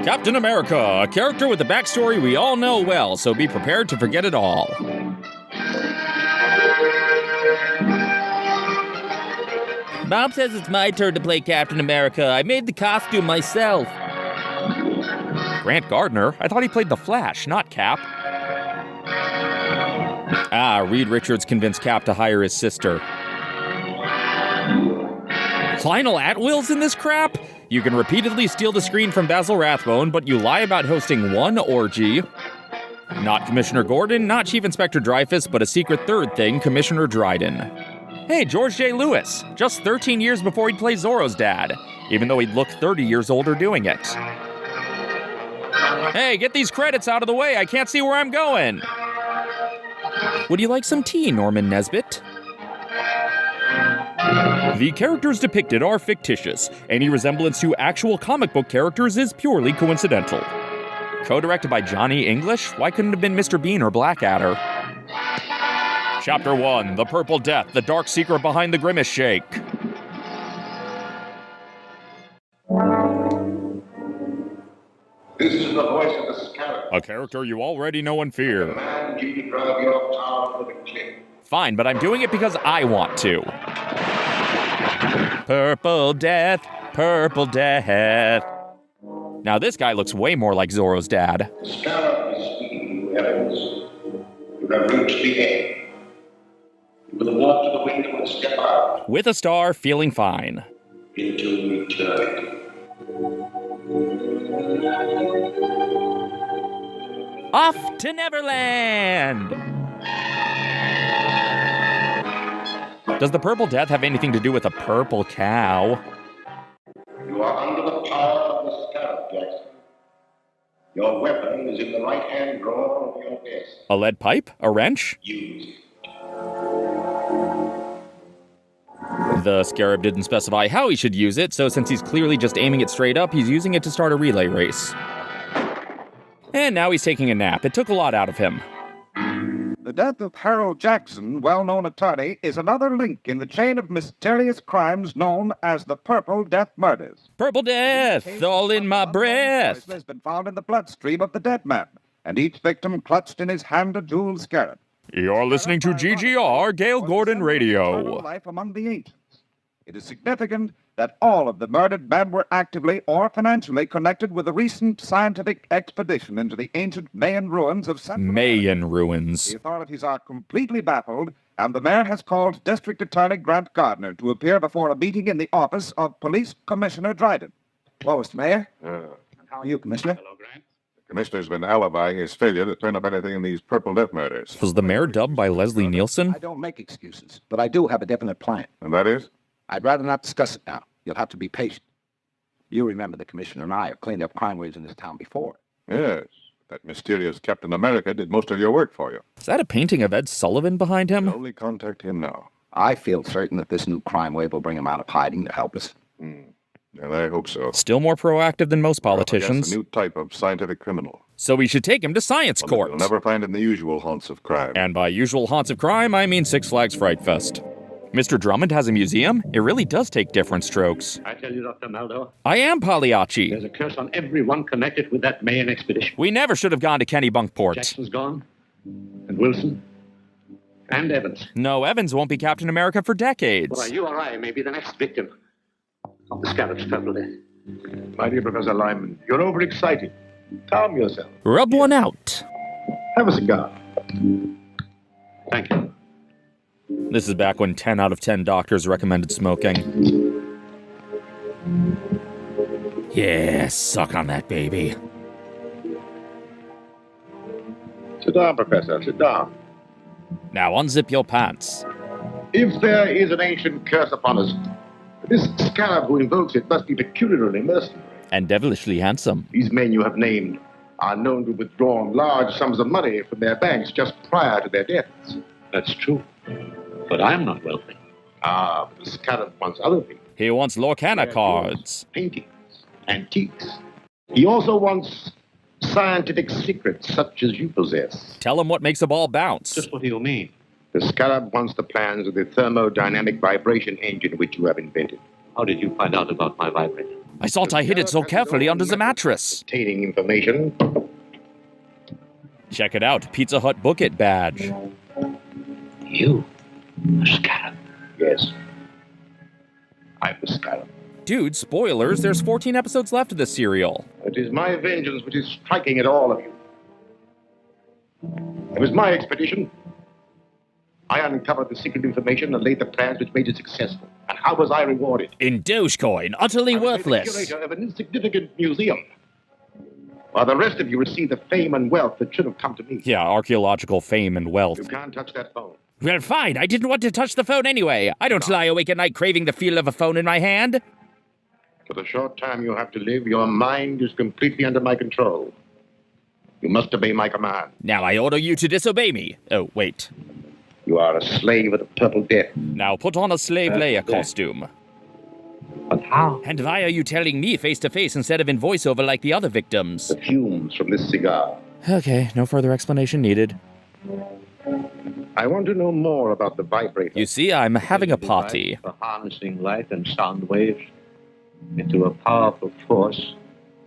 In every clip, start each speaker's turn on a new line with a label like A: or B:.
A: Captain America, a character with a backstory we all know well, so be prepared to forget it all. Bob says it's my turn to play Captain America. I made the costume myself. Grant Gardner? I thought he played the Flash, not Cap. Reed Richards convinced Cap to hire his sister. Lionel Atwill's in this crap? You can repeatedly steal the screen from Basil Rathbone, but you lie about hosting one orgy. Not Commissioner Gordon, not Chief Inspector Dreyfus, but a secret third thing, Commissioner Dryden. Hey, George J. Lewis, just 13 years before he'd play Zorro's dad, even though he'd look 30 years older doing it. Hey, get these credits out of the way, I can't see where I'm going. Would you like some tea, Norman Nesbitt? The characters depicted are fictitious. Any resemblance to actual comic book characters is purely coincidental. Co-directed by Johnny English? Why couldn't it have been Mr. Bean or Blackadder? Chapter 1, The Purple Death, the dark secret behind the Grimace Shake.
B: This is the voice of the Scarlet.
A: A character you already know and fear.
B: The man you drive your tower over the cliff.
A: Fine, but I'm doing it because I want to. Purple Death, Purple Death. Now this guy looks way more like Zorro's dad.
B: The Scarlet is speaking to Evans. You have reached the end. You will walk to the window and step out.
A: With a star, feeling fine.
B: Into eternity.
A: Off to Neverland! Does the Purple Death have anything to do with a purple cow?
B: You are under the power of the Scarab, Jackson. Your weapon is in the right hand drawer of your desk.
A: A lead pipe? A wrench?
B: Use it.
A: The Scarab didn't specify how he should use it, so since he's clearly just aiming it straight up, he's using it to start a relay race. And now he's taking a nap. It took a lot out of him.
C: The death of Harold Jackson, well-known attorney, is another link in the chain of mysterious crimes known as the Purple Death Murders.
A: Purple Death, all in my breath.
C: Has been found in the bloodstream of the dead man, and each victim clutched in his hand a jeweled scarab.
A: You're listening to GGR, Gale Gordon Radio.
C: Life among the ancients. It is significant that all of the murdered men were actively or financially connected with a recent scientific expedition into the ancient Mayan ruins of Central
A: Mayan ruins.
C: The authorities are completely baffled, and the mayor has called District Attorney Grant Gardner to appear before a meeting in the office of Police Commissioner Dryden. Hello, Mr. Mayor. How are you, Commissioner?
D: Hello, Grant.
E: The commissioner's been alibying his failure to turn up anything in these Purple Death murders.
A: Was the mayor dubbed by Leslie Nielsen?
D: I don't make excuses, but I do have a definite plan.
E: And that is?
D: I'd rather not discuss it now. You'll have to be patient. You remember the commissioner and I have cleaned up crime waves in this town before.
E: Yes. That mysterious Captain America did most of your work for you.
A: Is that a painting of Ed Sullivan behind him?
E: Only contact him now.
D: I feel certain that this new crime wave will bring him out of hiding to help us.
E: And I hope so.
A: Still more proactive than most
E: Well,
A: politicians.
E: against a new type of scientific criminal.
A: So we should take him to science court.
E: You'll never find in the usual haunts of crime.
A: And by usual haunts of crime, I mean Six Flags Fright Fest. Mr. Drummond has a museum? It really does take different strokes.
F: I tell you, Dr. Maldo,
A: I am Pagliacci.
F: there's a curse on everyone connected with that Mayan expedition.
A: We never should have gone to Kennebunkport.
F: Jackson's gone, and Wilson, and Evans.
A: No, Evans won't be Captain America for decades.
F: Well, you or I may be the next victim of the Scarab's Purple Death.
B: My dear Professor Lyman, you're overexcited. Calm yourself.
A: Rub one out.
B: Have a cigar.
F: Thank you.
A: This is back when 10 out of 10 doctors recommended smoking. Yeah, suck on that baby.
B: Sit down, Professor. Sit down.
A: Now unzip your pants.
B: If there is an ancient curse upon us, this Scarab who invokes it must be peculiarly mercenary.
A: And devilishly handsome.
B: These men you have named are known to have withdrawn large sums of money from their banks just prior to their deaths.
F: That's true. But I'm not wealthy.
B: Ah, but the Scarab wants other things.
A: He wants Lorcana cards.
B: Paintings, antiques. He also wants scientific secrets such as you possess.
A: Tell him what makes a ball bounce.
F: Just what do you mean?
B: The Scarab wants the plans of the thermodynamic vibration engine which you have invented.
F: How did you find out about my vibrator?
A: I thought I hid it so carefully under the mattress.
B: Obtaining information.
A: Check it out, Pizza Hut Book It badge.
F: You, the Scarlet.
B: Yes. I'm the Scarlet.
A: Dude, spoilers, there's 14 episodes left of this serial.
B: It is my vengeance which is striking at all of you. It was my expedition. I uncovered the secret information and laid the plans which made it successful. And how was I rewarded?
A: In Dogecoin, utterly
B: I was made the
A: worthless.
B: curator of an insignificant museum. While the rest of you received the fame and wealth that should have come to me.
A: Yeah, archaeological fame and wealth.
B: You can't touch that phone.
A: Well, fine, I didn't want to touch the phone anyway. I don't lie awake at night craving the feel of a phone in my hand.
B: For the short time you have to live, your mind is completely under my control. You must obey my command.
A: Now I order you to disobey me. Oh, wait.
B: You are a slave of the Purple Death.
A: Now put on a slave Leia costume.
F: But how?
A: And why are you telling me face to face instead of in voiceover like the other victims?
B: The fumes from this cigar.
A: Okay, no further explanation needed.
B: I want to know more about the vibrator.
A: You see, I'm having a party.
F: For harnessing light and sound waves into a powerful force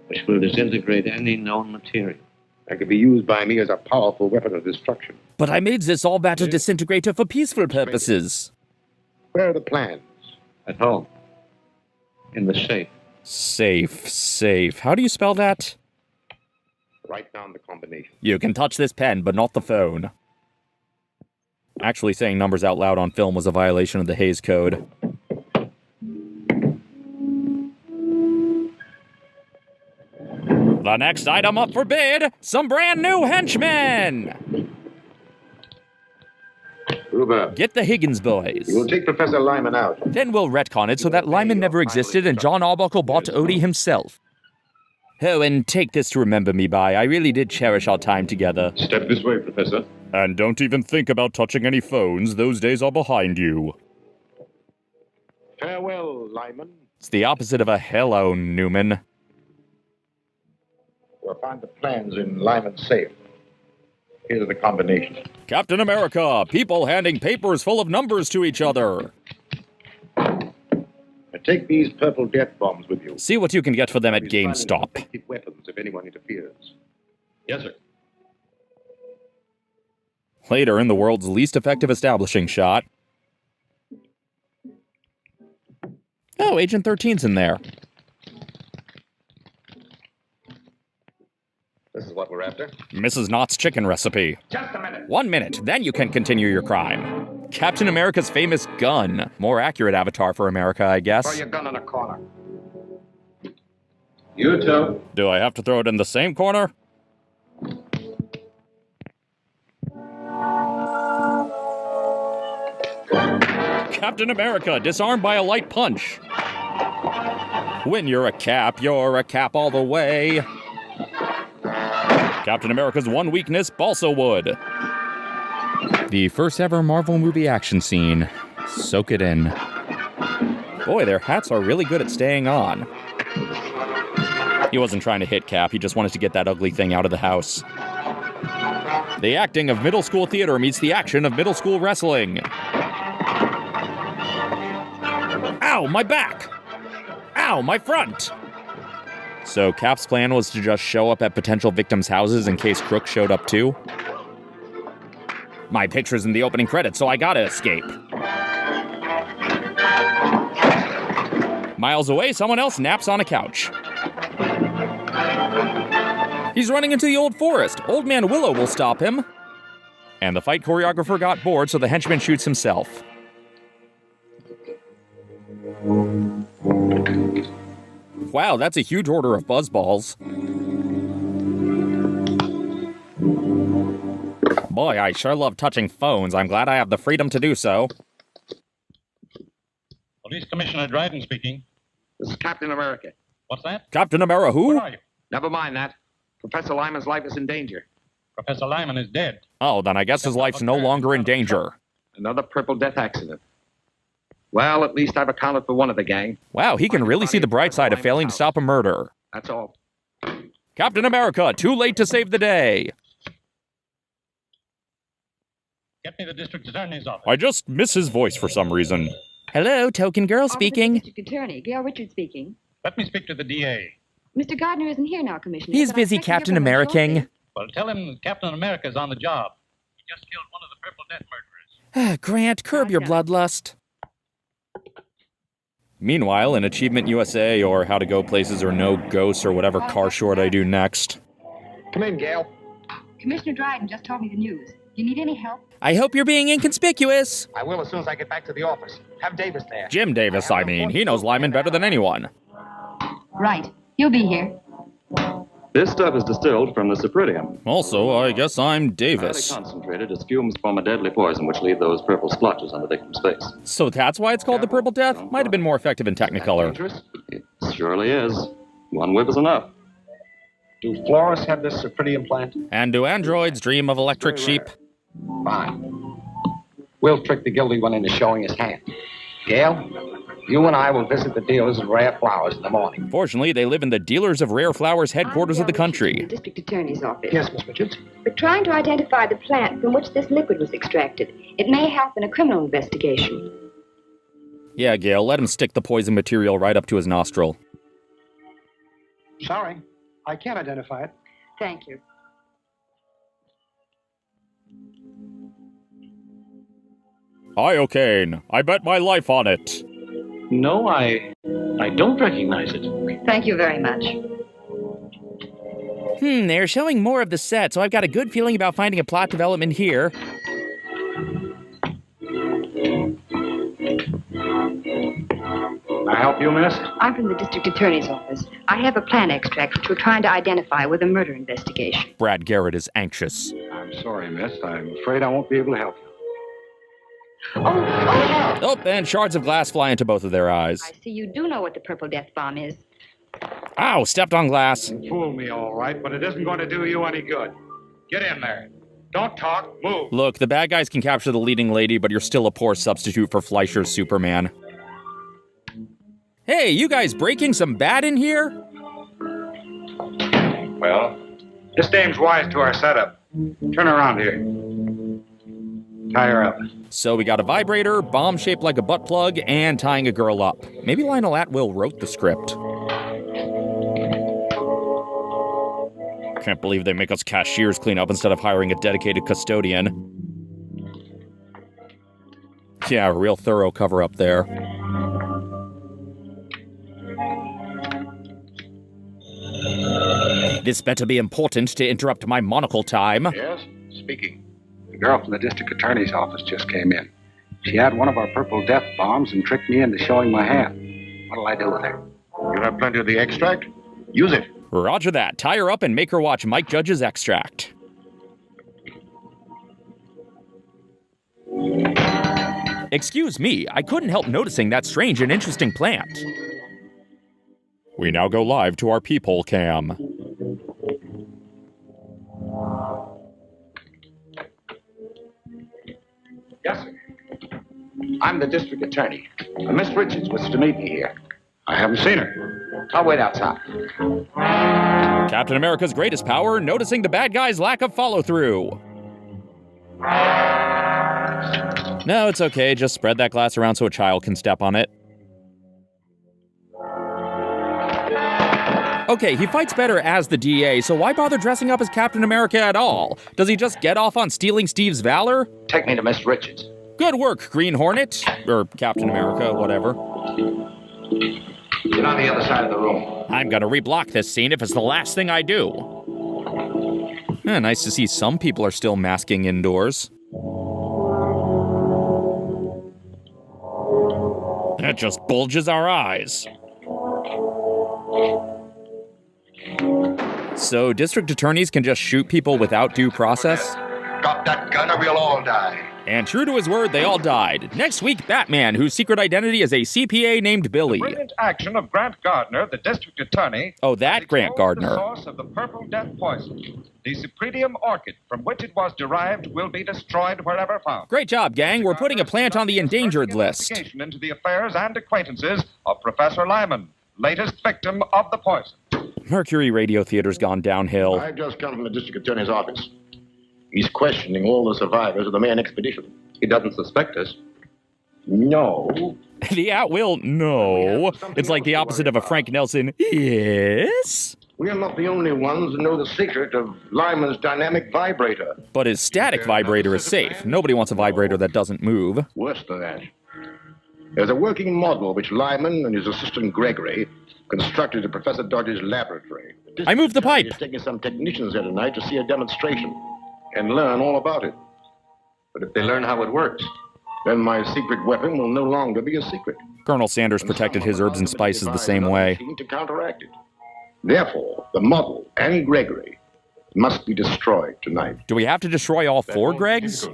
F: which will disintegrate any known material.
B: That could be used by me as a powerful weapon of destruction.
A: But I made this all-matter disintegrator for peaceful purposes.
B: Where are the plans?
F: At home. In the safe.
A: Safe. How do you spell that?
B: Write down the combination.
A: You can touch this pen, but not the phone. Actually saying numbers out loud on film was a violation of the Hays Code. The next item up for bid, some brand new henchmen!
B: Ruber,
A: Get the Higgins boys.
B: you will take Professor Lyman out.
A: Then we'll retcon it so that Lyman never existed and John Arbuckle bought Odie himself. Oh, and take this to remember me by. I really did cherish our time together.
B: Step this way, Professor.
A: And don't even think about touching any phones. Those days are behind you.
B: Farewell, Lyman.
A: It's the opposite of a hello, Newman.
B: You'll find the plans in Lyman's safe. Here are the combinations.
A: Captain America, people handing papers full of numbers to each other.
B: Now take these Purple Death bombs with you.
A: See what you can get for them at
B: You'll be finding
A: GameStop.
B: effective weapons if anyone interferes. Yes, sir.
A: Later, in the world's least effective establishing shot. Oh, Agent 13's in there.
B: This is what we're after.
A: Mrs. Knott's chicken recipe.
B: Just a minute.
A: 1 minute, then you can continue your crime. Captain America's famous gun. More accurate avatar for America, I
B: Throw
A: guess.
B: your gun in a corner. You too.
A: Do I have to throw it in the same corner? Captain America, disarmed by a light punch. When you're a cap all the way. Captain America's one weakness, balsa wood. The first ever Marvel movie action scene. Soak it in. Boy, their hats are really good at staying on. He wasn't trying to hit Cap, he just wanted to get that ugly thing out of the house. The acting of middle school theater meets the action of middle school wrestling. Ow, my back! Ow, my front! So Cap's plan was to just show up at potential victims' houses in case Crook showed up too? My picture's in the opening credits, so I gotta escape. Miles away, someone else naps on a couch. He's running into the old forest. Old Man Willow will stop him. And the fight choreographer got bored, so the henchman shoots himself. Wow, that's a huge order of buzzballs. Boy, I sure love touching phones. I'm glad I have the freedom to do so.
G: Police Commissioner Dryden speaking.
B: This is Captain America.
G: What's that?
A: Captain America, who?
G: Where are you?
B: Never mind that. Professor Lyman's life is in danger.
G: Professor Lyman is dead.
A: Oh, then I guess his life's no longer in danger.
B: Another Purple Death accident. Well, at least I've accounted for one of the gang.
A: Wow, he can really see the bright side of failing to stop a murder.
B: That's all.
A: Captain America, too late to save the day.
G: Get me the district attorney's office.
A: I just miss his voice for some reason. Hello, token girl speaking.
H: District Attorney, Gail Richards speaking.
G: Let me speak to the DA.
H: Mr. Gardner isn't here now, Commissioner.
A: He's
H: but I
A: busy
H: expect to hear
A: Captain
H: from him
A: Americaing.
H: shortly.
G: Well, tell him that Captain America's on the job. He just killed one of the Purple Death murderers.
A: Grant, curb your bloodlust. Meanwhile, in Achievement USA, or How to Go Places or No Ghosts, or whatever car short I do next.
D: Come in, Gail.
H: Commissioner Dryden just told me the news. You need any help?
A: I hope you're being inconspicuous.
D: I will as soon as I get back to the office. Have Davis there.
A: Jim Davis, I mean. He knows Lyman better than anyone.
H: Right. He'll be here.
I: This stuff is distilled from the cyprinium.
A: Also, I guess I'm Davis.
I: Highly concentrated as fumes form a deadly poison which leave those purple splotches on the victim's face.
A: So that's why it's called the Purple Death? Might have been more effective in Technicolor.
I: Dangerous? It surely is. One whip is enough.
D: Do florists have this cyprinium plant?
A: And do androids dream of electric sheep?
D: Fine. We'll trick the guilty one into showing his hand. Gail, you and I will visit the dealers of rare flowers in the morning.
A: Fortunately, they live in the Dealers of Rare Flowers headquarters of the country.
H: The district attorney's office.
D: Yes, Miss Richards.
H: We're trying to identify the plant from which this liquid was extracted. It may help in a criminal investigation.
A: Yeah, Gail, let him stick the poison material right up to his nostril.
D: Sorry, I can't identify it.
H: Thank you.
A: Iocane. I bet my life on it.
F: No, I don't recognize it.
H: Thank you very much.
A: They're showing more of the set, so I've got a good feeling about finding a plot development here.
D: Can I help you, miss?
H: I'm from the district attorney's office. I have a plant extract which we're trying to identify with a murder investigation.
A: Brad Garrett is anxious.
D: I'm sorry, miss. I'm afraid I won't be able to help you.
A: Oh, and shards of glass fly into both of their eyes.
H: I see you do know what the Purple Death Bomb is.
A: Ow, stepped on glass.
D: Fool me, all right, but it isn't going to do you any good. Get in there. Don't talk. Move.
A: Look, the bad guys can capture the leading lady, but you're still a poor substitute for Fleischer's Superman. Hey, you guys breaking some bad in here?
D: Well, this dame's wise to our setup. Turn around here. Tie her up.
A: So we got a vibrator, bomb shaped like a butt plug, and tying a girl up. Maybe Lionel Atwill wrote the script. Can't believe they make us cashiers clean up instead of hiring a dedicated custodian. Yeah, real thorough cover-up there. This better be important to interrupt my monocle time.
B: Yes, speaking.
D: The girl from the district attorney's office just came in. She had one of our Purple Death bombs and tricked me into showing my hand. What'll I do with her?
B: You have plenty of the extract? Use it.
A: Roger that. Tie her up and make her watch Mike Judge's extract. Excuse me, I couldn't help noticing that strange and interesting plant. We now go live to our peephole cam.
D: Yes, sir. I'm the district attorney. Miss Richards wishes to meet me here. I haven't seen her. I'll wait outside.
A: Captain America's greatest power, noticing the bad guy's lack of follow-through. No, it's okay. Just spread that glass around so a child can step on it. Okay, he fights better as the DA, so why bother dressing up as Captain America at all? Does he just get off on stealing Steve's valor?
D: Take me to Miss Richards.
A: Good work, Green Hornet. Or Captain America, whatever.
D: Get on the other side of the room.
A: I'm gonna reblock this scene if it's the last thing I do. Nice to see some people are still masking indoors. That just bulges our eyes. So district attorneys can just shoot people without due process?
B: Drop that gun or we'll all die.
A: And true to his word, they all died. Next week, Batman, whose secret identity is a CPA named Billy.
C: The brilliant action of Grant Gardner, the district attorney.
A: Oh, that Grant Gardner.
C: The source of the Purple Death poison. The Cyprinium orchid from which it was derived will be destroyed wherever found.
A: Great job, gang. We're putting a plant on the endangered list.
C: Into the affairs and acquaintances of Professor Lyman, latest victim of the poison.
A: Mercury Radio Theater's gone downhill.
B: I've just come from the district attorney's office. He's questioning all the survivors of the main expedition.
I: He doesn't suspect us.
B: No.
A: The at-will, no. It's like the opposite of a Frank Nelson, yes?
B: We are not the only ones who know the secret of Lyman's dynamic vibrator.
A: But his static vibrator is safe. Nobody wants a vibrator that doesn't move.
B: Worse than that. There's a working model which Lyman and his assistant Gregory constructed in Professor Dodge's laboratory.
A: I moved the pipe.
B: He's taking some technicians there tonight to see a demonstration and learn all about it.
I: But if they learn how it works,
B: then my secret weapon will no longer be a secret.
A: Colonel Sanders protected his herbs and spices the same way.
B: To counteract it. Therefore, the model and Gregory must be destroyed tonight.
A: Do we have to destroy all four Gregs?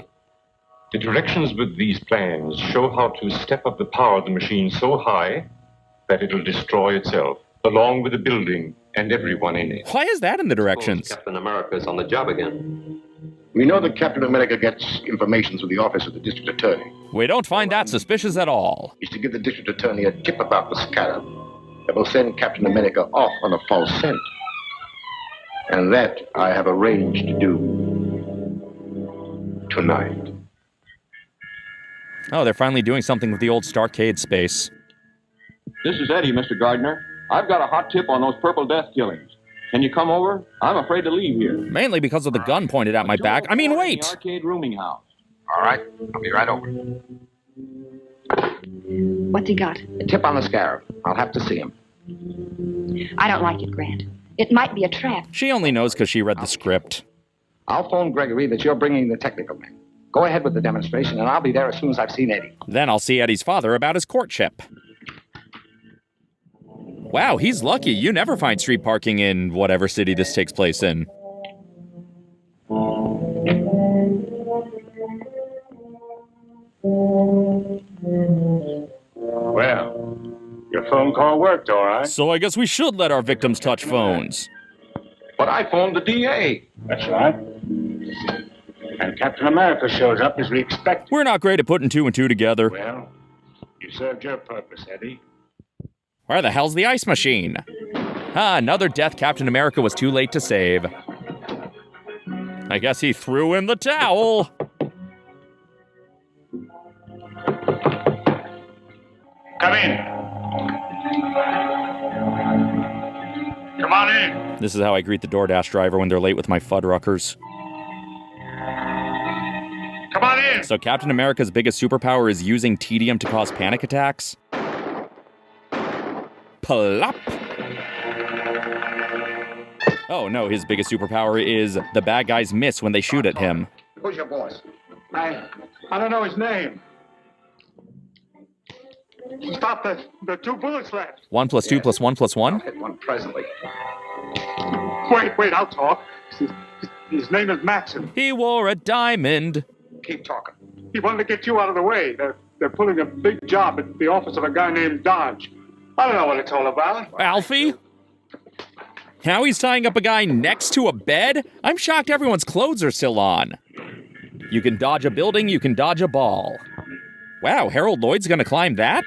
J: The directions with these plans show how to step up the power of the machine so high that it'll destroy itself, along with the building and everyone in it.
A: Why is that in the directions?
I: Captain America's on the job again.
B: We know that Captain America gets information through the office of the district attorney.
A: We don't find that suspicious at all.
B: He's to give the district attorney a tip about the Scarab that will send Captain America off on a false scent. And that I have arranged to do tonight.
A: Oh, they're finally doing something with the old Starcade space.
K: This is Eddie, Mr. Gardner. I've got a hot tip on those Purple Death killings. Can you come over? I'm afraid to leave here.
A: Mainly because of the gun pointed at my back. I mean, wait!
K: The arcade rooming house.
D: All right, I'll be right over.
H: What's he got?
D: A tip on the Scarab. I'll have to see him.
H: I don't like it, Grant. It might be a trap.
A: She only knows because she read the script.
D: I'll phone Gregory that you're bringing the technical men. Go ahead with the demonstration, and I'll be there as soon as I've seen Eddie.
A: Then I'll see Eddie's father about his courtship. Wow, he's lucky. You never find street parking in whatever city this takes place in.
B: Well, your phone call worked, all right?
A: So I guess we should let our victims touch phones.
K: But I phoned the DA.
B: That's right. And Captain America shows up as we expected.
A: We're not great at putting two and two together.
B: Well, you served your purpose, Eddie.
A: Where the hell's the ice machine? Ah, another death Captain America was too late to save. I guess he threw in the towel.
B: Come in. Come on in.
A: This is how I greet the DoorDash driver when they're late with my Fuddruckers.
B: Come on in.
A: So Captain America's biggest superpower is using tedium to cause panic attacks? Plop. Oh no, his biggest superpower is the bad guys miss when they shoot at him.
B: Who's your boss? I don't know his name. Stop the 2 bullets left.
A: 1 + 2 + 1 + 1?
D: I'll hit one presently.
B: Wait, I'll talk. His name is Maxim.
A: He wore a diamond.
D: Keep talking.
B: He wanted to get you out of the way. They're pulling a big job at the office of a guy named Dodge. I don't know what it's all about.
A: Alfie? Now he's tying up a guy next to a bed? I'm shocked everyone's clothes are still on. You can dodge a building, you can dodge a ball. Wow, Harold Lloyd's gonna climb that?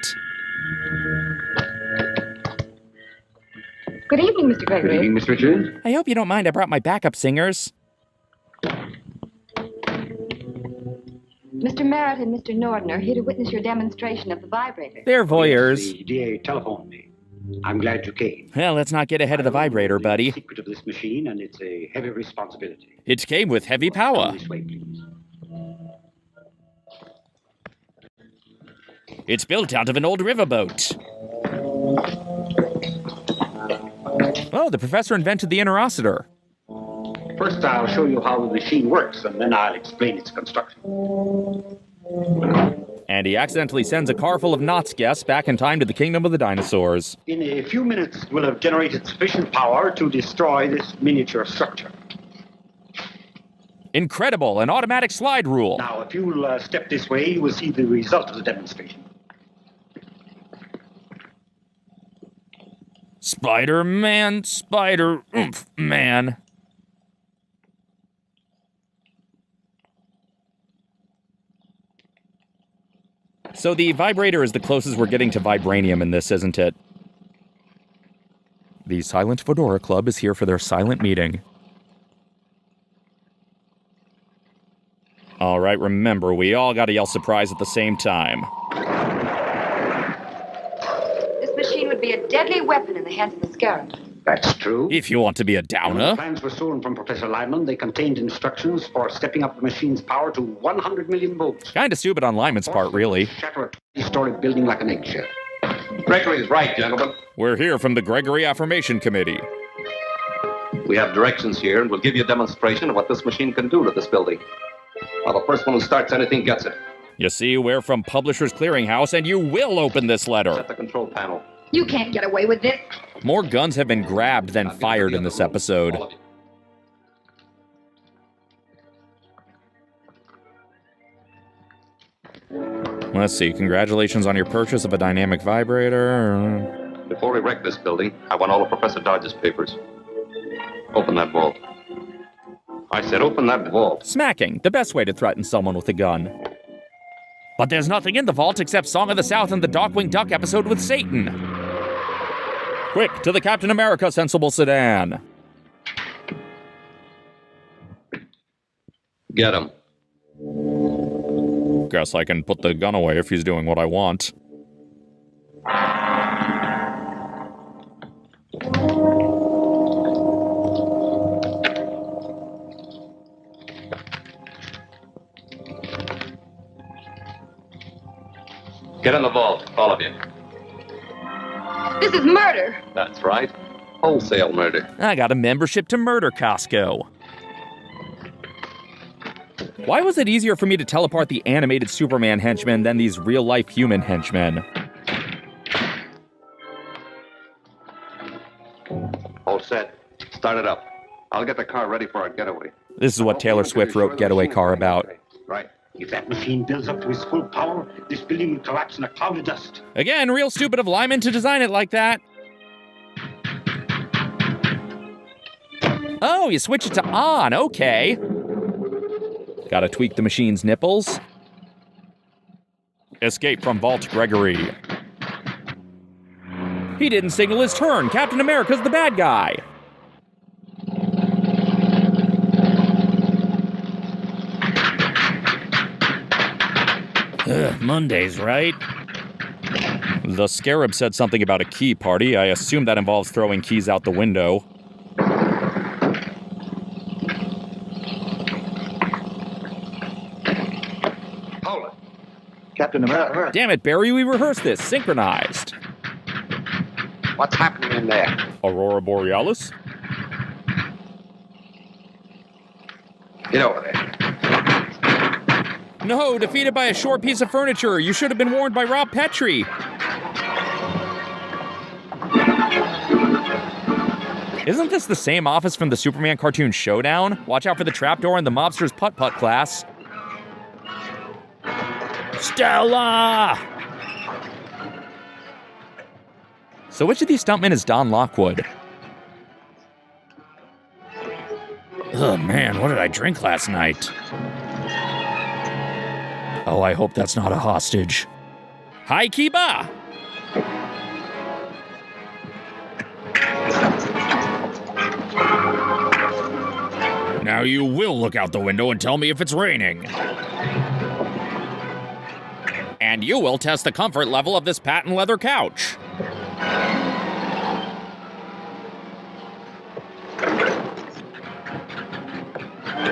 H: Good evening, Mr. Gregory.
K: Good evening, Miss Richards.
A: I hope you don't mind I brought my backup singers.
H: Mr. Merritt and Mr. Norden are here to witness your demonstration of the vibrator.
A: They're voyeurs.
F: The DA telephoned me. I'm glad you came.
A: Well, let's not get ahead of the vibrator, buddy.
F: The secret of this machine, and it's a heavy responsibility.
A: It came with heavy power.
F: This way, please.
A: It's built out of an old riverboat. Oh, the professor invented the interocitor.
F: First, I'll show you how the machine works, and then I'll explain its construction.
A: And he accidentally sends a car full of Knots guests back in time to the kingdom of the dinosaurs.
F: In a few minutes, we'll have generated sufficient power to destroy this miniature structure.
A: Incredible, an automatic slide rule.
F: Now, if you'll step this way, you will see the result of the demonstration.
A: Spider-Man, Spider-Man. So the vibrator is the closest we're getting to vibranium in this, isn't it? The Silent Fedora Club is here for their silent meeting. All right, remember, we all gotta yell surprise at the same time.
H: deadly weapon in the hands of the Scarab.
B: That's true.
A: If you want to be a downer.
L: Plans were stolen from Professor Lyman. They contained instructions for stepping up the machine's power to 100 million volts.
A: Kinda stupid on Lyman's part, really.
L: Shatter a 20-story building like an eggshell.
I: Gregory's right, gentlemen.
A: We're here from the Gregory Affirmation Committee.
I: We have directions here, and we'll give you a demonstration of what this machine can do to this building. Now, the first one who starts anything gets it.
A: You see, we're from Publishers Clearinghouse, and you will open this letter.
I: Set the control panel.
H: You can't get away with this.
A: More guns have been grabbed than fired in this episode. Let's see, congratulations on your purchase of a dynamic vibrator.
I: Before we wreck this building, I want all of Professor Dodge's papers. Open that vault. I said open that vault.
A: Smacking, the best way to threaten someone with a gun. But there's nothing in the vault except Song of the South and the Darkwing Duck episode with Satan. Quick, to the Captain America sensible sedan.
I: Get him.
A: Guess I can put the gun away if he's doing what I want.
I: Get in the vault, all of you.
H: This is murder.
I: That's right. Wholesale murder.
A: I got a membership to Murder Costco. Why was it easier for me to tell apart the animated Superman henchmen than these real-life human henchmen?
I: All set. Start it up. I'll get the car ready for our getaway.
A: This is what Taylor Swift wrote Getaway Car about.
I: Right.
L: If that machine builds up to its full power, this building will collapse in a cloud of dust.
A: Again, real stupid of Lyman to design it like that. Oh, you switch it to on, okay. Gotta tweak the machine's nipples. Escape from Vault Gregory. He didn't signal his turn. Captain America's the bad guy. Mondays, right? The Scarab said something about a key party. I assume that involves throwing keys out the window.
B: Hold it. Captain America.
A: Damn it, Barry, we rehearsed this. Synchronized.
B: What's happening in there?
A: Aurora Borealis?
B: Get over there.
A: No, defeated by a short piece of furniture. You should have been warned by Rob Petrie. Isn't this the same office from the Superman cartoon Showdown? Watch out for the trapdoor in the mobster's putt-putt class. Stella! So which of these stuntmen is Don Lockwood? Oh man, what did I drink last night? Oh, I hope that's not a hostage. Hi, Kiba! Now you will look out the window and tell me if it's raining. And you will test the comfort level of this patent leather couch.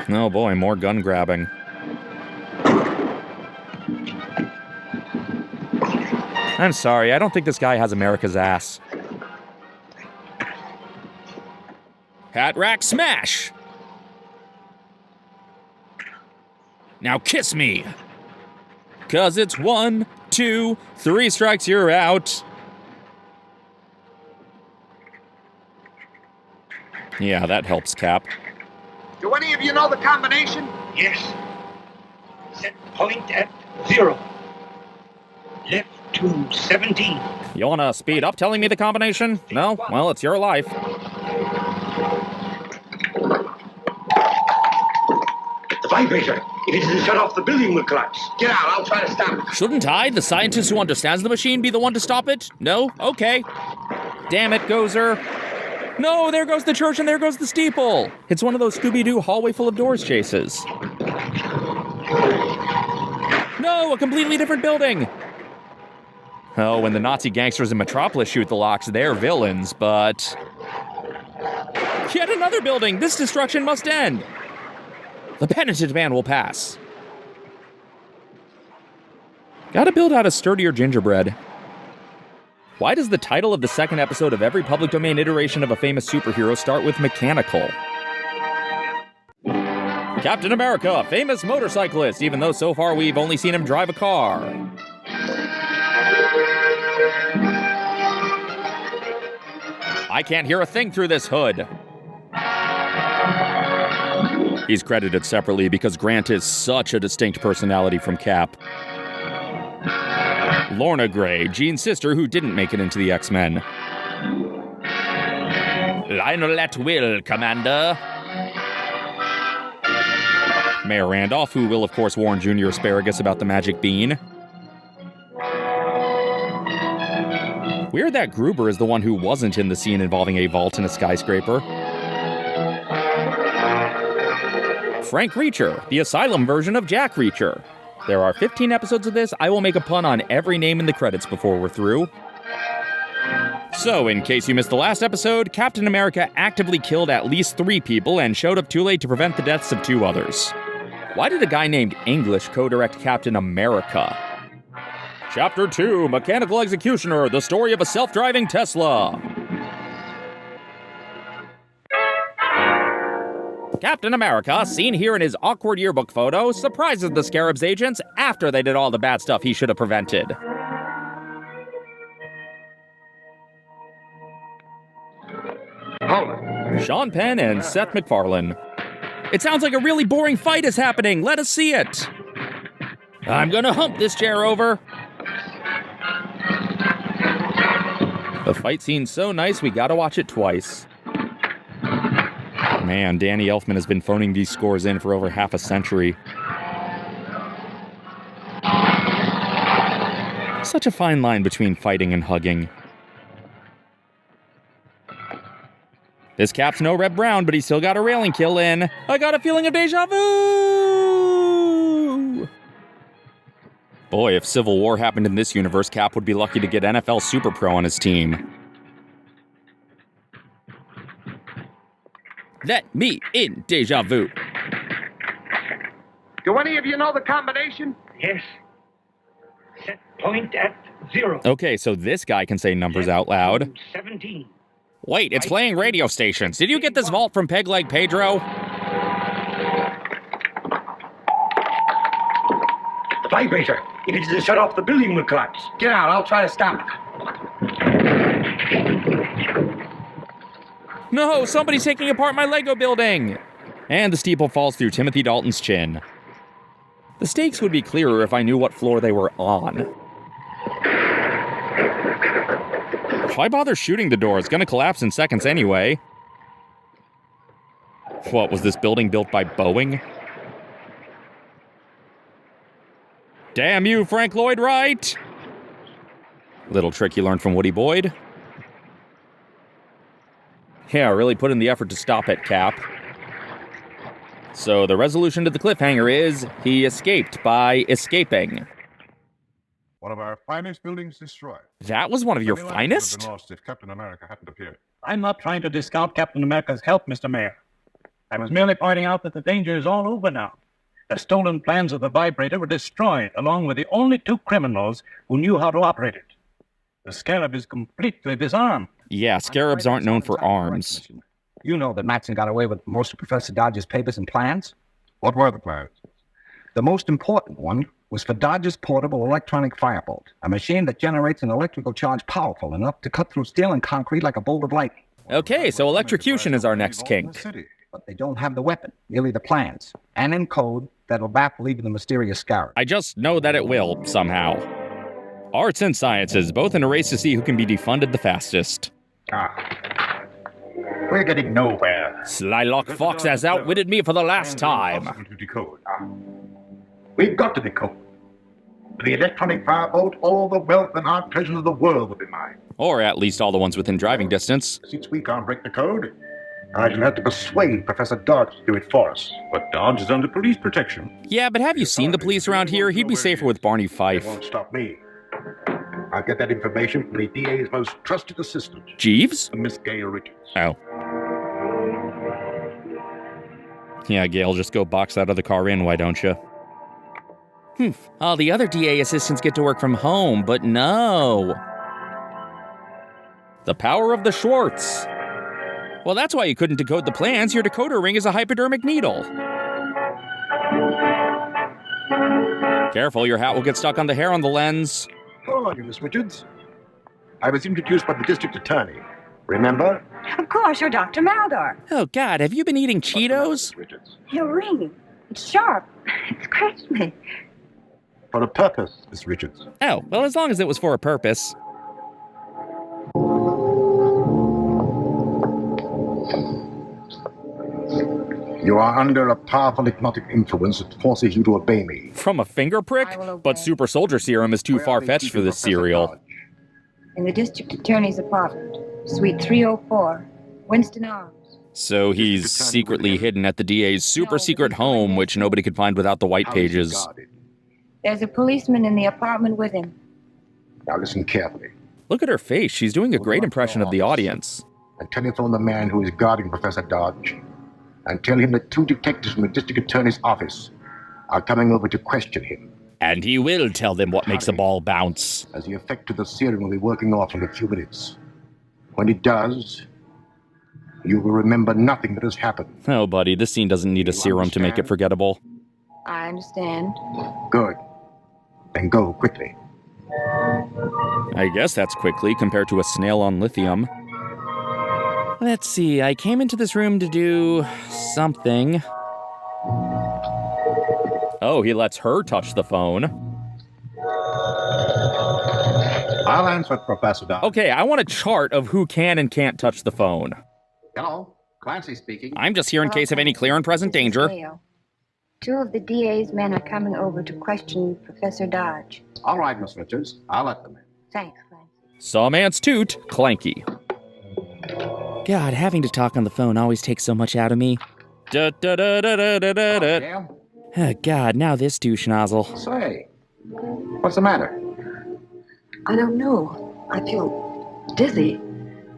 A: Oh boy, more gun grabbing. I'm sorry, I don't think this guy has America's ass. Hat rack smash! Now kiss me! 'Cause it's 1, 2, 3 strikes, you're out. Yeah, that helps, Cap.
C: Do any of you know the combination?
L: Yes. Set point at 0. Left to 17.
A: You wanna speed up telling me the combination? No? Well, it's your life.
L: The vibrator. If it isn't shut off, the building will collapse. Get out. I'll try to stop it.
A: Shouldn't I, the scientist who understands the machine, be the one to stop it? No? Okay. Damn it, Gozer. No, there goes the church and there goes the steeple. It's one of those Scooby-Doo hallway full of doors chases. No, a completely different building. Oh, when the Nazi gangsters in Metropolis shoot the locks, they're villains, but... Yet another building! This destruction must end! The penitent man will pass. Gotta build out a sturdier gingerbread. Why does the title of the second episode of every public domain iteration of a famous superhero start with mechanical? Captain America, famous motorcyclist, even though so far we've only seen him drive a car. I can't hear a thing through this hood. He's credited separately because Grant is such a distinct personality from Cap. Lorna Gray, Jean's sister who didn't make it into the X-Men. Lionel at will, Commander. Mayor Randolph, who will of course warn Junior Asparagus about the magic bean. Weird that Gruber is the one who wasn't in the scene involving a vault and a skyscraper. Frank Reacher, the Asylum version of Jack Reacher. There are 15 episodes of this. I will make a pun on every name in the credits before we're through. So, in case you missed the last episode, Captain America actively killed at least 3 people and showed up too late to prevent the deaths of 2 others. Why did a guy named English co-direct Captain America? Chapter 2, Mechanical Executioner, the story of a self-driving Tesla. Captain America, seen here in his awkward yearbook photo, surprises the Scarab's agents after they did all the bad stuff he should have prevented. Sean Penn and Seth MacFarlane. It sounds like a really boring fight is happening. Let us see it. I'm gonna hump this chair over. The fight scene's so nice, we gotta watch it twice. Man, Danny Elfman has been phoning these scores in for over half a century. Such a fine line between fighting and hugging. This Cap's no Reb Brown, but he's still got a railing kill in. I got a feeling of deja vu! Boy, if Civil War happened in this universe, Cap would be lucky to get NFL Super Pro on his team. Let me in, deja vu.
L: Do any of you know the combination?
M: Yes. Set point at 0.
A: Okay, so this guy can say numbers out loud.
M: 17.
A: Wait, it's playing radio stations. Did you get this vault from Peg Leg Pedro?
M: The vibrator. If it isn't shut off, the building will collapse.
L: Get out, I'll try to stop it.
A: No, somebody's taking apart my Lego building! And the steeple falls through Timothy Dalton's chin. The stakes would be clearer if I knew what floor they were on. Why bother shooting the door? It's gonna collapse in seconds anyway. What, was this building built by Boeing? Damn you, Frank Lloyd Wright! Little trick you learned from Woody Boyd. Yeah, really put in the effort to stop it, Cap. So the resolution to the cliffhanger is, he escaped by escaping.
E: One of our finest buildings destroyed.
A: That was one of your finest?
E: Would have been lost if Captain America hadn't appeared.
N: I'm not trying to discount Captain America's help, Mr. Mayor. I was merely pointing out that the danger is all over now. The stolen plans of the vibrator were destroyed, along with the only 2 criminals who knew how to operate it. The Scarab is completely disarmed.
A: Yeah, Scarabs aren't known for arms.
L: You know that Matson got away with most of Professor Dodge's papers and plans?
E: What were the plans?
L: The most important one was for Dodge's portable electronic firebolt, a machine that generates an electrical charge powerful enough to cut through steel and concrete like a bolt of lightning.
A: Okay, so electrocution is our next kink.
L: But they don't have the weapon, merely the plans, and in code that'll baffle even the mysterious Scarab.
A: I just know that it will, somehow. Arts and sciences, both in a race to see who can be defunded the fastest.
M: We're getting nowhere.
A: Slylock Fox has outwitted me for the last time.
M: To decode. We've got to decode. With the electronic firebolt, all the wealth and art treasures of the world will be mine.
A: Or at least all the ones within driving distance.
M: Since we can't break the code, I shall have to persuade Professor Dodge to do it for us. But Dodge is under police protection.
A: Yeah, but have you seen the police around here? He'd be safer with Barney Fife.
M: They won't stop me. I'll get that information from the DA's most trusted assistant.
A: Jeeves?
M: Miss Gail Richards.
A: Oh. Yeah, Gail, just go box that other car in, why don't you? All the other DA assistants get to work from home, but no. The power of the Schwartz. Well, that's why you couldn't decode the plans. Your decoder ring is a hypodermic needle. Careful, your hat will get stuck on the hair on the lens.
M: How are you, Miss Richards? I was introduced by the district attorney. Remember?
O: Of course, you're Dr. Maldor.
A: Oh, God, have you been eating Cheetos?
O: Your ring. It's sharp. It scratched me.
M: For a purpose, Miss Richards.
A: Oh, well, as long as it was for a purpose.
M: You are under a powerful hypnotic influence that forces you to obey me.
A: From a finger prick? But super soldier serum is too far-fetched for this cereal.
H: In the district attorney's apartment, suite 304, Winston Arms.
A: So he's secretly hidden at the DA's super secret home, which nobody could find without the white pages.
H: There's a policeman in the apartment with him.
M: Now listen carefully.
A: Look at her face. She's doing a great impression of the audience.
M: And telephone the man who is guarding Professor Dodge. And tell him that 2 detectives from the district attorney's office are coming over to question him.
A: And he will tell them what makes a ball bounce.
M: As the effect of the serum will be working off in a few minutes. When it does, you will remember nothing that has happened.
A: Oh, buddy, this scene doesn't need a serum to make it forgettable.
H: I understand.
M: Good. Then go quickly.
A: I guess that's quickly compared to a snail on lithium. Let's see, I came into this room to do something. Oh, he lets her touch the phone.
L: I'll answer it, Professor Dodge.
A: Okay, I want a chart of who can and can't touch the phone.
L: Hello, Clancy speaking.
A: I'm just here in case of any clear and present danger.
H: Leo. 2 of the DA's men are coming over to question Professor Dodge.
L: All right, Miss Richards. I'll let them in.
H: Thanks, Clancy.
A: Some ants toot, clanky. God, having to talk on the phone always takes so much out of me.
L: Yeah?
A: Oh, God, now this douche nozzle.
L: Say, what's the matter?
O: I don't know. I feel dizzy.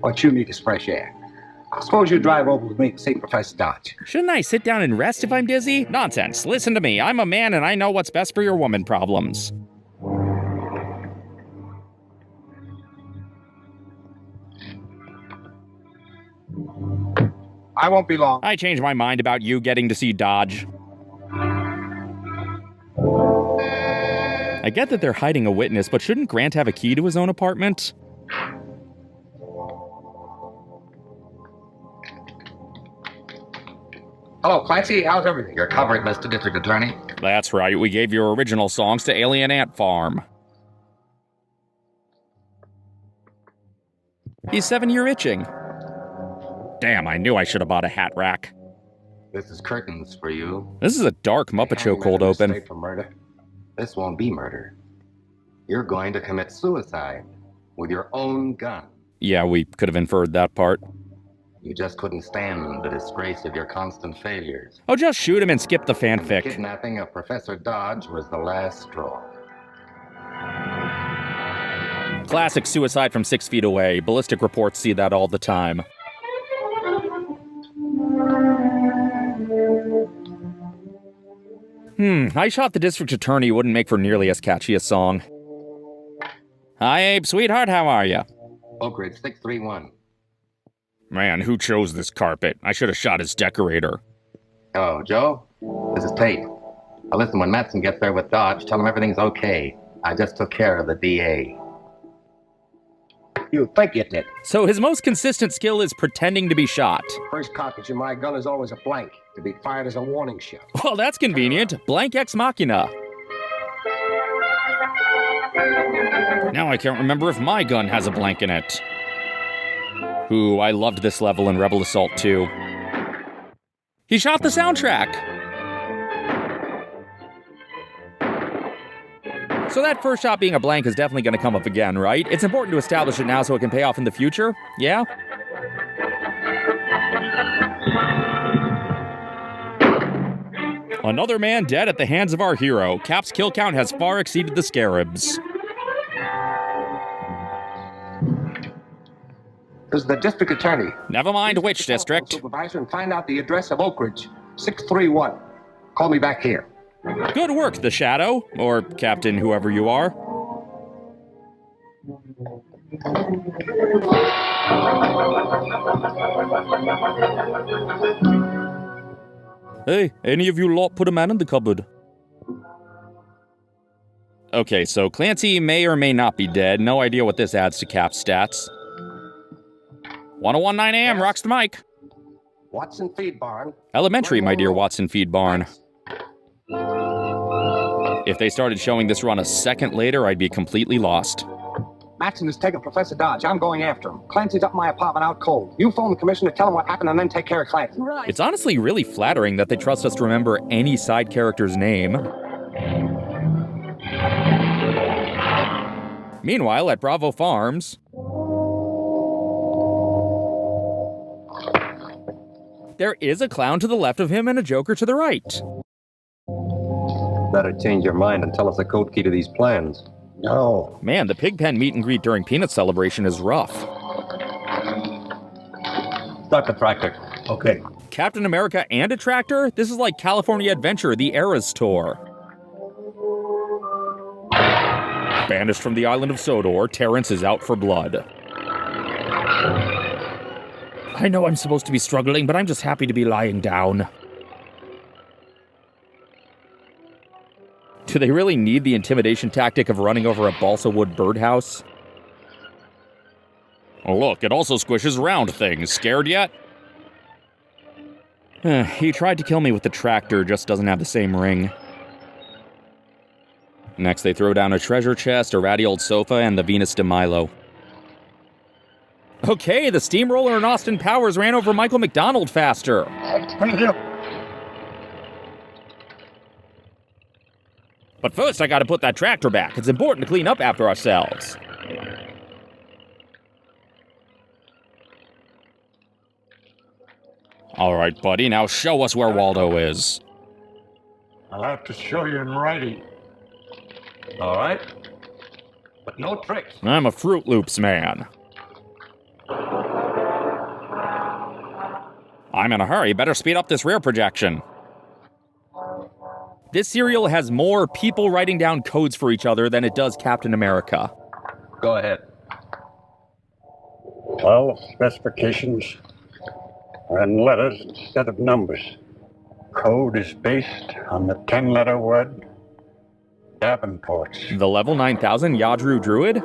L: What you need is fresh air. Suppose you drive over with me to see Professor Dodge.
A: Shouldn't I sit down and rest if I'm dizzy? Nonsense. Listen to me. I'm a man and I know what's best for your woman problems.
L: I won't be long.
A: I changed my mind about you getting to see Dodge. I get that they're hiding a witness, but shouldn't Grant have a key to his own apartment?
L: Hello, Clancy. How's everything?
P: You're covered, Mr. District Attorney.
A: That's right. We gave your original songs to Alien Ant Farm. He's 7-year itching. Damn, I knew I should have bought a hat rack.
P: This is curtains for you.
A: This is a dark Muppet Show cold open.
P: For murder. This won't be murder. You're going to commit suicide with your own gun.
A: Yeah, we could have inferred that part.
P: You just couldn't stand the disgrace of your constant failures.
A: Oh, just shoot him and skip the fanfic.
P: The kidnapping of Professor Dodge was the last straw.
A: Classic suicide from 6 feet away. Ballistic reports see that all the time. I shot the district attorney wouldn't make for nearly as catchy a song. Hi, Abe, sweetheart, how are you?
P: Oak Ridge 631.
A: Man, who chose this carpet? I should have shot his decorator.
P: Oh, Joe? This is Tate. Now listen, when Matson gets there with Dodge, tell him everything's okay. I just took care of the DA.
L: You think you did.
A: So his most consistent skill is pretending to be shot.
L: First cartridge in my gun is always a blank, to be fired as a warning shot.
A: Well, that's convenient. Blank ex machina. Now I can't remember if my gun has a blank in it. Ooh, I loved this level in Rebel Assault 2. He shot the soundtrack! So that first shot being a blank is definitely going to come up again, right? It's important to establish it now so it can pay off in the future, yeah? Another man dead at the hands of our hero. Cap's kill count has far exceeded the Scarab's.
L: This is the district attorney.
A: Never mind which district.
L: Supervisor, and find out the address of Oak Ridge, 631. Call me back here.
A: Good work, the Shadow. Or Captain, whoever you are. Hey, any of you lot put a man in the cupboard? Okay, so Clancy may or may not be dead. No idea what this adds to Cap's stats. 1019 AM rocks the mic.
L: Watson Feed Barn.
A: Elementary, my dear Watson Feed Barn. If they started showing this run a second later, I'd be completely lost.
L: Matson has taken Professor Dodge. I'm going after him. Clancy's up my apartment out cold. You phone the commissioner, tell him what happened, and then take care of Clancy.
O: Right.
A: It's honestly really flattering that they trust us to remember any side character's name. Meanwhile, at Bravo Farms... there is a clown to the left of him and a joker to the right.
Q: Better change your mind and tell us the code key to these plans.
L: No.
A: Man, the Pigpen meet and greet during Peanut Celebration is rough.
Q: Start the tractor.
L: Okay.
A: Captain America and a tractor? This is like California Adventure, the Eras Tour. Banished from the island of Sodor, Terrence is out for blood. I know I'm supposed to be struggling, but I'm just happy to be lying down. Do they really need the intimidation tactic of running over a balsa wood birdhouse? Oh, look, it also squishes round things. Scared yet? He tried to kill me with the tractor, just doesn't have the same ring. Next, they throw down a treasure chest, a ratty old sofa, and the Venus de Milo. Okay, the steamroller and Austin Powers ran over Michael McDonald faster. But first, I gotta put that tractor back. It's important to clean up after ourselves. All right, buddy, now show us where Waldo is.
N: I'll have to show you in writing.
Q: All right. But no tricks.
A: I'm a Fruit Loops man. I'm in a hurry. Better speed up this rear projection. This serial has more people writing down codes for each other than it does Captain America.
Q: Go ahead.
N: Well, specifications are in letters instead of numbers. Code is based on the 10-letter word Davenports.
A: The level 9000 Yadru Druid?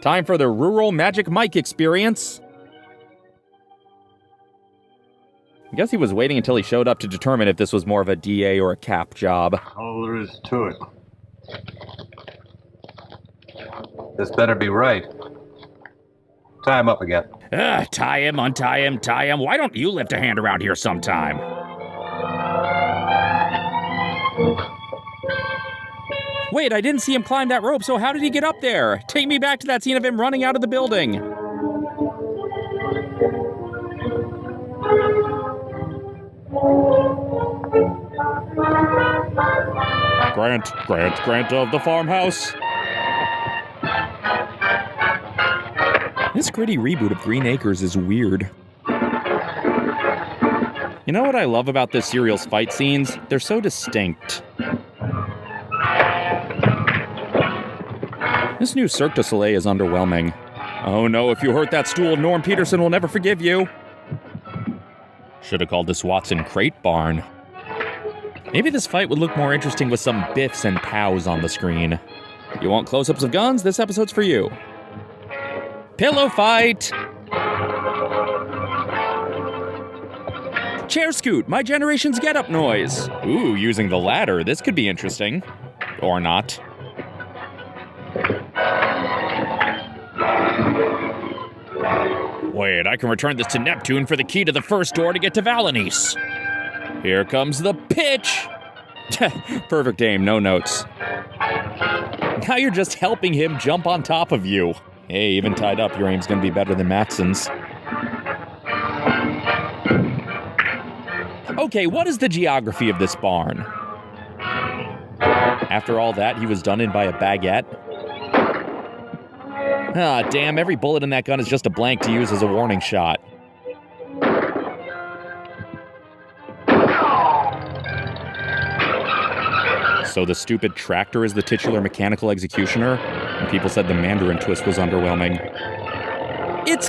A: Time for the Rural Magic Mike experience. I guess he was waiting until he showed up to determine if this was more of a DA or a Cap job.
N: All there is to it.
Q: This better be right. Tie him up again.
A: Tie him, untie him, tie him. Why don't you lift a hand around here sometime? Wait, I didn't see him climb that rope, so how did he get up there? Take me back to that scene of him running out of the building. Grant of the farmhouse. This gritty reboot of Green Acres is weird. You know what I love about this serial's fight scenes? They're so distinct. This new Cirque du Soleil is underwhelming. Oh no, if you hurt that stool, Norm Peterson will never forgive you. Should have called this Watson Crate Barn. Maybe this fight would look more interesting with some biffs and pows on the screen. You want close-ups of guns? This episode's for you. Pillow fight! Chair scoot, my generation's get-up noise. Ooh, using the ladder, this could be interesting. Or not. Wait, I can return this to Neptune for the key to the first door to get to Valanice. Here comes the pitch! Perfect aim, no notes. Now you're just helping him jump on top of you. Hey, even tied up, your aim's gonna be better than Maxon's. Okay, what is the geography of this barn? After all that, he was done in by a baguette? Ah, damn, every bullet in that gun is just a blank to use as a warning shot. So the stupid tractor is the titular mechanical executioner? And people said the Mandarin twist was underwhelming. It's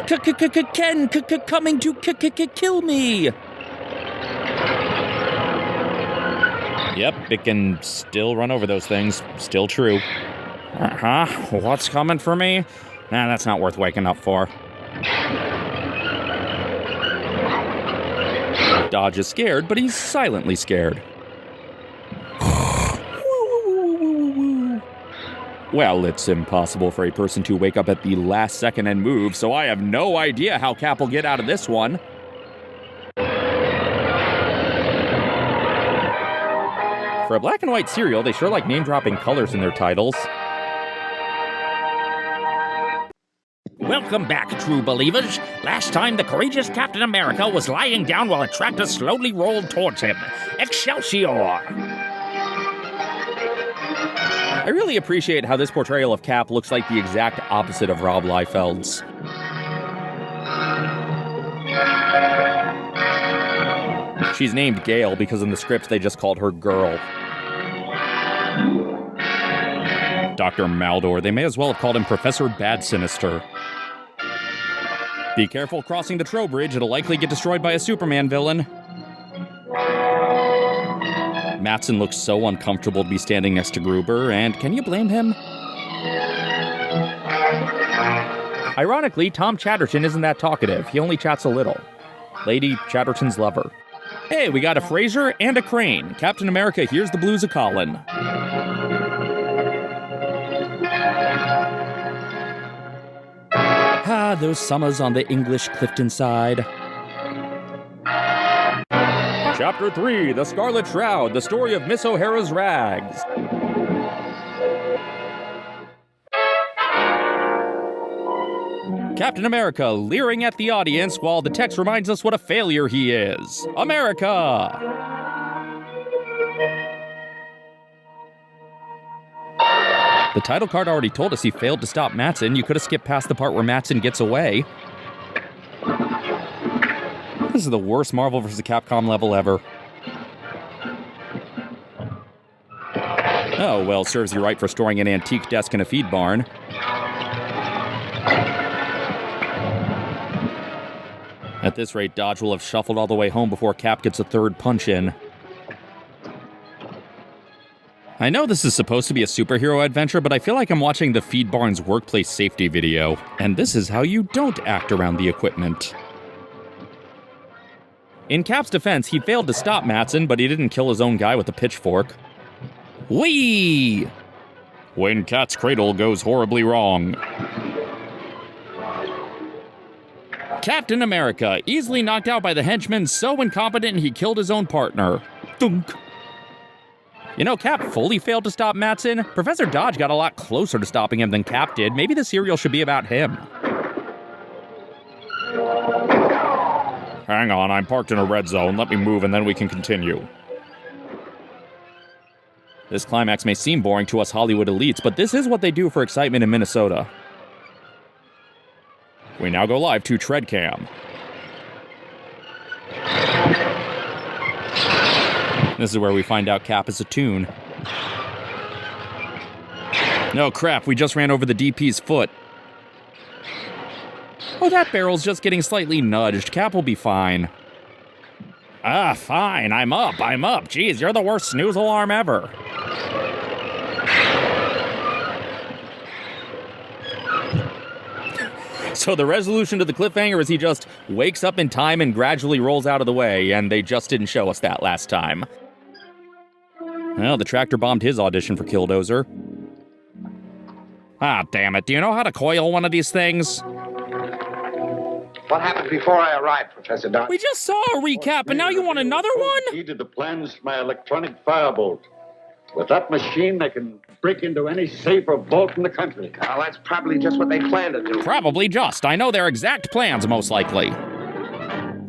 A: Ken coming to kill me! Yep, it can still run over those things. Still true. Uh-huh. What's coming for me? Nah, that's not worth waking up for. Dodge is scared, but he's silently scared. Well, it's impossible for a person to wake up at the last second and move, so I have no idea how Cap will get out of this one. For a black and white serial, they sure like name-dropping colors in their titles.
R: Welcome back, true believers. Last time, the courageous Captain America was lying down while a tractor slowly rolled towards him. Excelsior!
A: I really appreciate how this portrayal of Cap looks like the exact opposite of Rob Liefeld's. She's named Gale because in the script they just called her Girl. Dr. Maldor, they may as well have called him Professor Bad Sinister. Be careful crossing the Trowbridge, it'll likely get destroyed by a Superman villain. Mattson looks so uncomfortable to be standing next to Gruber, and can you blame him? Ironically, Tom Chatterton isn't that talkative. He only chats a little. Lady Chatterton's lover. Hey, we got a Fraser and a Crane. Captain America hears the blues a callin'. Ah, those summers on the English Clifton side. Chapter 3, The Scarlet Shroud, the story of Miss O'Hara's rags. Captain America leering at the audience while the text reminds us what a failure he is. America! The title card already told us he failed to stop Mattson. You could have skipped past the part where Mattson gets away. This is the worst Marvel vs. Capcom level ever. Oh, well, serves you right for storing an antique desk in a feed barn. At this rate, Dodge will have shuffled all the way home before Cap gets a third punch in. I know this is supposed to be a superhero adventure, but I feel like I'm watching the Feed Barn's workplace safety video. And this is how you don't act around the equipment. In Cap's defense, he failed to stop Mattson, but he didn't kill his own guy with a pitchfork. Whee! When Cat's cradle goes horribly wrong. Captain America, easily knocked out by the henchman, so incompetent he killed his own partner. Thunk. You know, Cap fully failed to stop Mattson. Professor Dodge got a lot closer to stopping him than Cap did. Maybe the serial should be about him. Hang on, I'm parked in a red zone. Let me move and then we can continue. This climax may seem boring to us Hollywood elites, but this is what they do for excitement in Minnesota. We now go live to Treadcam. This is where we find out Cap is a toon. No crap, we just ran over the DP's foot. Oh, that barrel's just getting slightly nudged. Cap will be fine. Ah, fine. I'm up. Jeez, you're the worst snooze alarm ever. So the resolution to the cliffhanger is he just wakes up in time and gradually rolls out of the way, and they just didn't show us that last time. Well, the tractor bombed his audition for Killdozer. Ah, damn it. Do you know how to coil one of these things?
B: What happened before I arrived, Professor Dodge?
A: We just saw a recap, and now you want another one?
S: Heeded the plans for my electronic firebolt. With that machine, they can break into any safe or vault in the country.
B: Well, that's probably just what they plan to do.
A: Probably just. I know their exact plans, most likely.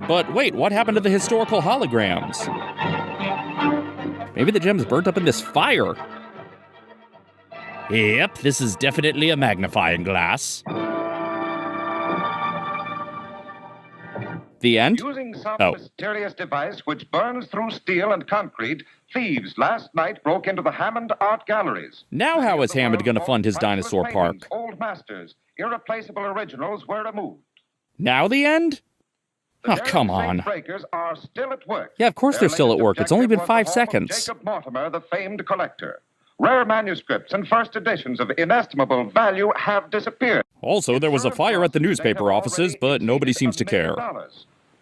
A: But wait, what happened to the historical holograms? Maybe the gem's burnt up in this fire. Yep, this is definitely a magnifying glass. The end?
C: Using some
A: Oh.
C: mysterious device which burns through steel and concrete, thieves last night broke into the Hammond Art Galleries.
A: Now how is Hammond going to fund his dinosaur park?
C: Old masters, irreplaceable originals were removed.
A: Now the end? Oh, come on.
C: Breakers are still at work.
A: Yeah, of course they're still at work. It's only been 5 seconds.
C: Jacob Mortimer, the famed collector. Rare manuscripts and first editions of inestimable value have disappeared.
A: Also, there was a fire at the newspaper offices, but nobody seems to care.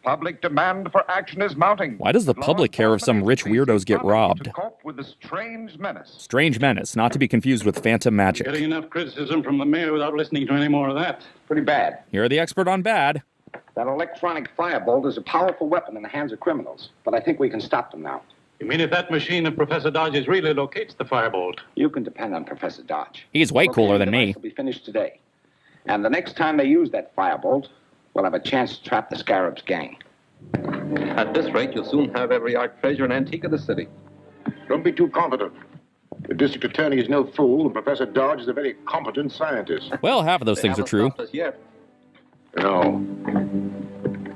C: Public demand for action is mounting.
A: Why does the public care if some rich weirdos get robbed?
C: To cope with the strange menace.
A: Strange menace, not to be confused with phantom magic.
G: Getting enough criticism from the mayor without listening to any more of that.
D: Pretty bad.
A: You're the expert on bad.
D: That electronic firebolt is a powerful weapon in the hands of criminals, but I think we can stop them now.
G: You mean if that machine of Professor Dodge's really locates the firebolt?
D: You can depend on Professor Dodge.
A: He's way cooler than me.
D: Will be finished today. And the next time they use that firebolt, we'll have a chance to trap the Scarab's gang.
I: At this rate, you'll soon have every art treasure and antique in the city.
M: Don't be too confident. The district attorney is no fool, and Professor Dodge is a very competent scientist.
A: Well, half of those things are true.
M: No.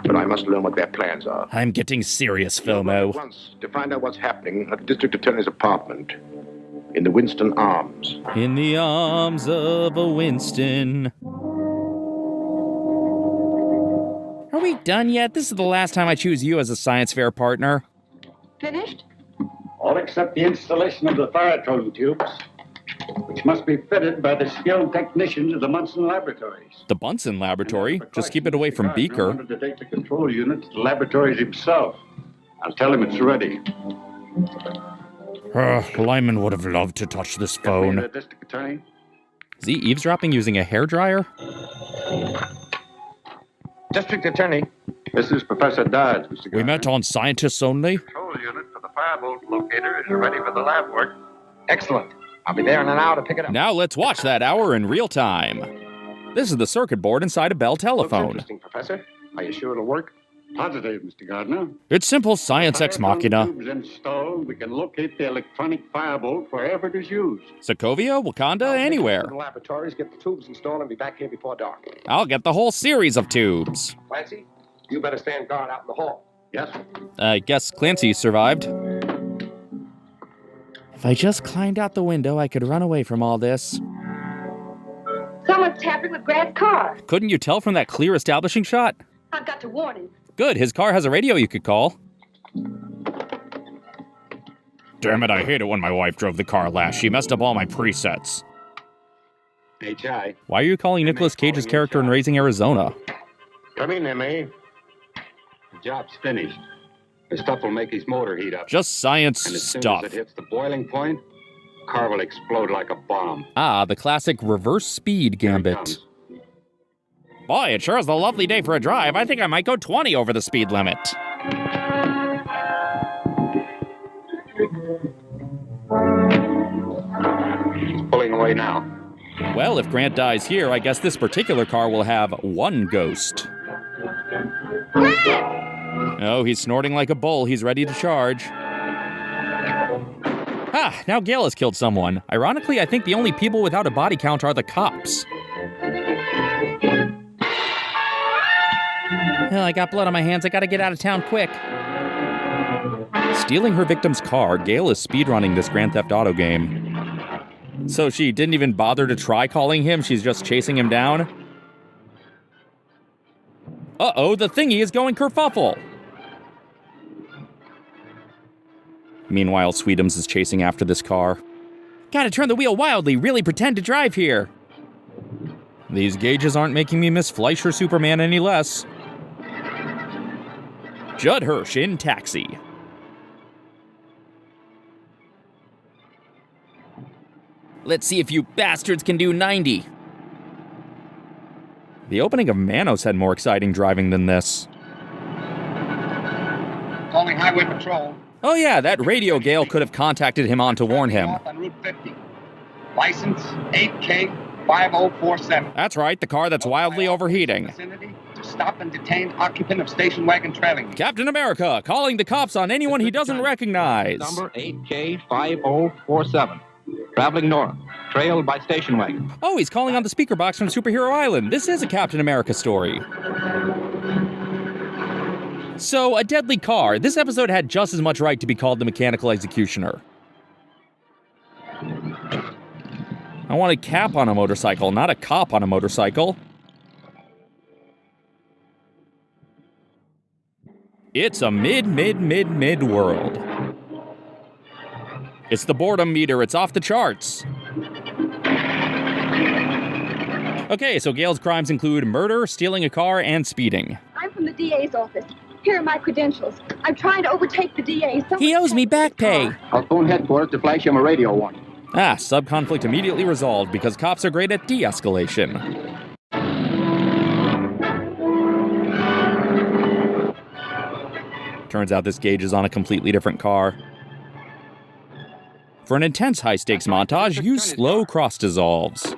M: But I must learn what their plans are.
A: I'm getting serious, Filmo.
M: Once to find out what's happening at the district attorney's apartment in the Winston Arms.
A: In the arms of a Winston. Are we done yet? This is the last time I choose you as a science fair partner.
O: Finished?
S: All except the installation of the fire control tubes, which must be fitted by the skilled technicians of the Munson Laboratories.
A: The Bunsen Laboratory? Just keep it away from Beaker.
S: I wanted to take the control unit to the laboratories himself. I'll tell him it's ready.
A: Lyman would have loved to touch this phone.
S: The district attorney.
A: Is he eavesdropping using a hairdryer?
D: District attorney.
S: This is Professor Dodge, Mr.
A: We
S: Gardner.
A: met on scientists only?
S: Control unit for the firebolt locator is ready for the lab work.
D: Excellent. I'll be there in an hour to pick it up.
A: Now let's watch that hour in real time. This is the circuit board inside a Bell telephone.
D: Interesting, Professor. Are you sure it'll work?
S: Positive, Mr. Gardner.
A: It's simple science ex machina.
S: Tubes installed, we can locate the electronic firebolt wherever it is used.
A: Sokovia, Wakanda, anywhere.
D: The laboratories, get the tubes installed, and be back here before dark.
A: I'll get the whole series of tubes.
D: Clancy, you better stand guard out in the hall.
S: Yes.
A: I guess Clancy survived. If I just climbed out the window, I could run away from all this.
H: Someone's tampering with Grant's car.
A: Couldn't you tell from that clear establishing shot?
H: I've got to warn him.
A: Good, his car has a radio you could call. Damn it, I hate it when my wife drove the car last. She messed up all my presets.
S: H.I.
A: Why are you calling Nicolas Cage's character in Raising Arizona?
M: Come in, M.A.
S: The job's finished. The stuff will make his motor heat up.
A: Just science
S: and as
A: stuff.
S: soon as it hits the boiling point, the car will explode like a bomb.
A: Ah, the classic reverse speed gambit. Boy, it sure is a lovely day for a drive. I think I might go 20 over the speed limit.
D: He's pulling away now.
A: Well, if Grant dies here, I guess this particular car will have one ghost. Oh, he's snorting like a bull. He's ready to charge. Ah, now Gale has killed someone. Ironically, I think the only people without a body count are the cops. Well, I got blood on my hands. I gotta get out of town quick. Stealing her victim's car, Gale is speedrunning this Grand Theft Auto game. So she didn't even bother to try calling him, she's just chasing him down? Uh-oh, the thingy is going kerfuffle! Meanwhile, Sweetums is chasing after this car. Gotta turn the wheel wildly, really pretend to drive here! These gauges aren't making me miss Fleischer Superman any less. Judd Hirsch in Taxi. Let's see if you bastards can do 90. The opening of Manos had more exciting driving than this.
D: Calling Highway Patrol.
A: Oh yeah, that radio Gale could have contacted him on to warn him.
D: On Route 50. License 8K5047.
A: That's right, the car that's wildly overheating.
D: Vicinity to stop and detain occupant of station wagon trailing.
A: Captain America, calling the cops on anyone he doesn't recognize.
I: Number 8K5047. Traveling north. Trailed by station wagon.
A: Oh, he's calling on the speaker box from Superhero Island. This is a Captain America story. So, a deadly car. This episode had just as much right to be called the Mechanical Executioner. I want a Cap on a motorcycle, not a cop on a motorcycle. It's a mid world. It's the boredom meter. It's off the charts. Okay, so Gail's crimes include murder, stealing a car, and speeding.
T: I'm from the DA's office. Here are my credentials. I'm trying to overtake the DA.
A: He owes me back pay.
K: I'll phone headquarters to flash him a radio warning.
A: Ah, sub-conflict immediately resolved because cops are great at de-escalation. Turns out this Gage is on a completely different car. For an intense high-stakes montage, use slow cross dissolves.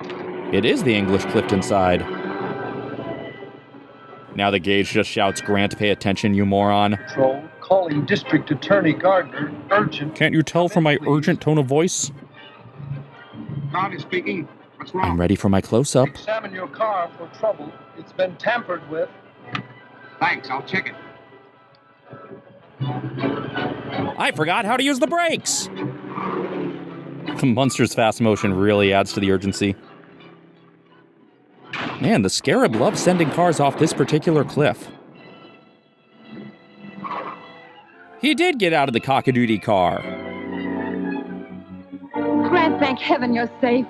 A: It is the English Clifton side. Now the Gage just shouts, "Grant, pay attention, you moron."
U: Patrol, calling District Attorney Gardner, urgent.
A: Can't you tell from my urgent tone of voice?
U: Gardner speaking. What's wrong?
A: I'm ready for my close-up.
U: Examine your car for trouble. It's been tampered with.
K: Thanks, I'll check it.
A: I forgot how to use the brakes! The monster's fast motion really adds to the urgency. Man, the Scarab loves sending cars off this particular cliff. He did get out of the cockadoodie car.
T: Grant, thank heaven you're safe.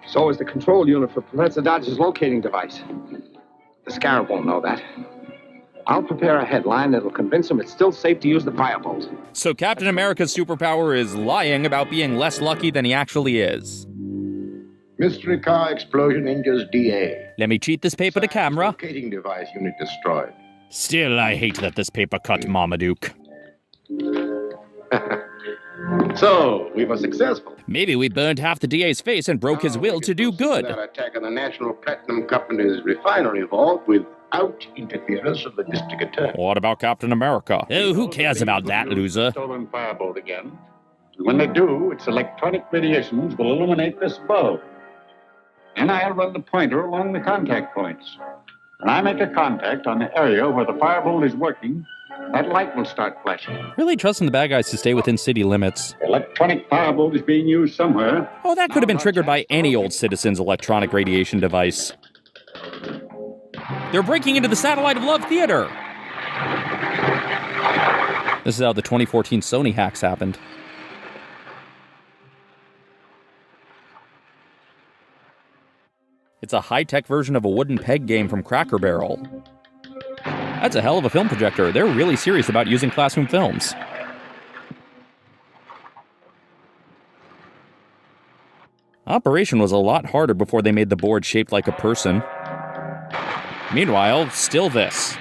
D: So is the control unit for Professor Dodge's locating device. The Scarab won't know that. I'll prepare a headline that'll convince him it's still safe to use the firebolt.
A: So Captain America's superpower is lying about being less lucky than he actually is.
M: Mystery car explosion injures DA.
A: Let me cheat this paper to camera.
M: Locating device unit destroyed.
R: Still, I hate that this paper cut Marmaduke.
M: So, we were successful.
A: Maybe we burned half the DA's face and broke his will to do good.
M: That attack on the National Platinum Company's refinery vault without interference of the district attorney.
A: What about Captain America? Oh, who cares about that, loser?
S: Stolen firebolt again. When they do, its electronic radiations will illuminate this bulb. And I'll run the pointer along the contact points. When I make a contact on the area where the firebolt is working, that light will start flashing.
A: Really trusting the bad guys to stay within city limits.
S: Electronic firebolt is being used somewhere.
A: Oh, that could have been triggered by any old citizen's electronic radiation device. They're breaking into the Satellite of Love Theater! This is how the 2014 Sony hacks happened. It's a high-tech version of a wooden peg game from Cracker Barrel. That's a hell of a film projector. They're really serious about using classroom films. Operation was a lot harder before they made the board shaped like a person. Meanwhile, still this.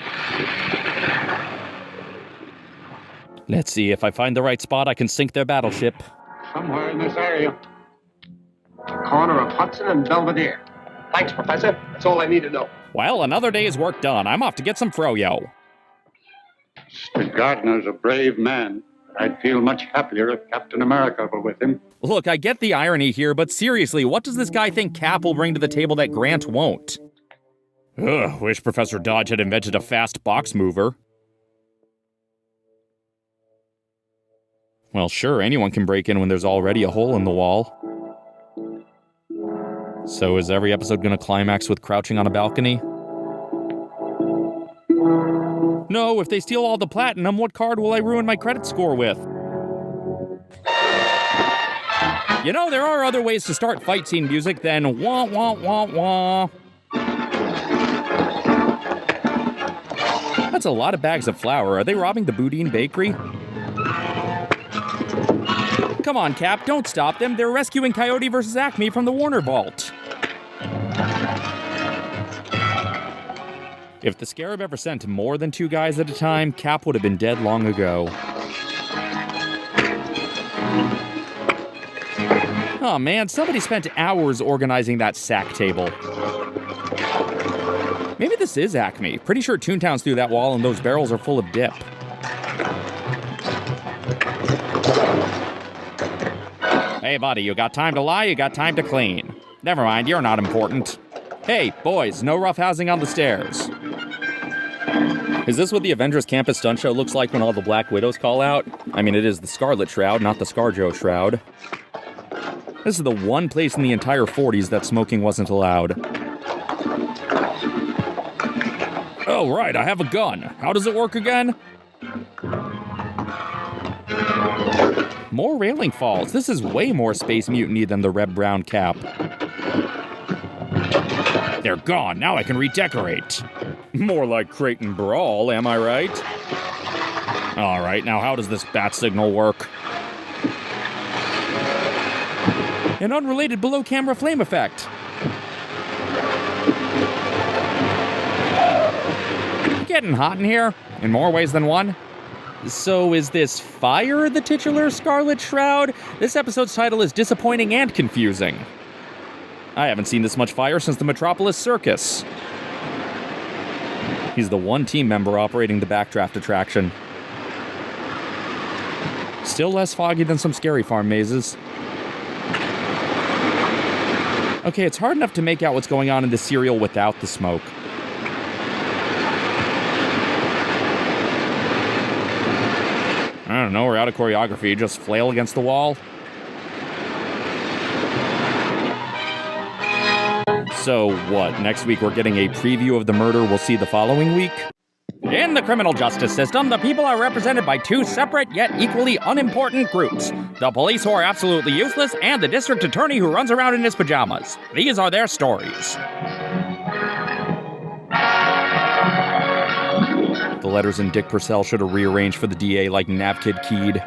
A: Let's see, if I find the right spot, I can sink their battleship.
S: Somewhere in this area.
D: Corner of Hudson and Belvedere. Thanks, Professor. That's all I need to know.
A: Well, another day's work done. I'm off to get some froyo.
S: Mr. Gardner's a brave man. I'd feel much happier if Captain America were with him.
A: Look, I get the irony here, but seriously, what does this guy think Cap will bring to the table that Grant won't? Ugh, wish Professor Dodge had invented a fast box mover. Well, sure, anyone can break in when there's already a hole in the wall. So is every episode gonna climax with crouching on a balcony? No, if they steal all the platinum, what card will I ruin my credit score with? You know, there are other ways to start fight scene music than wah wah wah wah. That's a lot of bags of flour. Are they robbing the Boudin Bakery? Come on, Cap, don't stop them. They're rescuing Coyote versus Acme from the Warner Vault. If the Scarab ever sent more than 2 guys at a time, Cap would have been dead long ago. Oh man, somebody spent hours organizing that sack table. Maybe this is Acme. Pretty sure Toontown's through that wall and those barrels are full of dip. Hey buddy, you got time to lie, you got time to clean. Never mind, you're not important. Hey, boys, no roughhousing on the stairs. Is this what the Avengers Campus Stunt Show looks like when all the Black Widows call out? I mean, it is the Scarlet Shroud, not the ScarJo Shroud. This is the one place in the entire 40s that smoking wasn't allowed. Oh, right, I have a gun. How does it work again? More railing falls. This is way more Space Mutiny than the red brown cap. They're gone. Now I can redecorate. More like Creighton Brawl, am I right? All right, now how does this bat signal work? An unrelated below-camera flame effect. Getting hot in here, in more ways than one. So is this fire the titular Scarlet Shroud? This episode's title is disappointing and confusing. I haven't seen this much fire since the Metropolis Circus. He's the one team member operating the backdraft attraction. Still less foggy than some Scary Farm mazes. Okay, it's hard enough to make out what's going on in the cereal without the smoke. I don't know, we're out of choreography. Just flail against the wall. So what, next week we're getting a preview of the murder we'll see the following week? In the criminal justice system, the people are represented by two separate yet equally unimportant groups. The police who are absolutely useless and the district attorney who runs around in his pajamas. These are their stories. The letters in Dick Purcell should have rearranged for the DA like NavKid keyed.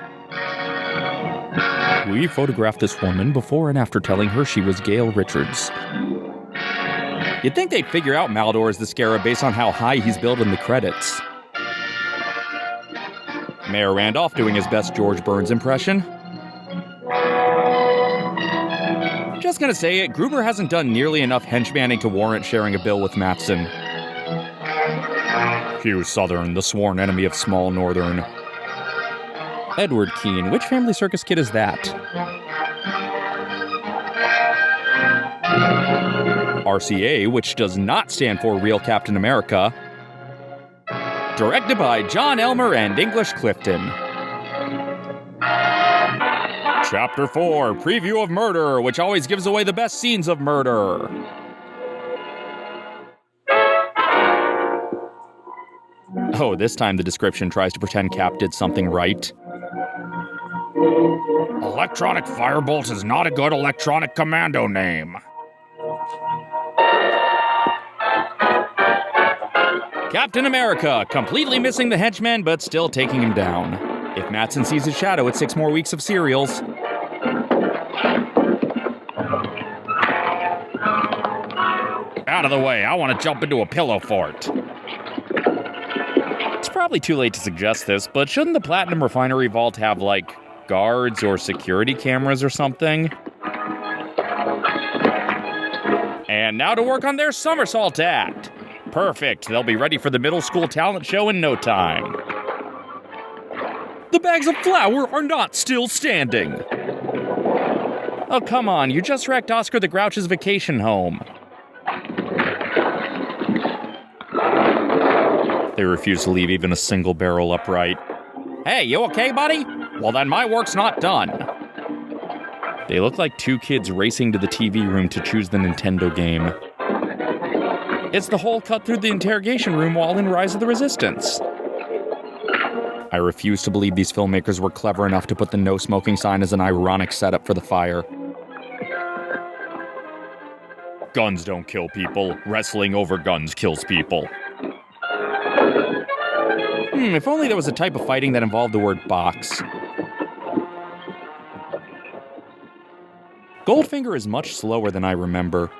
A: We photographed this woman before and after telling her she was Gail Richards. You'd think they'd figure out Maldor is the Scarab based on how high he's billed in the credits. Mayor Randolph doing his best George Burns impression. Just gonna say it, Gruber hasn't done nearly enough henchmanning to warrant sharing a bill with Mattson. Hugh Southern, the sworn enemy of small northern. Edward Keene, which family circus kid is that? RCA, which does not stand for Real Captain America. Directed by John Elmer and English Clifton. Chapter 4, Preview of Murder, which always gives away the best scenes of murder. Oh, this time the description tries to pretend Cap did something right. Electronic Firebolt is not a good electronic commando name. Captain America, completely missing the henchman, but still taking him down. If Mattson sees his shadow, it's 6 more weeks of cereals. Out of the way, I want to jump into a pillow fort. It's probably too late to suggest this, but shouldn't the Platinum Refinery Vault have, like, guards or security cameras or something? And now to work on their somersault act. Perfect, they'll be ready for the middle school talent show in no time. The bags of flour are not still standing. Oh, come on, you just wrecked Oscar the Grouch's vacation home. They refuse to leave even a single barrel upright. Hey, you okay, buddy? Well, then my work's not done. They look like 2 kids racing to the TV room to choose the Nintendo game. It's the hole cut through the interrogation room wall in Rise of the Resistance. I refuse to believe these filmmakers were clever enough to put the no smoking sign as an ironic setup for the fire. Guns don't kill people. Wrestling over guns kills people. If only there was a type of fighting that involved the word box. Goldfinger is much slower than I remember.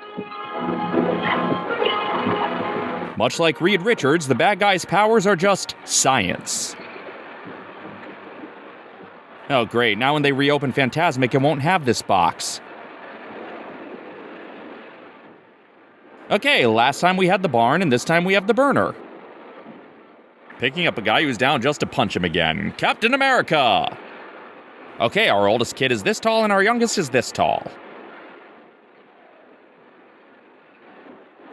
A: Much like Reed Richards, the bad guy's powers are just science. Oh great, now when they reopen Phantasmic, it won't have this box. Okay, last time we had the barn, and this time we have the burner. Picking up a guy who's down just to punch him again. Captain America! Okay, our oldest kid is this tall, and our youngest is this tall.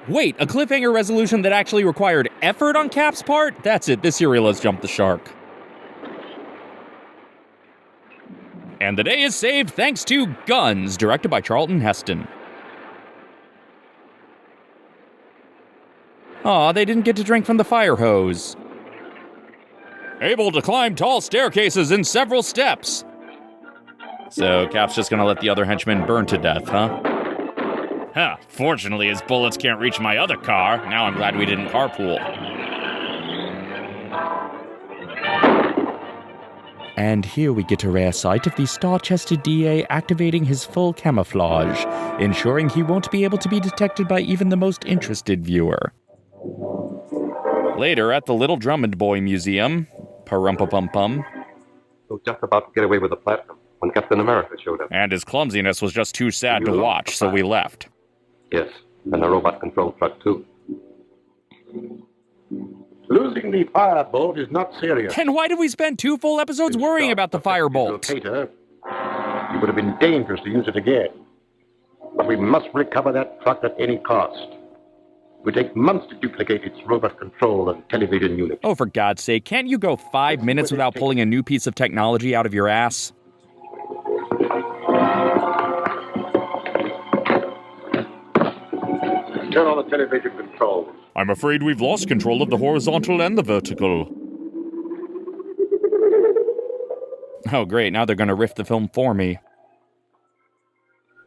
A: Wait, a cliffhanger resolution that actually required effort on Cap's part? That's it, this serial has jumped the shark. And the day is saved thanks to Guns, directed by Charlton Heston. Aw, they didn't get to drink from the fire hose. Able to climb tall staircases in several steps. So Cap's just gonna let the other henchmen burn to death, huh? Huh, fortunately his bullets can't reach my other car. Now I'm glad we didn't carpool. And here we get a rare sight of the star-chested DA activating his full camouflage, ensuring he won't be able to be detected by even the most interested viewer. Later at the Little Drummond Boy Museum, parumpa-pum-pum.
I: We were just about to get away with the platinum when Captain America showed up.
A: And his clumsiness was just too sad to watch, so we left.
I: Yes, and the robot control truck too.
M: Losing the firebolt is not serious.
A: And why did we spend 2 full episodes worrying about the firebolt?
M: It would have been dangerous to use it again. But we must recover that truck at any cost. It would take months to duplicate its robot control and television unit.
A: Oh, for God's sake, can't you go 5 minutes without pulling a new piece of technology out of your ass?
M: Turn on the television controls.
A: I'm afraid we've lost control of the horizontal and the vertical. Oh, great, now they're gonna riff the film for me.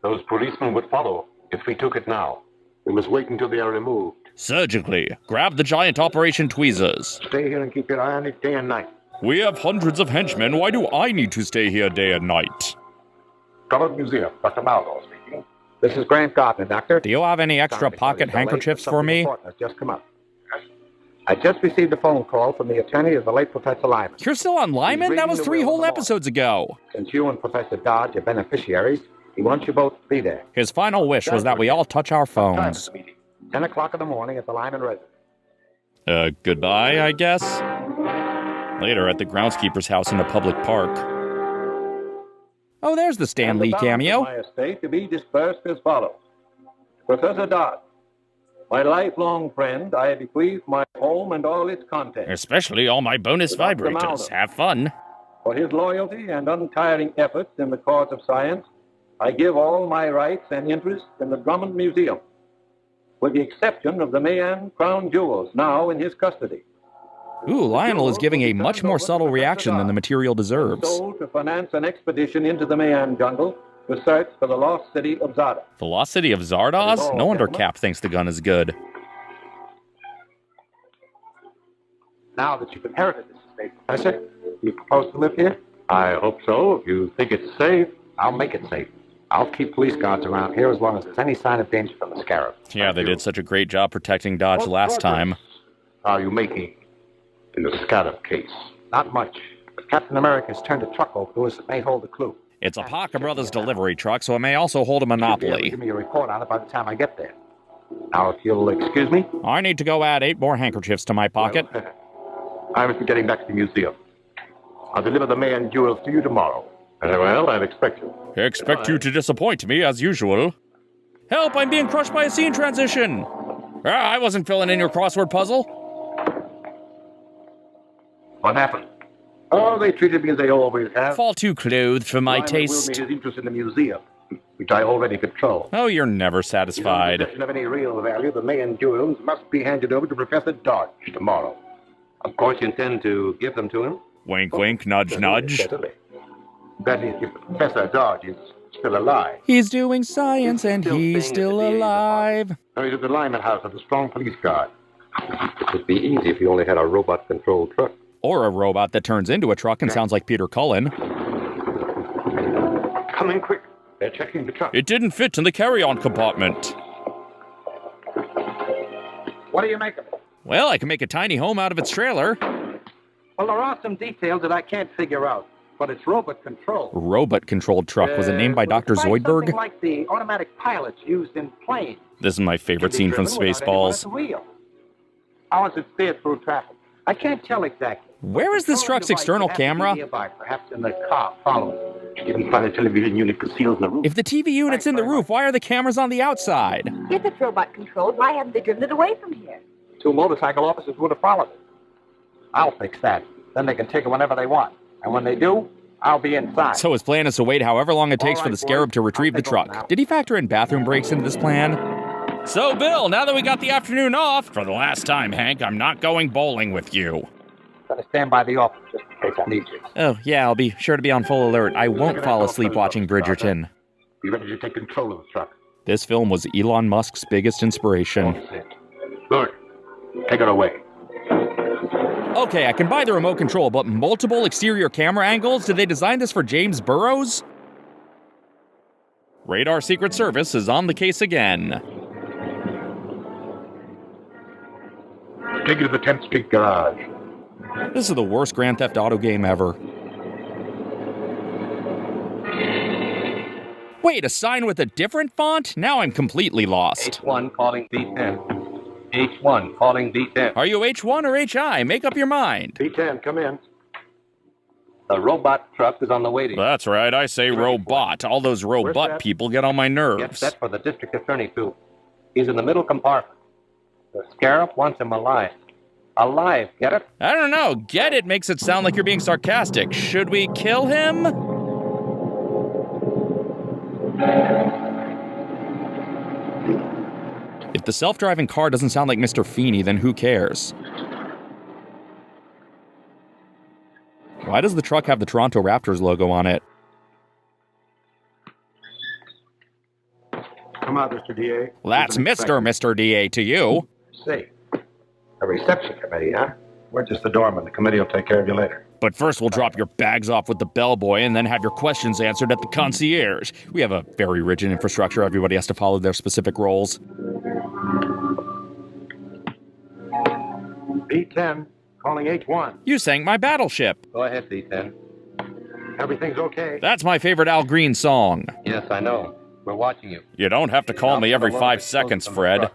M: Those policemen would follow if we took it now. We must wait until they are removed.
A: Surgically, grab the giant Operation Tweezers.
M: Stay here and keep your eye on it day and night.
A: We have hundreds of henchmen, why do I need to stay here day and night?
M: Scarlet Museum, Dr. Maldo speaking. This is Grant Gardner, Doctor.
A: Do you have any extra pocket handkerchiefs for me?
L: Has just come up. I just received a phone call from the attorney of the late Professor Lyman.
A: You're still on Lyman? That was 3 whole episodes ago.
L: Since you and Professor Dodge are beneficiaries, he wants you both to be there.
A: His final wish was that we all touch our phones.
L: 10 o'clock in the morning at the Lyman residence.
A: Goodbye, I guess? Later at the groundskeeper's house in a public park. Oh, there's the Stan Lee cameo.
U: My estate to be dispersed as follows. Professor Dodge, my lifelong friend, I bequeath my home and all its contents.
A: Especially all my bonus vibrators. Have fun.
U: For his loyalty and untiring efforts in the cause of science, I give all my rights and interests in the Drummond Museum, with the exception of the Mayan crown jewels now in his custody.
A: Ooh, Lionel is giving a much more subtle reaction than the material deserves.
U: Sold to finance an expedition into the Mayan jungle to search for the lost city of Zarda.
A: The lost city of Zardoz? No wonder Cap thinks the gun is good.
L: Now that you've inherited this estate, Professor, do you propose to live here?
M: I hope so. If you think it's safe,
L: I'll make it safe. I'll keep police guards around here as long as there's any sign of danger from the Scarab.
A: Yeah, they did such a great job protecting Dodge last time.
M: are you making in the Scarlet case?
L: Not much. But Captain America's turned a truck over to us that may hold a clue.
A: It's a Parker Brothers delivery truck, so it may also hold a monopoly.
L: Give me a report on it by the time I get there. Now, if you'll excuse me.
A: I need to go add 8 more handkerchiefs to my pocket.
M: Well, I must be getting back to the museum. I'll deliver the Mayan jewels to you tomorrow. Very well, I'll expect you.
A: Expect you to disappoint me, as usual. Help, I'm being crushed by a scene transition. I wasn't filling in your crossword puzzle.
M: What happened? Oh, they treated me as they always have.
A: Fall too clothed for my taste.
M: His interest in the museum, which I already control.
A: Oh, you're never satisfied.
M: In of any real value, the Mayan jewels must be handed over to Professor Dodge tomorrow.
I: Of course, you intend to give them to him?
A: Wink, wink, nudge, nudge.
M: Certainly. That is, if Professor Dodge is still alive.
A: He's doing science and he's still alive.
M: He's at the Lyman house with a strong police guard.
I: It would be easy if you only had a robot-controlled truck.
A: Or a robot that turns into a truck and sounds like Peter Cullen.
M: Come in quick. They're checking the truck.
A: It didn't fit in the carry-on compartment.
L: What do you make of it?
A: Well, I can make a tiny home out of its trailer.
L: Well, there are some details that I can't figure out, but it's robot controlled.
A: Robot-controlled truck. Was it named by Dr. Zoidberg?
L: Something like the automatic pilots used in planes.
A: This is my favorite scene from Spaceballs.
L: How is it steered through traffic? I can't tell exactly.
A: Where is this truck's external camera?
L: Perhaps in the car following.
M: You can find a television unit concealed in the roof.
A: If the TV unit's in the roof, why are the cameras on the outside?
O: If it's robot-controlled, why haven't they driven it away from here?
L: 2 motorcycle officers would have followed it. I'll fix that. Then they can take it whenever they want. And when they do, I'll be inside.
A: So his plan is to wait however long it takes for the Scarab to retrieve the truck.
L: now.
A: Did he factor in bathroom breaks into this plan? So, Bill, now that we got the afternoon off...
R: For the last time, Hank, I'm not going bowling with you.
L: Gonna stand by the office just in case I need you.
A: Oh, yeah, I'll be sure to be on full alert. I won't fall asleep watching Bridgerton.
M: Be ready to take control of the truck.
A: This film was Elon Musk's biggest inspiration.
M: Good. Take it away.
A: Okay, I can buy the remote control, but multiple exterior camera angles? Did they design this for James Burrows? Radar Secret Service is on the case again.
M: Take you to the 10th Street garage.
A: This is the worst Grand Theft Auto game ever. Wait, a sign with a different font? Now I'm completely lost.
P: H1 calling B10. H1 calling B10.
A: Are you H1 or HI? Make up your mind.
M: B10, come in.
P: The robot truck is on the waiting.
A: That's right, I say robot. All those robot people get on my
P: Get
A: nerves.
P: set for the district attorney, too. He's in the middle compartment. The Scarab wants him alive. Alive, get it?
A: I don't know. Get it makes it sound like you're being sarcastic. Should we kill him? If the self-driving car doesn't sound like Mr. Feeney, then who cares? Why does the truck have the Toronto Raptors logo on it?
M: Come out, Mr. DA.
A: That's Mr. DA to you.
M: Say, a reception committee, huh? We're just the doorman. The committee will take care of you later.
A: But first we'll drop your bags off with the bellboy and then have your questions answered at the concierge. We have a very rigid infrastructure. Everybody has to follow their specific roles.
M: B10, calling H1.
A: You sank my battleship.
P: Go ahead, B10.
M: Everything's okay.
A: That's my favorite Al Green song.
P: Yes, I know. We're watching you.
A: You don't have to call me every 5 seconds, Fred.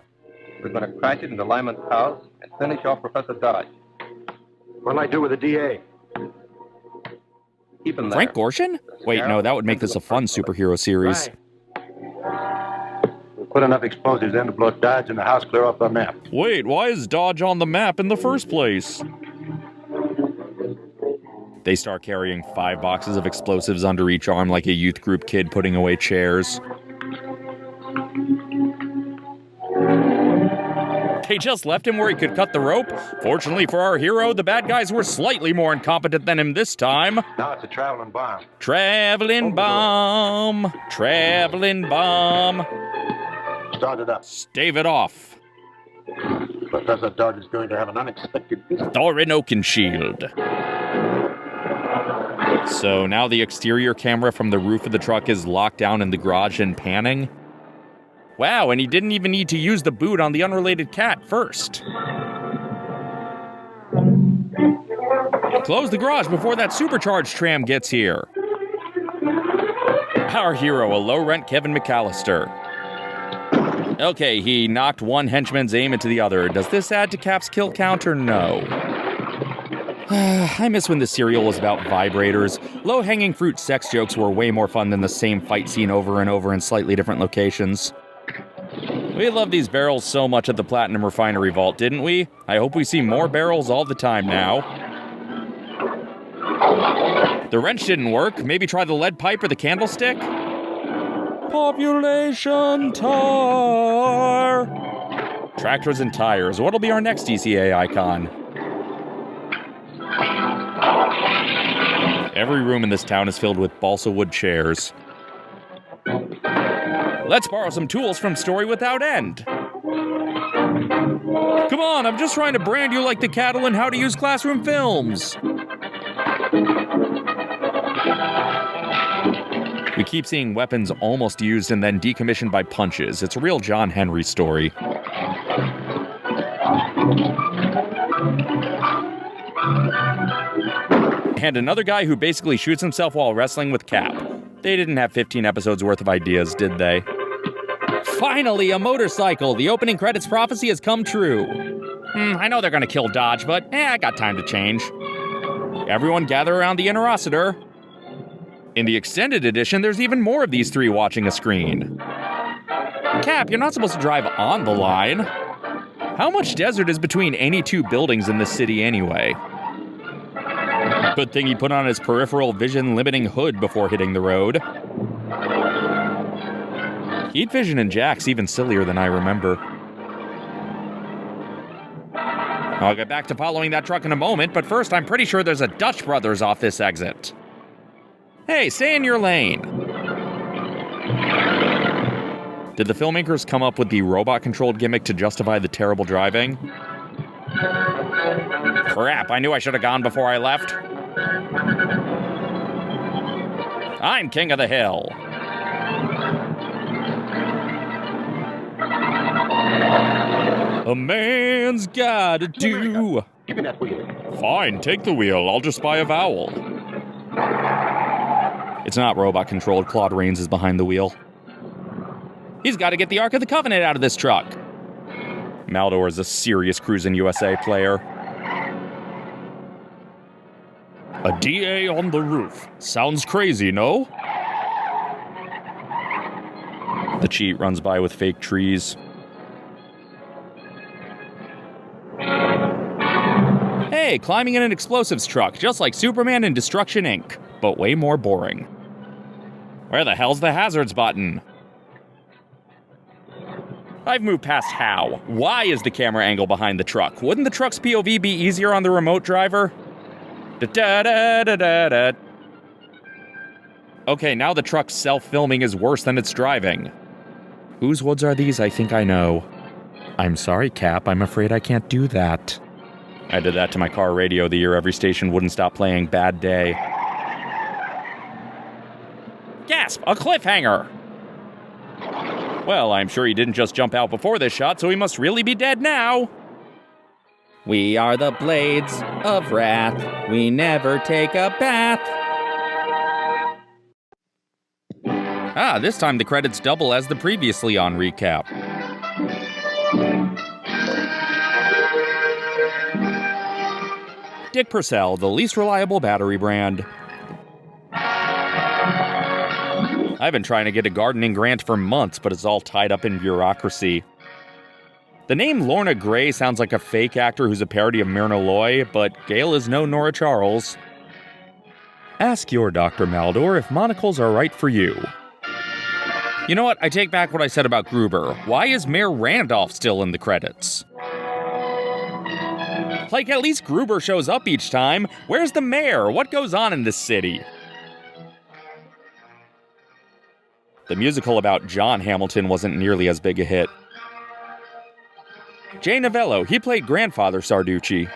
P: We're going to crash it into Lyman's house and finish off Professor Dodge.
M: What'll I do with the DA?
P: Keep him there.
A: Frank Gorshin? Wait, no, that would make this a fun superhero series.
M: We'll put enough explosives in to blow Dodge and the house clear off the map.
A: Wait, why is Dodge on the map in the first place? They start carrying 5 boxes of explosives under each arm like a youth group kid putting away chairs. They just left him where he could cut the rope. Fortunately for our hero, the bad guys were slightly more incompetent than him this time.
M: Now it's a traveling bomb.
A: Traveling bomb. Traveling bomb.
M: Start it up.
A: Stave it off.
M: Professor Dodge is going to have an unexpected visit.
A: Thorin Oakenshield. So now the exterior camera from the roof of the truck is locked down in the garage and panning. Wow, and he didn't even need to use the boot on the unrelated cat first. Close the garage before that supercharged tram gets here. Our hero, a low-rent Kevin McAllister. Okay, he knocked one henchman's aim into the other. Does this add to Cap's kill count or no? I miss when the serial was about vibrators. Low-hanging fruit sex jokes were way more fun than the same fight scene over and over in slightly different locations. We loved these barrels so much at the Platinum Refinery Vault, didn't we? I hope we see more barrels all the time now. The wrench didn't work. Maybe try the lead pipe or the candlestick? Population tar! Tractors and tires. What'll be our next DCA icon? Every room in this town is filled with balsa wood chairs. Let's borrow some tools from Story Without End. Come on, I'm just trying to brand you like the cattle in How to Use Classroom Films. We keep seeing weapons almost used and then decommissioned by punches. It's a real John Henry story. And another guy who basically shoots himself while wrestling with Cap. They didn't have 15 episodes worth of ideas, did they? Finally, a motorcycle! The opening credits prophecy has come true. I know they're gonna kill Dodge, but I got time to change. Everyone gather around the interocitor. In the extended edition, there's even more of these three watching a screen. Cap, you're not supposed to drive on the line. How much desert is between any two buildings in this city anyway? Good thing he put on his peripheral vision limiting hood before hitting the road. Heat vision in Jack's even sillier than I remember. I'll get back to following that truck in a moment, but first I'm pretty sure there's a Dutch Brothers off this exit. Hey, stay in your lane. Did the filmmakers come up with the robot-controlled gimmick to justify the terrible driving? Crap, I knew I should have gone before I left. I'm king of the hill. A man's gotta do.
M: Give me that wheel.
A: Fine, take the wheel. I'll just buy a vowel. It's not robot-controlled. Claude Rains is behind the wheel. He's got to get the Ark of the Covenant out of this truck. Maldor is a serious Cruisin' USA player. A DA on the roof. Sounds crazy, no? The cheat runs by with fake trees. Hey, climbing in an explosives truck, just like Superman in Destruction Inc., but way more boring. Where the hell's the hazards button? I've moved past how. Why is the camera angle behind the truck? Wouldn't the truck's POV be easier on the remote driver? Da-da-da-da-da-da. Okay, now the truck's self-filming is worse than its driving. Whose woods are these? I think I know. I'm sorry, Cap. I'm afraid I can't do that. I did that to my car radio the year every station wouldn't stop playing Bad Day. Gasp! A cliffhanger! Well, I'm sure he didn't just jump out before this shot, so he must really be dead now. We are the blades of wrath. We never take a bath. Ah, this time the credits double as the previously on recap. Dick Purcell, the least reliable battery brand. I've been trying to get a gardening grant for months, but it's all tied up in bureaucracy. The name Lorna Gray sounds like a fake actor who's a parody of Myrna Loy, but Gail is no Nora Charles. Ask your Dr. Maldor if monocles are right for you. You know what? I take back what I said about Gruber. Why is Mayor Randolph still in the credits? Like, at least Gruber shows up each time. Where's the mayor? What goes on in this city? The musical about John Hamilton wasn't nearly as big a hit. Jay Novello, he played Grandfather Sarducci.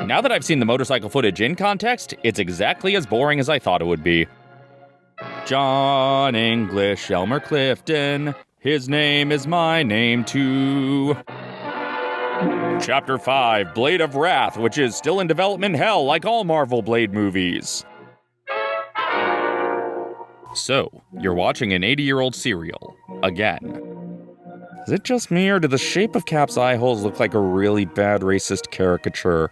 A: Now that I've seen the motorcycle footage in context, it's exactly as boring as I thought it would be. John English, Elmer Clifton, his name is my name too. Chapter 5, Blade of Wrath, which is still in development hell like all Marvel Blade movies. So, you're watching an 80-year-old serial. Again. Is it just me, or do the shape of Cap's eye holes look like a really bad racist caricature?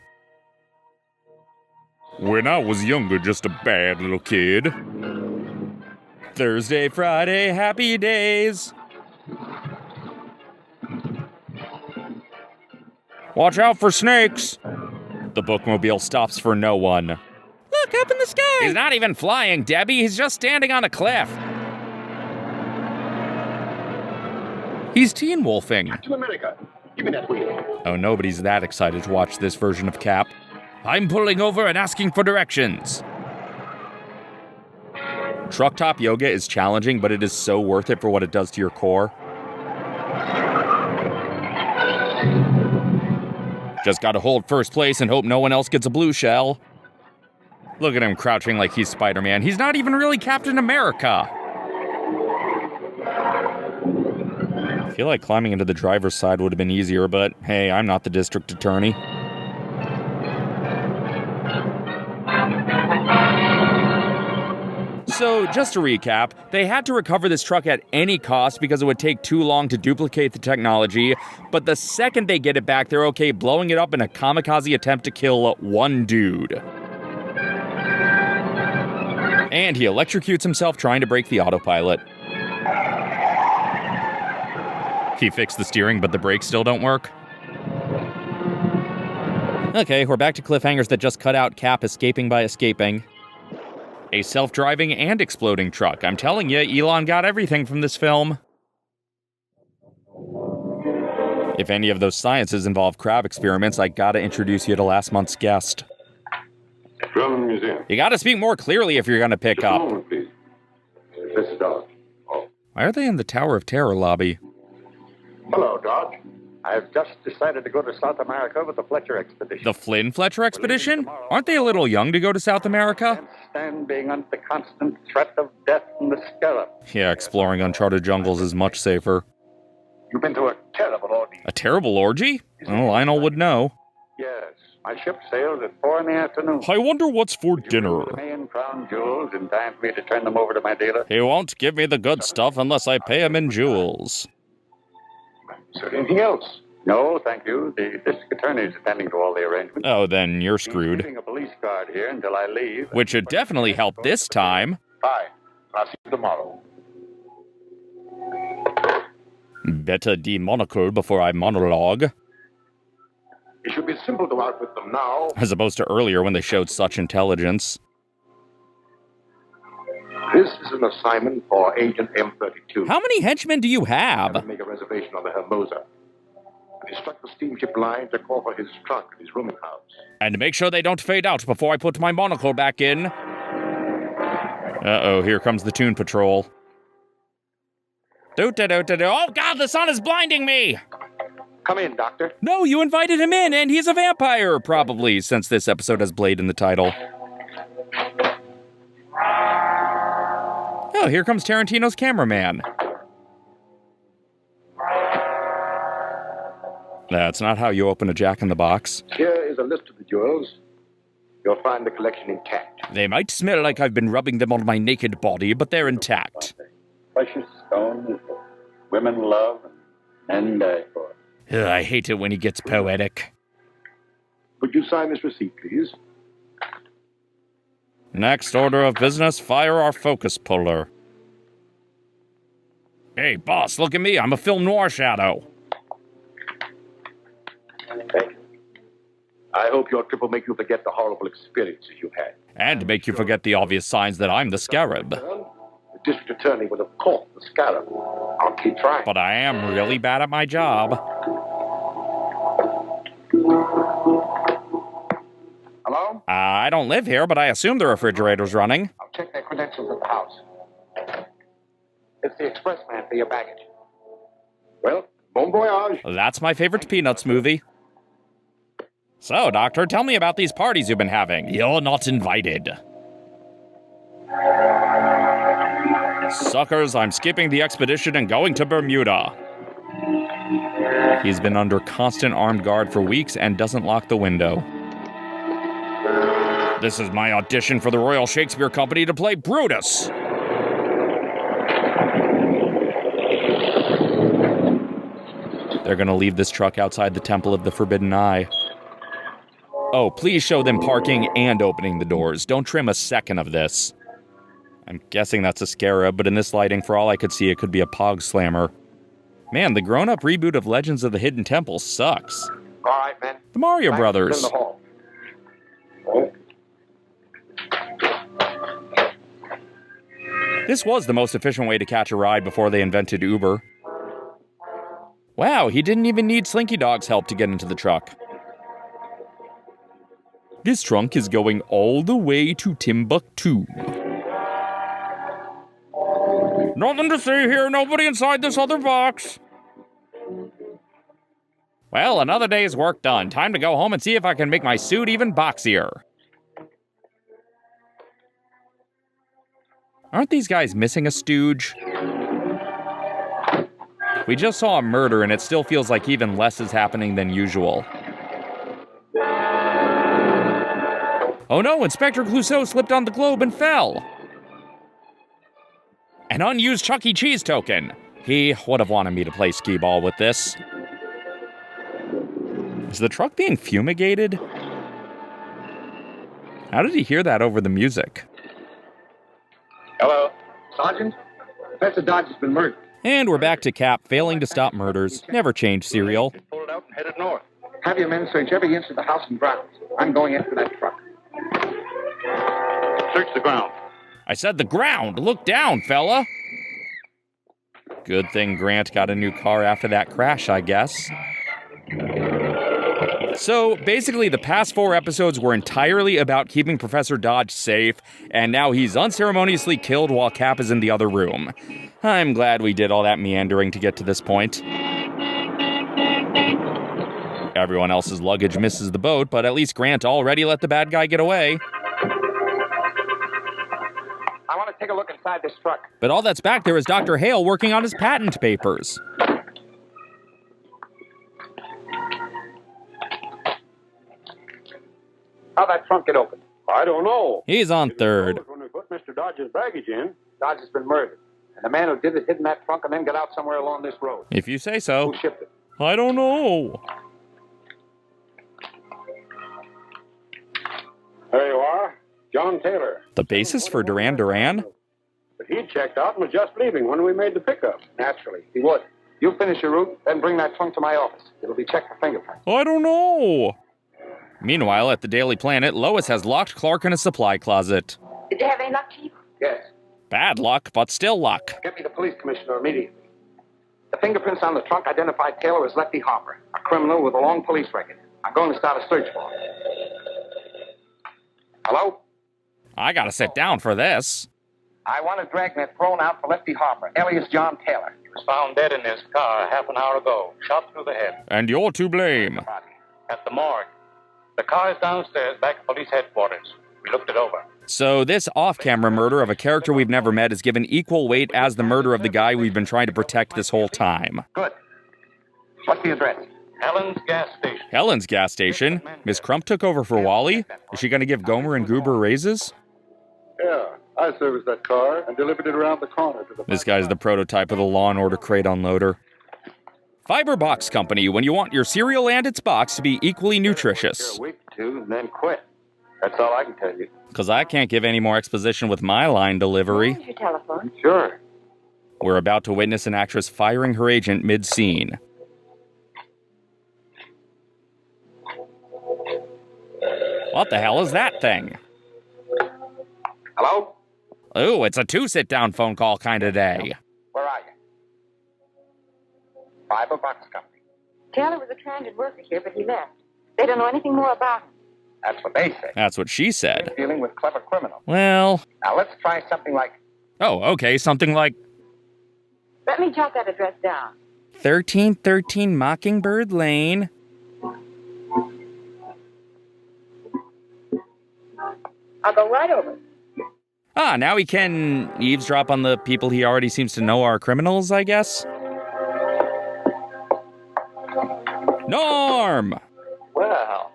A: When I was younger, just a bad little kid. Thursday, Friday, happy days. Watch out for snakes. The bookmobile stops for no one. Look, up in the sky! He's not even flying, Debbie. He's just standing on a cliff. He's teen wolfing.
M: Captain America, give me that wheel.
A: Oh, nobody's that excited to watch this version of Cap. I'm pulling over and asking for directions. Truck top yoga is challenging, but it is so worth it for what it does to your core. Just gotta hold first place and hope no one else gets a blue shell. Look at him crouching like he's Spider-Man. He's not even really Captain America. I feel like climbing into the driver's side would have been easier, but hey, I'm not the district attorney. So, just to recap, they had to recover this truck at any cost because it would take too long to duplicate the technology, but the second they get it back, they're okay blowing it up in a kamikaze attempt to kill one dude. And he electrocutes himself trying to break the autopilot. He fixed the steering, but the brakes still don't work. Okay, we're back to cliffhangers that just cut out Cap escaping by escaping. A self-driving and exploding truck. I'm telling you, Elon got everything from this film. If any of those sciences involve crab experiments, I gotta introduce you to last month's guest.
M: Drummond Museum.
A: You gotta speak more clearly if you're gonna pick
M: Just a
A: up.
M: moment, please. This is Dodge. Oh.
A: Why are they in the Tower of Terror lobby?
M: Hello, Dodge. I've just decided to go to South America with the Fletcher expedition.
A: The Flynn Fletcher expedition? Aren't they a little young to go to South America?
M: Stand being under the constant threat of death from the Scarab.
A: Yeah, exploring uncharted jungles is much safer.
M: You've been through a terrible ordeal.
A: A terrible orgy? Well, Lionel would know.
M: Yes. My ship sails at 4 in the afternoon.
A: I wonder what's for dinner.
M: The main crown jewels in time for me to turn them over to my dealer.
A: He won't give me the good stuff unless I pay him in jewels.
M: Is there anything else? No, thank you. The district attorney is attending to all the arrangements.
A: Oh, then you're
M: He's
A: screwed.
M: leaving a police guard here until I leave.
A: Which would definitely help this time.
M: Fine. I'll see you tomorrow.
A: Better demonocle before I monologue.
M: It should be simple to outwit them now.
A: As opposed to earlier when they showed such intelligence.
B: This is an assignment for Agent M32.
A: How many henchmen do you have?
B: Make a reservation on the Hermosa. And instruct the steamship line to call for his trunk at his rooming house.
A: And make sure they don't fade out before I put my monocle back in. Uh-oh, here comes the Toon Patrol. Do-do-do-do-do. Oh God, the sun is blinding me!
B: Come in, Doctor.
A: No, you invited him in, and he's a vampire, probably, since this episode has Blade in the title. Oh, here comes Tarantino's cameraman. That's not how you open a Jack-in-the-Box.
B: Here is a list of the jewels. You'll find the collection intact.
A: They might smell like I've been rubbing them on my naked body, but they're intact.
S: Precious stones that women love and men die for.
A: Ugh, I hate it when he gets poetic.
B: Would you sign this receipt, please?
A: Next order of business, fire our focus puller. Hey, boss, look at me. I'm a film noir shadow.
B: Thank you. I hope your trip will make you forget the horrible experiences you had.
A: And make you forget the obvious signs that I'm the Scarab.
B: The district attorney would have caught the Scarab. I'll keep trying.
A: But I am really bad at my job.
B: Hello?
A: I don't live here, but I assume the refrigerator's running.
B: I'll check their credentials at the house. It's the expressman for your baggage. Well, bon voyage.
A: That's my favorite Peanuts movie. So, Doctor, tell me about these parties you've been having. You're not invited. Suckers, I'm skipping the expedition and going to Bermuda. He's been under constant armed guard for weeks and doesn't lock the window. This is my audition for the Royal Shakespeare Company to play Brutus. They're gonna leave this truck outside the Temple of the Forbidden Eye. Oh, please show them parking and opening the doors. Don't trim a second of this. I'm guessing that's a Scarab, but in this lighting, for all I could see, it could be a Pog Slammer. Man, the grown-up reboot of Legends of the Hidden Temple sucks.
B: All right, man.
A: The Mario
B: Back
A: Brothers.
B: in the hall.
A: This was the most efficient way to catch a ride before they invented Uber. Wow, he didn't even need Slinky Dog's help to get into the truck. This trunk is going all the way to Timbuktu. Nothing to see here, nobody inside this other box. Well, another day's work done. Time to go home and see if I can make my suit even boxier. Aren't these guys missing a stooge? We just saw a murder and it still feels like even less is happening than usual. Oh no, Inspector Clouseau slipped on the globe and fell. An unused Chuck E. Cheese token. He would have wanted me to play skee ball with this. Is the truck being fumigated? How did he hear that over the music?
D: Sergeant, Professor Dodge has been murdered.
A: And we're back to Cap failing to stop murders. Never change cereal.
D: Pulled out and headed north. Have your men search every inch of the house and grounds. I'm going after that truck.
S: Search the ground.
A: I said the ground. Look down, fella. Good thing Grant got a new car after that crash, I guess. So, basically, the past 4 episodes were entirely about keeping Professor Dodge safe, and now he's unceremoniously killed while Cap is in the other room. I'm glad we did all that meandering to get to this point. Everyone else's luggage misses the boat, but at least Grant already let the bad guy get away.
D: I want to take a look inside this truck.
A: But all that's back there is Dr. Hale working on his patent papers.
D: How'd that trunk get open?
S: I don't know.
A: He's on third.
S: When we put Mr. Dodge's baggage in.
D: Dodge has been murdered. And the man who did it hid in that trunk and then got out somewhere along this road.
A: If you say so.
D: Who shipped it?
A: I don't know.
S: There you are. John Taylor.
A: The basis for Duran Duran?
S: But he checked out and was just leaving when we made the pickup.
D: Naturally, he would. You finish your route, then bring that trunk to my office. It'll be checked for fingerprints.
A: I don't know. Meanwhile, at the Daily Planet, Lois has locked Clark in a supply closet.
H: Did they have any luck, Chief?
D: Yes.
A: Bad luck, but still luck.
D: Get me the police commissioner immediately. The fingerprints on the trunk identified Taylor as Lefty Harper, a criminal with a long police record. I'm going to start a search for him. Hello?
A: I gotta sit down for this.
D: I want a dragnet thrown out for Lefty Harper, alias John Taylor.
G: He was found dead in his car half an hour ago, shot through the head.
A: And you're to blame.
G: At the morgue. The car is downstairs back at police headquarters. We looked it over.
A: So this off-camera murder of a character we've never met is given equal weight as the murder of the guy we've been trying to protect this whole time.
D: Good. What's the address?
G: Helen's gas station.
A: Helen's gas station? Miss Crump took over for Wally? Is she gonna give Gomer and Goober raises?
S: Yeah, I serviced that car and delivered it around the corner to the...
A: This guy's the prototype of the Law & Order crate unloader. Fiber Box Company, when you want your cereal and its box to be equally nutritious.
S: A week or two and then quit. That's all I can tell you.
A: Because I can't give any more exposition with my line delivery.
H: Here's your telephone.
S: Sure.
A: We're about to witness an actress firing her agent mid-scene. What the hell is that thing?
D: Hello?
A: Ooh, it's a 2 sit-down phone call kind of day.
D: Where are you? Fiber Box Company.
H: Taylor was a transit worker here, but he left. They don't know anything more about him.
D: That's what they say.
A: That's what she said.
D: We're dealing with clever criminals.
A: Well...
D: Now let's try something like...
A: Oh, okay, something like...
H: Let me jot that address down.
A: 1313 Mockingbird Lane.
H: I'll go right over.
A: Ah, now he can eavesdrop on the people he already seems to know are criminals, I guess? Norm!
I: Well,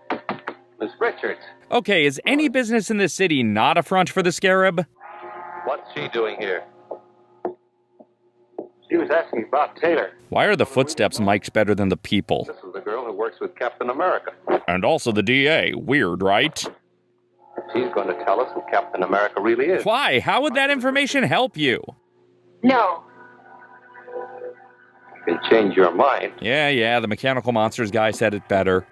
I: Miss Richards.
A: Okay, is any business in this city not a front for the Scarab?
I: What's she doing here?
S: She was asking about Taylor.
A: Why are the footsteps mic'd better than the people?
I: This is the girl who works with Captain America.
A: And also the DA. Weird, right?
I: She's going to tell us who Captain America really is.
A: Why? How would that information help you?
H: No.
I: You can change your mind.
A: Yeah, the Mechanical Monsters guy said it better.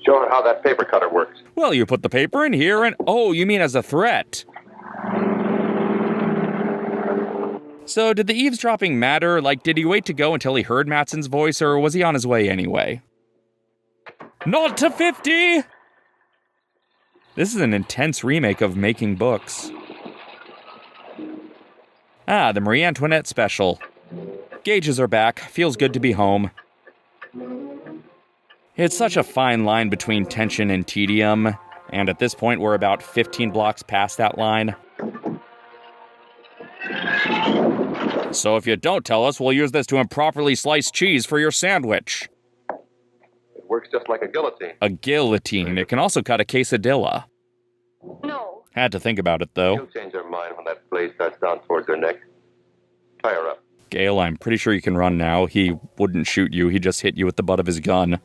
I: Show her how that paper cutter works.
A: Well, you put the paper in here and... Oh, you mean as a threat? So, did the eavesdropping matter? Like, did he wait to go until he heard Matson's voice, or was he on his way anyway? Not to 50! This is an intense remake of Making Books. Ah, the Marie Antoinette special. Gauges are back. Feels good to be home. It's such a fine line between tension and tedium, and at this point we're about 15 blocks past that line. So if you don't tell us, we'll use this to improperly slice cheese for your sandwich.
I: It works just like a guillotine.
A: A guillotine. It can also cut a quesadilla.
H: No.
A: Had to think about it, though.
I: She'll change her mind when that blade starts down towards her neck. Tie her up.
A: Gale, I'm pretty sure you can run now. He wouldn't shoot you. He just hit you with the butt of his gun.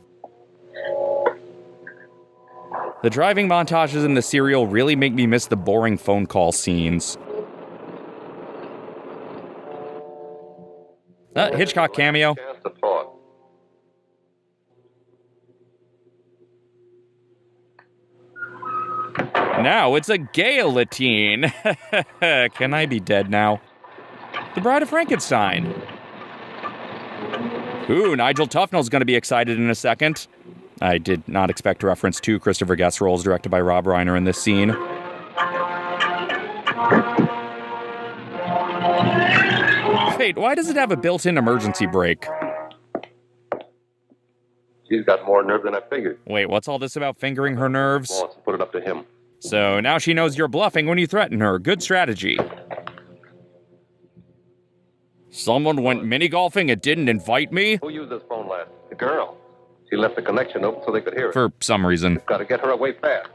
A: The driving montages in the serial really make me miss the boring phone call scenes. Hitchcock cameo. Now it's a guillotine. Can I be dead now? The Bride of Frankenstein. Ooh, Nigel Tufnell's going to be excited in a second. I did not expect reference to Christopher Guest roles directed by Rob Reiner in this scene. Wait, why does it have a built-in emergency brake?
I: She's got more nerve than I figured.
A: Wait, what's all this about fingering her nerves?
I: Well, let's put it up to him.
A: So now she knows you're bluffing when you threaten her. Good strategy. Someone went mini-golfing and didn't invite me?
I: Who used this phone last? The girl. She left the connection open so they could hear it.
A: For some reason.
I: Got to get her away fast.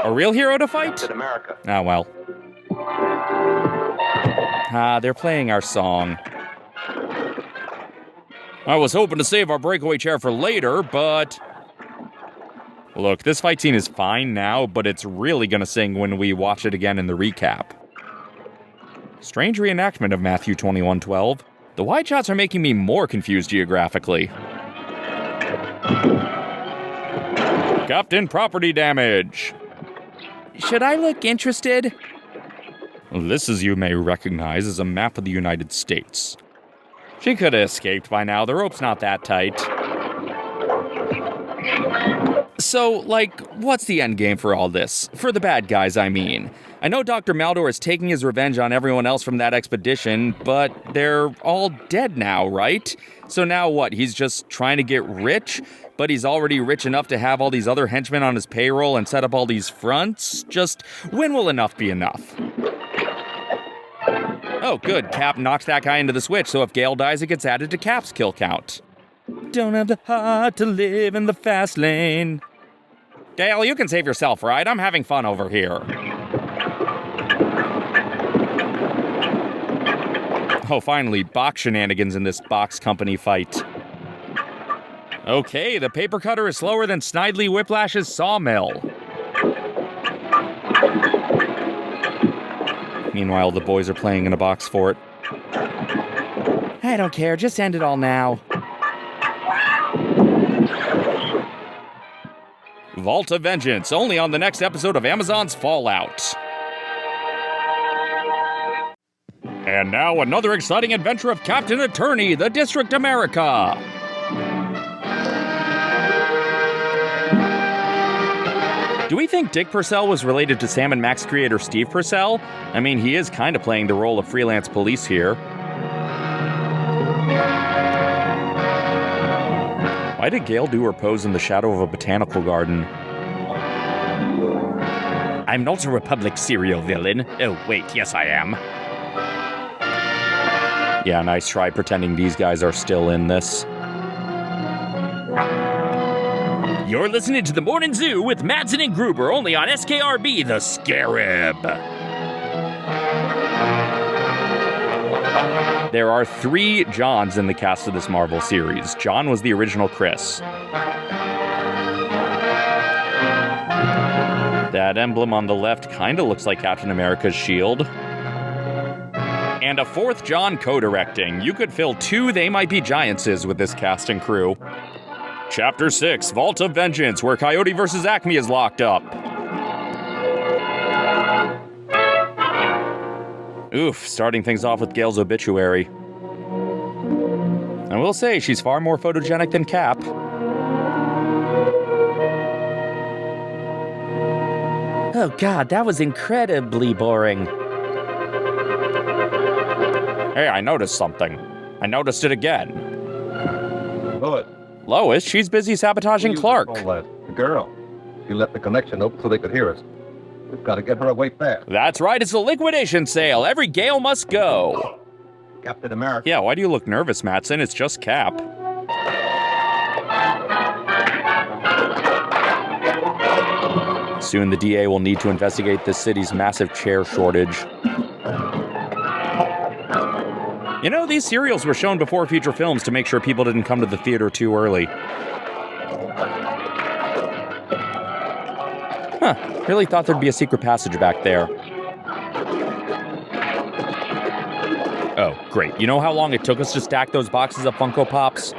A: A real hero to fight?
I: Captain America.
A: Ah, well. They're playing our song. I was hoping to save our breakaway chair for later, but... Look, this fight scene is fine now, but it's really gonna sing when we watch it again in the recap. Strange reenactment of Matthew 21:12. The wide shots are making me more confused geographically. Captain Property Damage. Should I look interested? This, as you may recognize, is a map of the United States. She could have escaped by now. The rope's not that tight. So, like, what's the end game for all this? For the bad guys, I mean. I know Dr. Maldor is taking his revenge on everyone else from that expedition, but they're all dead now, right? So now what? He's just trying to get rich? But he's already rich enough to have all these other henchmen on his payroll and set up all these fronts? Just, when will enough be enough? Oh, good. Cap knocked that guy into the switch, so if Gale dies, it gets added to Cap's kill count. Don't have the heart to live in the fast lane. Gale, you can save yourself, right? I'm having fun over here. Oh, finally, box shenanigans in this box company fight. Okay, the paper cutter is slower than Snidely Whiplash's sawmill. Meanwhile, the boys are playing in a box fort. I don't care, just end it all now. Vault of Vengeance, only on the next episode of Amazon's Fallout. And now another exciting adventure of Captain Attorney, the District America. Do we think Dick Purcell was related to Sam and Max creator Steve Purcell? I mean, he is kind of playing the role of freelance police here. Why did Gale do her pose in the shadow of a botanical garden? I'm not a Republic serial villain. Oh, wait, yes I am. Yeah, nice try pretending these guys are still in this. You're listening to The Morning Zoo with Madsen and Gruber, only on SKRB, the Scarab. There are 3 Johns in the cast of this Marvel series. John was the original Chris. That emblem on the left kind of looks like Captain America's shield. And a 4th John co-directing. You could fill 2 They Might Be Giantses with this cast and crew. Chapter 6, Vault of Vengeance, where Coyote vs. Acme is locked up. Oof, starting things off with Gale's obituary. I will say, she's far more photogenic than Cap. Oh god, that was incredibly boring. Hey, I noticed something. I noticed it again. Lois, she's busy sabotaging Clark.
M: The girl. She left the connection open so they could hear us. We've got to get her away fast.
A: That's right, it's a liquidation sale. Every Gale must go.
M: Captain America.
A: Yeah, why do you look nervous, Madsen? It's just Cap. Soon the DA will need to investigate this city's massive chair shortage. You know, these serials were shown before feature films to make sure people didn't come to the theater too early. Huh, really thought there'd be a secret passage back there. Oh, great. You know how long it took us to stack those boxes of Funko Pops?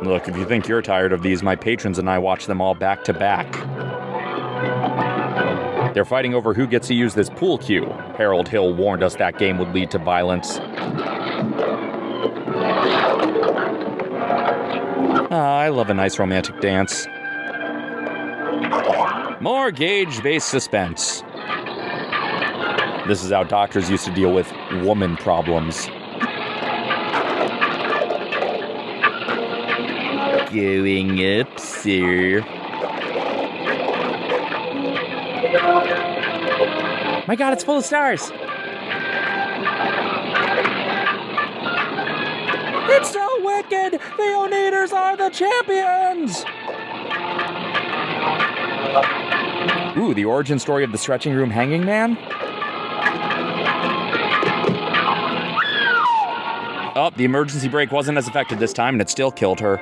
A: Look, if you think you're tired of these, my patrons and I watch them all back to back. They're fighting over who gets to use this pool cue. Harold Hill warned us that game would lead to violence. I love a nice romantic dance. More gauge-based suspense. This is how doctors used to deal with woman problems. Going up, sir. My God, it's full of stars. It's so wicked! The Oneders are the champions! Ooh, the origin story of the stretching room hanging man? Oh, the emergency brake wasn't as effective this time, and it still killed her.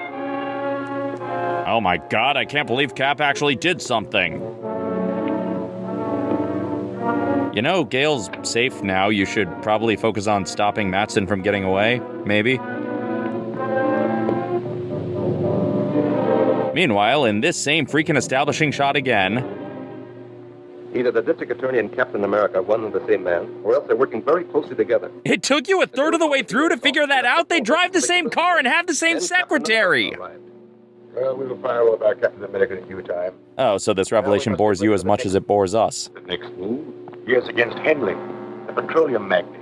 A: Oh my God, I can't believe Cap actually did something. You know, Gale's safe now. You should probably focus on stopping Matson from getting away, maybe? Meanwhile, in this same freaking establishing shot again...
M: Either the district attorney and Captain America are one and the same man, or else they're working very closely together.
A: It took you a third of the way through to figure that out? They drive the same car and have the same secretary!
M: Well, we will fire over our Captain America in due time.
A: Oh, so this revelation bores you as much as it bores us.
M: The next move? Yes, against Henley, the petroleum magnate.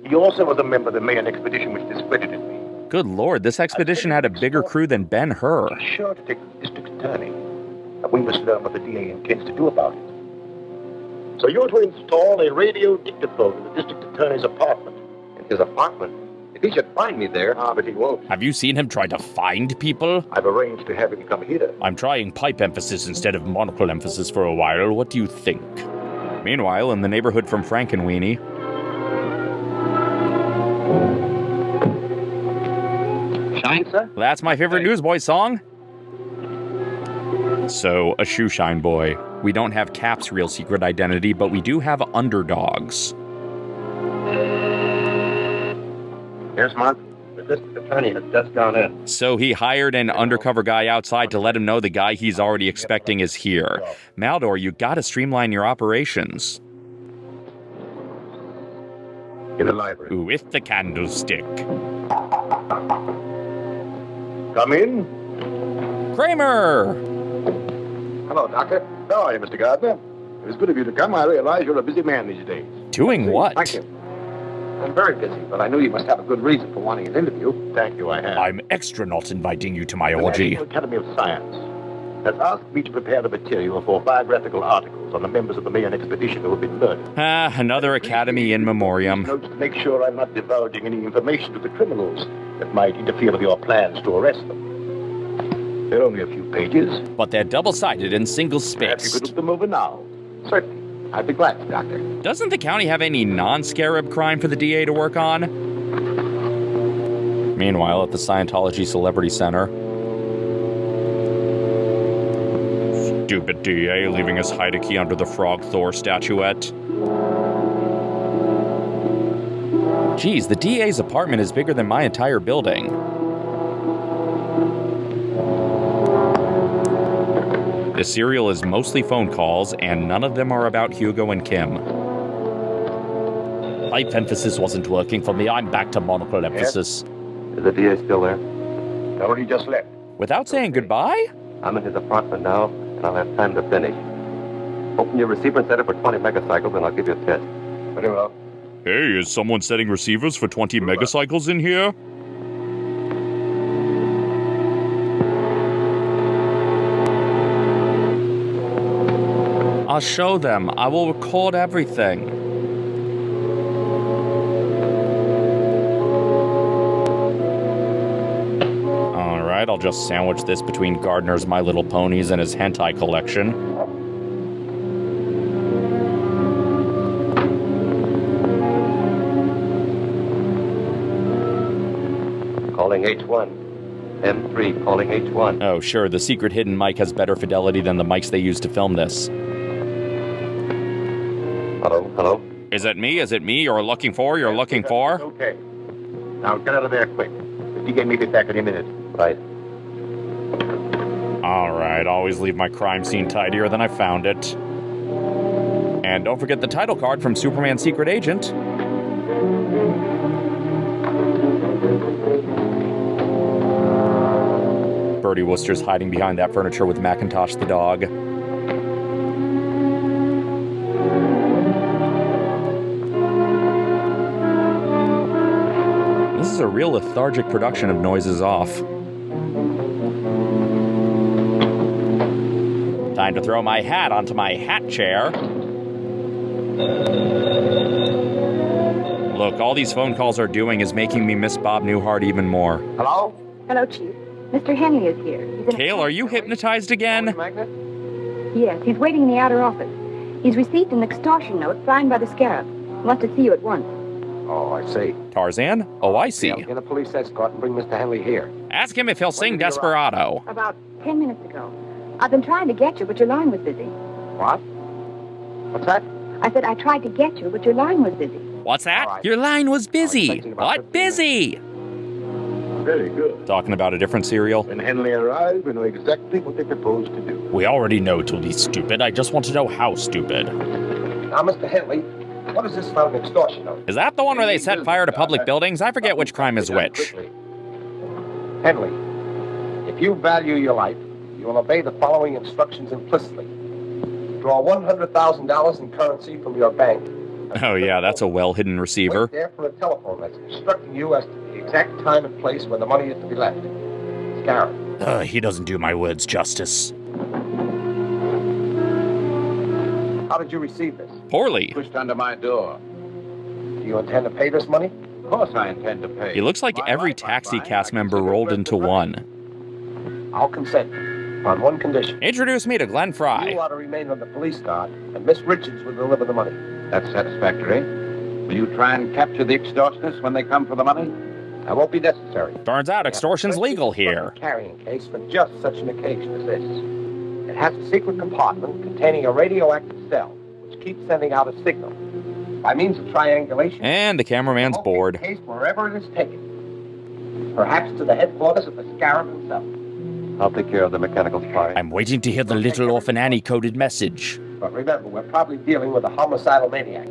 M: He also was a member of the Mayan expedition which discredited me.
A: Good Lord, this expedition had a bigger crew than Ben-Hur.
M: He's sure to take the district attorney. And we must learn what the DA intends to do about it. So you're to install a radio dictaphone in the district attorney's apartment.
P: In his apartment? If he should find me there...
M: Ah, but he won't.
A: Have you seen him try to find people?
M: I've arranged to have him come here.
A: I'm trying pipe emphasis instead of monocle emphasis for a while. What do you think? Meanwhile, in the neighborhood from Frankenweenie...
P: Shine, sir?
A: That's my favorite Newsboy song. So, a shoe shine boy. We don't have Cap's real secret identity, but we do have underdogs.
P: Here's Mark. The district attorney has just gone in.
A: So he hired an undercover guy outside to let him know the guy he's already expecting is here. Maldor, you gotta streamline your operations.
M: In the library.
A: With the candlestick.
M: Come in.
A: Kramer!
M: Hello, Doctor. How are you, Mr. Gardner? It was good of you to come. I realize you're a busy man these days.
A: Doing what?
D: Thank you. I'm very busy, but I knew you must have a good reason for wanting an interview.
M: Thank you, I have.
A: I'm extra not inviting you to my
M: The
A: orgy.
M: National Academy of Science has asked me to prepare the material for biographical articles on the members of the Mayan expedition who have been murdered.
A: Ah, another academy in memoriam.
M: Notes to make sure I'm not divulging any information to the criminals that might interfere with your plans to arrest them. They're only a few pages.
A: But they're double-sided and
M: Perhaps you could
A: single-spaced.
M: look them over now.
D: Certainly. I'd be glad to, Doctor.
A: Doesn't the county have any non-Scarab crime for the DA to work on? Meanwhile, at the Scientology Celebrity Center... Stupid DA leaving his Heideki under the Frog Thor statuette. Geez, the DA's apartment is bigger than my entire building. The serial is mostly phone calls, and none of them are about Hugo and Kim. Pipe emphasis wasn't working for me. I'm back to monocle emphasis.
P: Is the DA still there?
M: No, he just left.
A: Without saying goodbye?
P: I'm in his apartment now, and I'll have time to finish. Open your receiver and set it for 20 megacycles, and I'll give you a test.
M: Very well.
A: Hey, is someone setting receivers for 20 megacycles in here? I'll show them. I will record everything. Alright, I'll just sandwich this between Gardner's My Little Ponies and his hentai collection.
M: calling H1. M3 calling H1.
A: Oh, sure, the secret hidden mic has better fidelity than the mics they used to film this.
M: Hello?
A: Is it me? Is it me you're looking for?
M: Okay. Now get out of there quick. The DA may be back any minute. Right.
A: Alright, always leave my crime scene tidier than I found it. And don't forget the title card from Superman's Secret Agent. Bertie Wooster's hiding behind that furniture with Macintosh the dog. This is a real lethargic production of Noises Off. Time to throw my hat onto my hat chair. Look, all these phone calls are doing is making me miss Bob Newhart even more.
D: Hello?
H: Hello, Chief. Mr. Henley is here.
A: Kale, are you hypnotized again?
H: Yes, he's waiting in the outer office. He's received an extortion note signed by the Scarab. He wants to see you at once.
D: Oh, I see.
A: Tarzan? Oh, I see.
D: Get a police escort and bring Mr. Henley here.
A: Ask him if he'll sing Desperado.
H: About 10 minutes ago. I've been trying to get you, but your line was busy.
D: What? What's that?
H: I said I tried to get you, but your line was busy.
A: What's that? Right. Your line was busy. What? Busy?
M: Very good.
A: Talking about a different serial?
M: When Henley arrives, we know exactly what they propose to do.
A: We already know it'll be stupid. I just want to know how stupid.
D: Now, Mr. Henley, what is this about an extortion note?
A: Is that the one where they set fire to public buildings? I forget which crime is which.
D: Henley, if you value your life, you will obey the following instructions implicitly. Draw $100,000 in currency from your bank.
A: Oh yeah, that's a well-hidden receiver.
D: Wait there for a telephone message instructing you as to the exact time and place where the money is to be left. Scarab.
A: He doesn't do my words justice.
D: How did you receive this?
A: Poorly.
K: Pushed under my door.
D: Do you intend to pay this money?
K: Of course I intend to pay.
A: He looks like every Taxi cast member rolled into one.
D: I'll consent. On one condition.
A: Introduce me to Glenn Fry.
D: You are to remain on the police guard, and Miss Richards will deliver the money.
K: That's satisfactory. Will you try and capture the extortionists when they come for the money?
D: That won't be necessary.
A: Turns out extortion's legal here.
D: Carrying case for just such an occasion as this. It has a secret compartment containing a radioactive cell, which keeps sending out a signal. By means of triangulation...
A: And the cameraman's bored.
D: ...the case wherever it is taken. Perhaps to the headquarters of the Scarab himself.
M: I'll take care of the mechanical spy.
A: I'm waiting to hear the Little Orphan Annie coded message.
D: But remember, we're probably dealing with a homicidal maniac.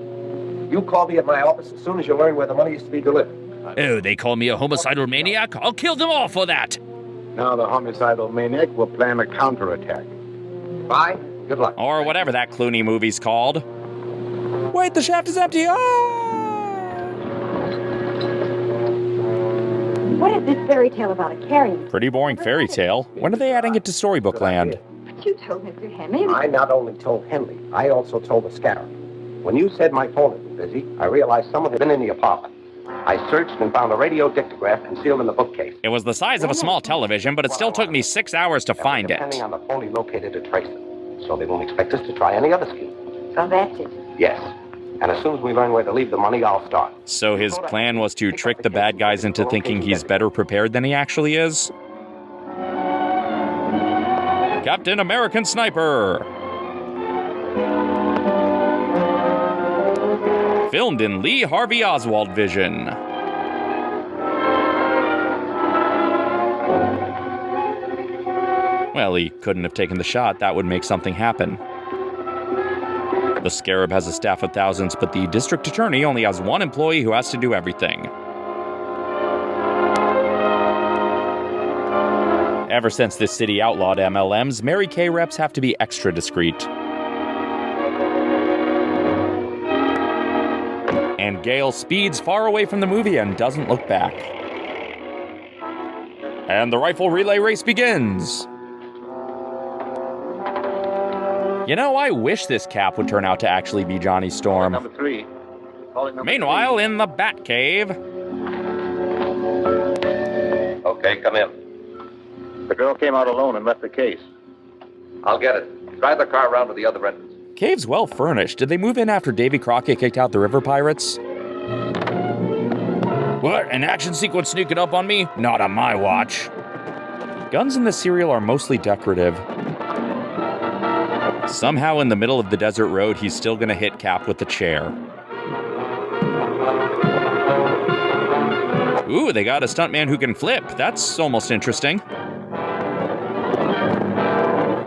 D: You call me at my office as soon as you learn where the money is to be delivered.
A: Oh, they call me a homicidal maniac? I'll kill them all for that.
M: Now the homicidal maniac will plan a counterattack.
D: Bye. Good luck.
A: Or whatever that Clooney movie's called. Wait, the shaft is empty.
H: What is this fairy tale about a carrying?
A: Pretty boring fairy tale. When are they adding it to Storybook Land?
H: You told Mr. Henley.
D: I not only told Henley, I also told the Scarab. When you said my phone had been busy, I realized someone had been in the apartment. I searched and found a radio dictograph concealed in the bookcase.
A: It was the size of a small television, but it still took me 6 hours to find it.
D: Depending on the phone he located to trace it. So they won't expect us to try any other scheme.
H: So that's it.
D: Yes. And as soon as we learn where to leave the money, I'll start.
A: So his plan was to trick the bad guys into thinking he's better prepared than he actually is? Captain American Sniper! Filmed in Lee Harvey Oswald vision. Well, he couldn't have taken the shot. That would make something happen. The Scarab has a staff of thousands, but the district attorney only has one employee who has to do everything. Ever since this city outlawed MLMs, Mary Kay reps have to be extra discreet. And Gale speeds far away from the movie and doesn't look back. And the rifle relay race begins. You know, I wish this Cap would turn out to actually be Johnny Storm.
M: Number 3.
A: Meanwhile, in the Batcave.
I: Okay, come in.
M: The girl came out alone and left the case.
I: I'll get it. Drive the car around to the other entrance.
A: Cave's well furnished. Did they move in after Davy Crockett kicked out the River Pirates? What? An action sequence sneaking up on me? Not on my watch. Guns in this serial are mostly decorative. Somehow in the middle of the desert road, he's still gonna hit Cap with the chair. Ooh, they got a stuntman who can flip. That's almost interesting.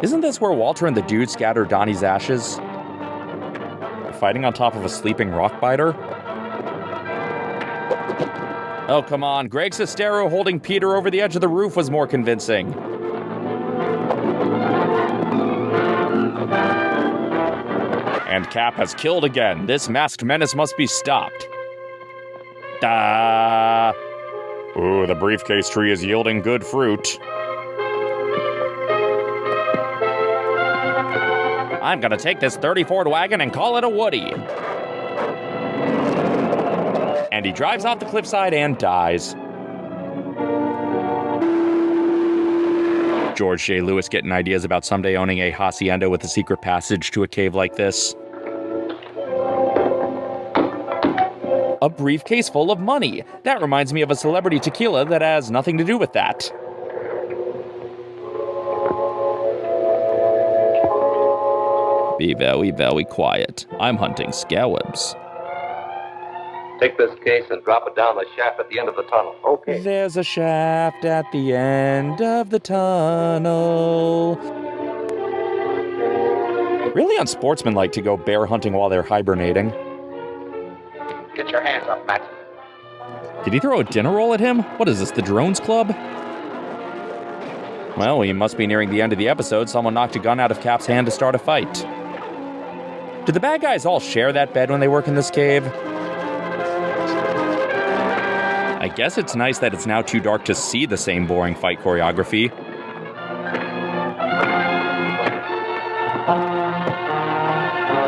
A: Isn't this where Walter and the dude scatter Donnie's ashes? Fighting on top of a sleeping rockbiter? Oh, come on. Greg Sestero holding Peter over the edge of the roof was more convincing. And Cap has killed again. This masked menace must be stopped. Ooh, the briefcase tree is yielding good fruit. I'm gonna take this 30 Ford wagon and call it a Woody. And he drives off the cliffside and dies. George J. Lewis getting ideas about someday owning a hacienda with a secret passage to a cave like this. A briefcase full of money. That reminds me of a celebrity tequila that has nothing to do with that. Be very quiet. I'm hunting scallops.
I: Take this case and drop it down the shaft at the end of the tunnel. Okay.
A: There's a shaft at the end of the tunnel. Really unsportsmanlike to go bear hunting while they're hibernating.
D: Get your hands up, Matt.
A: Did he throw a dinner roll at him? What is this, the Drones Club? Well, we must be nearing the end of the episode. Someone knocked a gun out of Cap's hand to start a fight. Do the bad guys all share that bed when they work in this cave? I guess it's nice that it's now too dark to see the same boring fight choreography.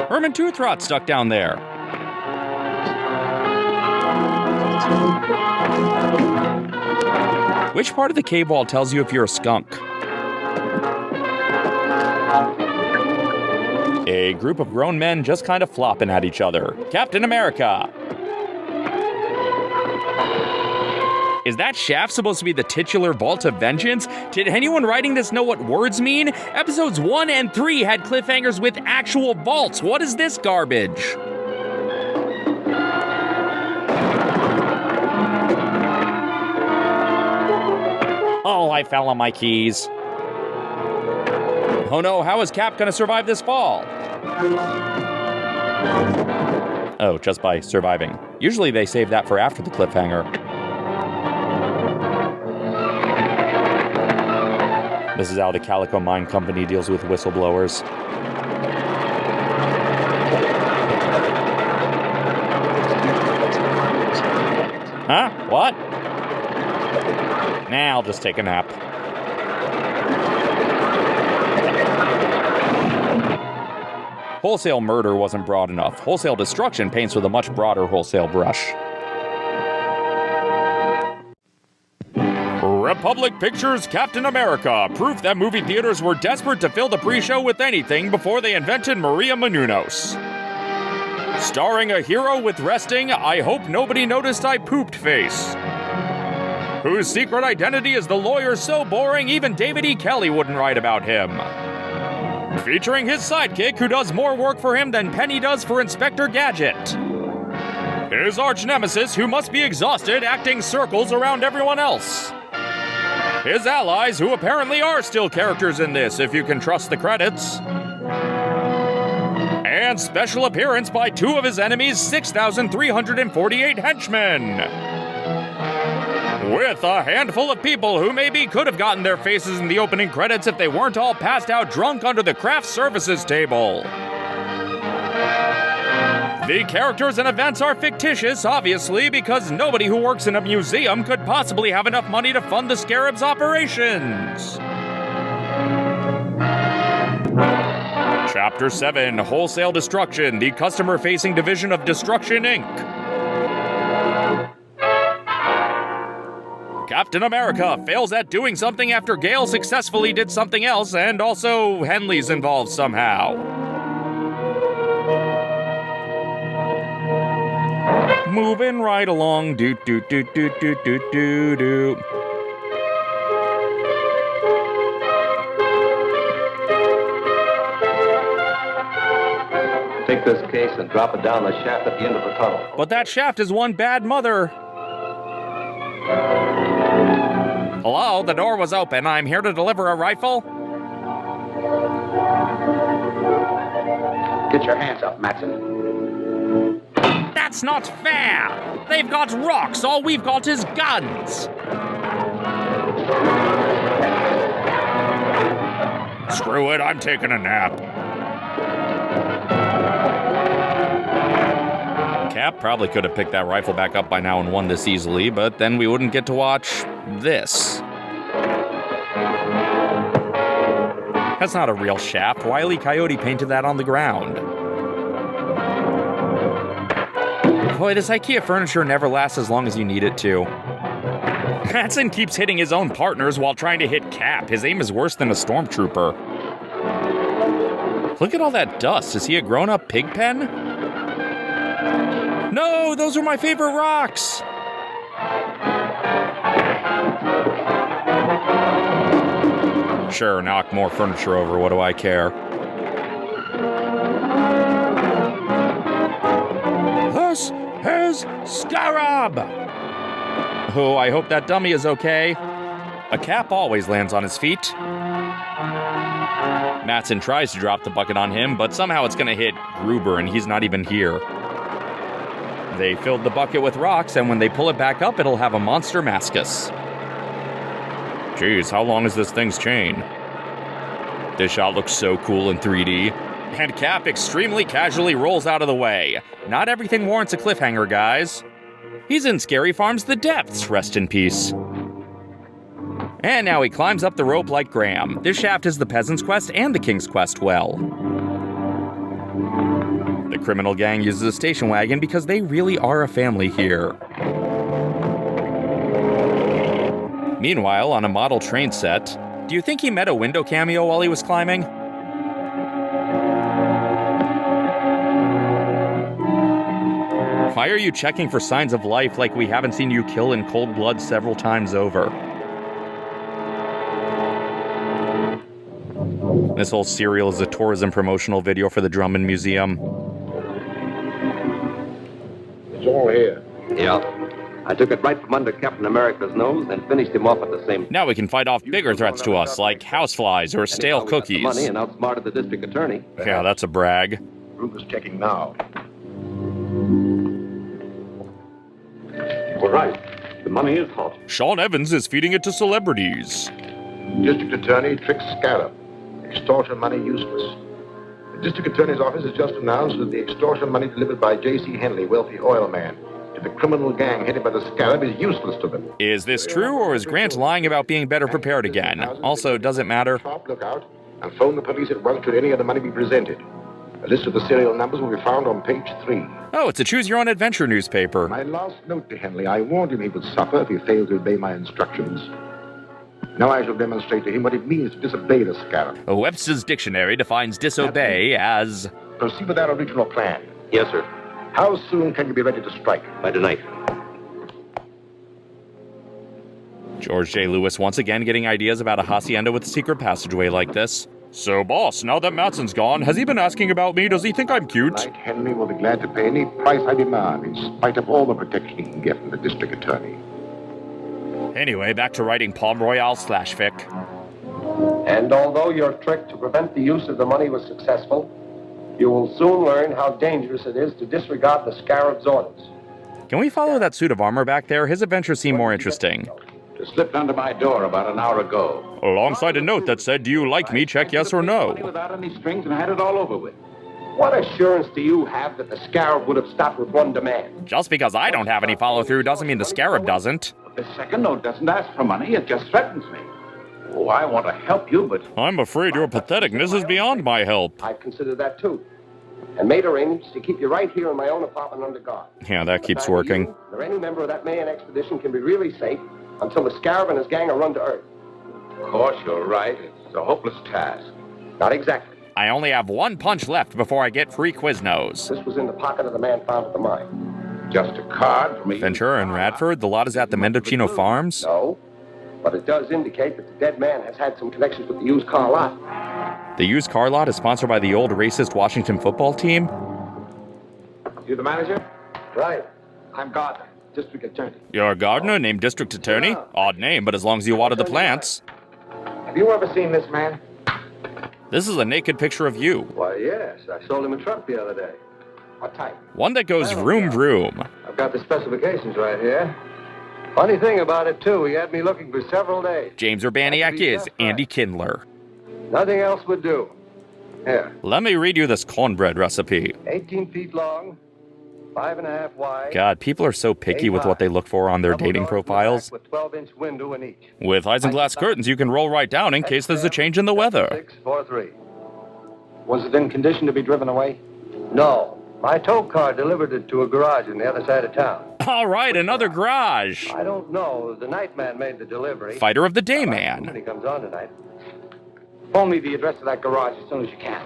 A: Herman Toothrot stuck down there. Which part of the cave wall tells you if you're a skunk? A group of grown men just kind of flopping at each other. Captain America! Is that shaft supposed to be the titular Vault of Vengeance? Did anyone writing this know what words mean? Episodes 1 and 3 had cliffhangers with actual vaults. What is this garbage? Oh, I fell on my keys. Oh no, how is Cap gonna survive this fall? Oh, just by surviving. Usually they save that for after the cliffhanger. This is how the Calico Mine Company deals with whistleblowers. Huh? What? Nah, I'll just take a nap. Wholesale murder wasn't broad enough. Wholesale destruction paints with a much broader wholesale brush. Republic Pictures Captain America, proof that movie theaters were desperate to fill the pre-show with anything before they invented Maria Menounos. Starring a hero with resting, I hope nobody noticed I pooped face. Whose secret identity is the lawyer so boring even David E. Kelly wouldn't write about him. Featuring his sidekick who does more work for him than Penny does for Inspector Gadget. His arch-nemesis who must be exhausted acting circles around everyone else. His allies who apparently are still characters in this if you can trust the credits. And special appearance by two of his enemies' 6,348 henchmen. With a handful of people who maybe could have gotten their faces in the opening credits if they weren't all passed out drunk under the craft services table. The characters and events are fictitious, obviously, because nobody who works in a museum could possibly have enough money to fund the Scarab's operations. Chapter 7, Wholesale Destruction, the customer-facing division of Destruction, Inc. Captain America fails at doing something after Gale successfully did something else, and also Henley's involved somehow. Moving right along. Do do do do do do do do.
I: Take this case and drop it down the shaft at the end of the tunnel.
A: But that shaft is one bad mother. Hello, the door was open. I'm here to deliver a rifle.
D: Get your hands up, Matson.
R: That's not fair! They've got rocks, all we've got is guns!
A: Screw it, I'm taking a nap. Cap probably could have picked that rifle back up by now and won this easily, but then we wouldn't get to watch this. That's not a real shaft. Wile E. Coyote painted that on the ground. Boy, this IKEA furniture never lasts as long as you need it to. Matson keeps hitting his own partners while trying to hit Cap. His aim is worse than a stormtrooper. Look at all that dust. Is he a grown-up pig pen? No, those are my favorite rocks! Sure, knock more furniture over. What do I care? This is Scarab! Oh, I hope that dummy is okay. A Cap always lands on his feet. Matson tries to drop the bucket on him, but somehow it's gonna hit Gruber, and he's not even here. They filled the bucket with rocks, and when they pull it back up, it'll have a monster mascus. Jeez, how long is this thing's chain? This shot looks so cool in 3D. And Cap extremely casually rolls out of the way. Not everything warrants a cliffhanger, guys. He's in Scary Farms The Depths, rest in peace. And now he climbs up the rope like Graham. This shaft is the Peasant's Quest and the King's Quest well. The criminal gang uses a station wagon because they really are a family here. Meanwhile, on a model train set, do you think he met a window cameo while he was climbing? Why are you checking for signs of life like we haven't seen you kill in cold blood several times over? This whole serial is a tourism promotional video for the Drummond Museum.
B: It's all here.
I: Yeah. I took it right from under Captain America's nose and finished him off at the same time.
A: Now we can fight off bigger threats to us, like houseflies or stale cookies.
I: Money and outsmarted the district attorney.
A: Yeah, that's a brag.
B: Ruger's checking now.
S: All right. The money is hot.
A: Sean Evans is feeding it to celebrities.
B: District Attorney tricks Scarlet. Extortion money useless. The District Attorney's office has just announced that the extortion money delivered by J.C. Henley, wealthy oil man, to the criminal gang headed by the Scarab is useless to them.
A: Is this true, or is Grant lying about being better prepared again? Also, does it matter?
B: Look out and phone the police at once should any of the money be presented. A list of the serial numbers will be found on page 3.
A: Oh, it's a choose-your-own-adventure newspaper.
B: My last note to Henley, I warned him he would suffer if he failed to obey my instructions. Now I shall demonstrate to him what it means to disobey the Scarab.
A: Webster's Dictionary defines disobey as...
B: Proceed with that original plan.
I: Yes, sir.
B: How soon can you be ready to strike?
I: By tonight.
A: George J. Lewis once again getting ideas about a hacienda with a secret passageway like this. So, boss, now that Matson's gone, has he been asking about me? Does he think I'm cute?
B: Tonight, Henry will be glad to pay any price I demand, in spite of all the protection he can get from the district attorney.
A: Anyway, back to writing Palm Royale/fic.
D: And although your trick to prevent the use of the money was successful, you will soon learn how dangerous it is to disregard the Scarab's orders.
A: Can we follow that suit of armor back there? His adventures seem more interesting.
S: It slipped under my door about an hour ago.
A: Alongside a note that said, do you like me? Check yes or no.
S: Without any strings and had it all over with.
D: What assurance do you have that the Scarab would have stopped with one demand?
A: Just because I don't have any follow-through doesn't mean the Scarab doesn't.
S: The second note doesn't ask for money, it just threatens me. Oh, I want to help you, but...
A: I'm afraid your patheticness is beyond my help.
D: I've considered that too. And made arrangements to keep you right here in my own apartment under guard.
A: Yeah, that keeps working.
D: You, or any member of that Mayan expedition can be really safe until the Scarab and his gang are run to earth.
S: Of course, you're right. It's a hopeless task.
D: Not exactly.
A: I only have one punch left before I get free Quiznos.
D: This was in the pocket of the man found at the mine. Just a card from a...
A: Ventura and Radford, the lot is at the Mendocino Farms?
M: No, but it does indicate that the dead man has had some connections with the used car lot.
A: The used car lot is sponsored by the old racist Washington football team?
D: You the manager?
M: Right.
D: I'm Gardner, district attorney.
A: You're a gardener named district attorney?
D: Yeah.
A: Odd name, but as long as you water the plants.
D: Have you ever seen this man?
A: This is a naked picture of you.
M: Why, yes. I sold him a truck the other day.
D: What type?
A: One that goes vroom vroom.
M: I've got the specifications right here. Funny thing about it, too, he had me looking for several days.
A: James Urbaniak is Andy Kindler.
M: Nothing else would do. Here.
A: Let me read you this cornbread recipe.
M: 18 feet long, 5.5 wide.
A: God, people are so picky with what they look for on their dating profiles.
M: With 12-inch window in each.
A: With isinglass curtains, you can roll right down in case there's a change in the weather.
M: 643.
D: Was it in condition to be driven away?
M: No. My tow car delivered it to a garage on the other side of town.
A: All right, another garage.
M: I don't know. The night man made the delivery.
A: Fighter of the day man.
M: When he comes on tonight.
D: Phone me the address of that garage as soon as you can.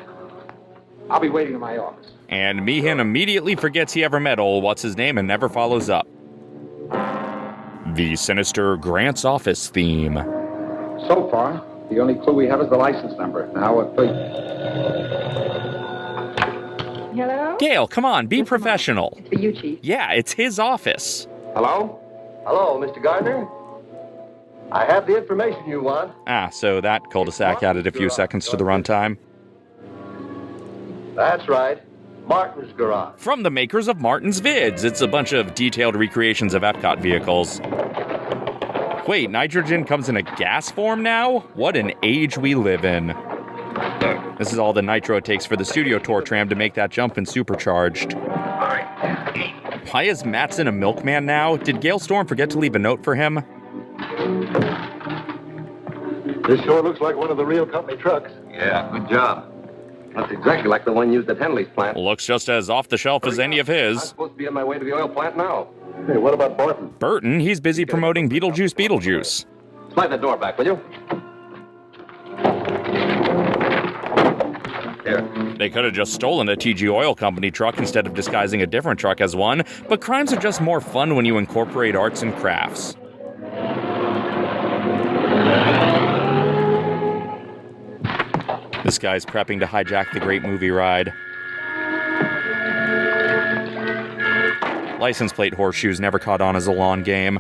D: I'll be waiting in my office.
A: And Meehan immediately forgets he ever met old what's-his-name and never follows up. The sinister Grant's office theme.
D: So far, the only clue we have is the license number. Now,
H: Hello?
A: Gail, come on, be professional.
H: It's for you, Chief.
A: Yeah, it's his office.
M: Hello? Hello, Mr. Gardner? I have the information you want.
A: Ah, so that cul-de-sac added a few seconds to the runtime.
M: That's right. Martin's Garage.
A: From the makers of Martin's Vids. It's a bunch of detailed recreations of Epcot vehicles. Wait, nitrogen comes in a gas form now? What an age we live in. This is all the nitro it takes for the studio tour tram to make that jump in supercharged. Why is Mattson a milkman now? Did Gale Storm forget to leave a note for him?
M: This sure looks like one of the real company trucks.
I: Yeah, good job. That's exactly like the one used at Henley's plant.
A: Looks just as off the shelf as any of
I: I'm
A: his.
I: supposed to be on my way to the oil plant now.
M: Hey, what about Barton?
A: Burton, he's busy promoting Beetlejuice.
I: Slide that door back, will you? Here.
A: They could have just stolen a TG Oil Company truck instead of disguising a different truck as one, but crimes are just more fun when you incorporate arts and crafts. This guy's prepping to hijack the great movie ride. License plate horseshoes never caught on as a lawn game.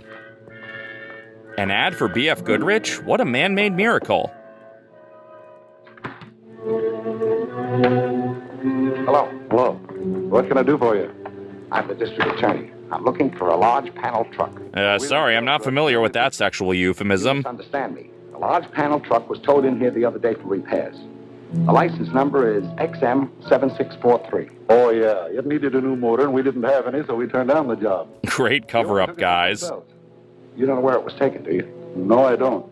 A: An ad for B.F. Goodrich? What a man-made miracle.
D: Hello.
B: Hello. What can I do for you?
D: I'm the district attorney. I'm looking for a large panel truck.
A: Sorry, I'm not familiar with that sexual euphemism.
D: Understand me. A large panel truck was towed in here the other day for repairs. The license number is XM7643.
B: Oh, yeah. It needed a new motor, and we didn't have any, so we turned down the job.
A: Great cover-up, guys.
D: You don't know where it was taken, do you?
B: No, I don't.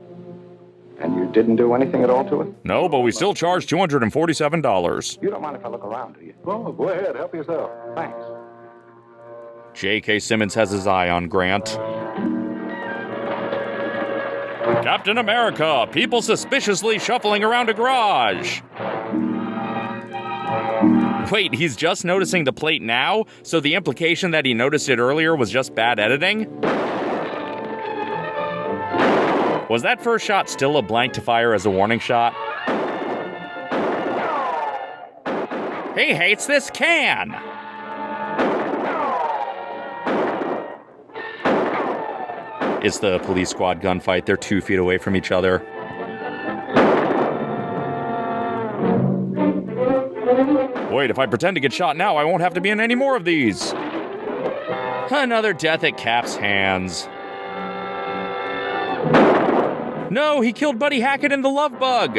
D: And you didn't do anything at all to it?
A: No, but we still charge $247.
D: You don't mind if I look around, do you?
B: Oh, go ahead. Help yourself.
D: Thanks.
A: J.K. Simmons has his eye on Grant. Captain America, people suspiciously shuffling around a garage. Wait, he's just noticing the plate now? So the implication that he noticed it earlier was just bad editing? Was that first shot still a blank to fire as a warning shot? He hates this can! It's the police squad gunfight. They're 2 feet away from each other. Wait, if I pretend to get shot now, I won't have to be in any more of these. Another death at Cap's hands. No, he killed Buddy Hackett and the Love Bug.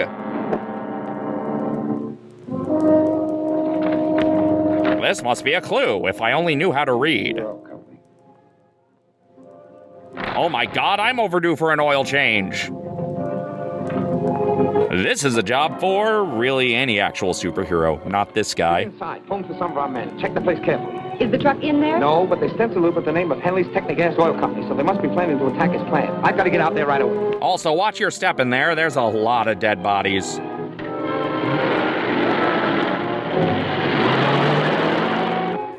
A: This must be a clue, if I only knew how to read. Oh my God, I'm overdue for an oil change. This is a job for really any actual superhero, not this guy.
D: Inside, phone to some of our men. Check the place carefully.
H: Is the truck in there?
D: No, but they stenciled it with the name of Henley's Technigas Oil Company, so they must be planning to attack his plant. I've got to get out there right away.
A: Also, watch your step in there. There's a lot of dead bodies.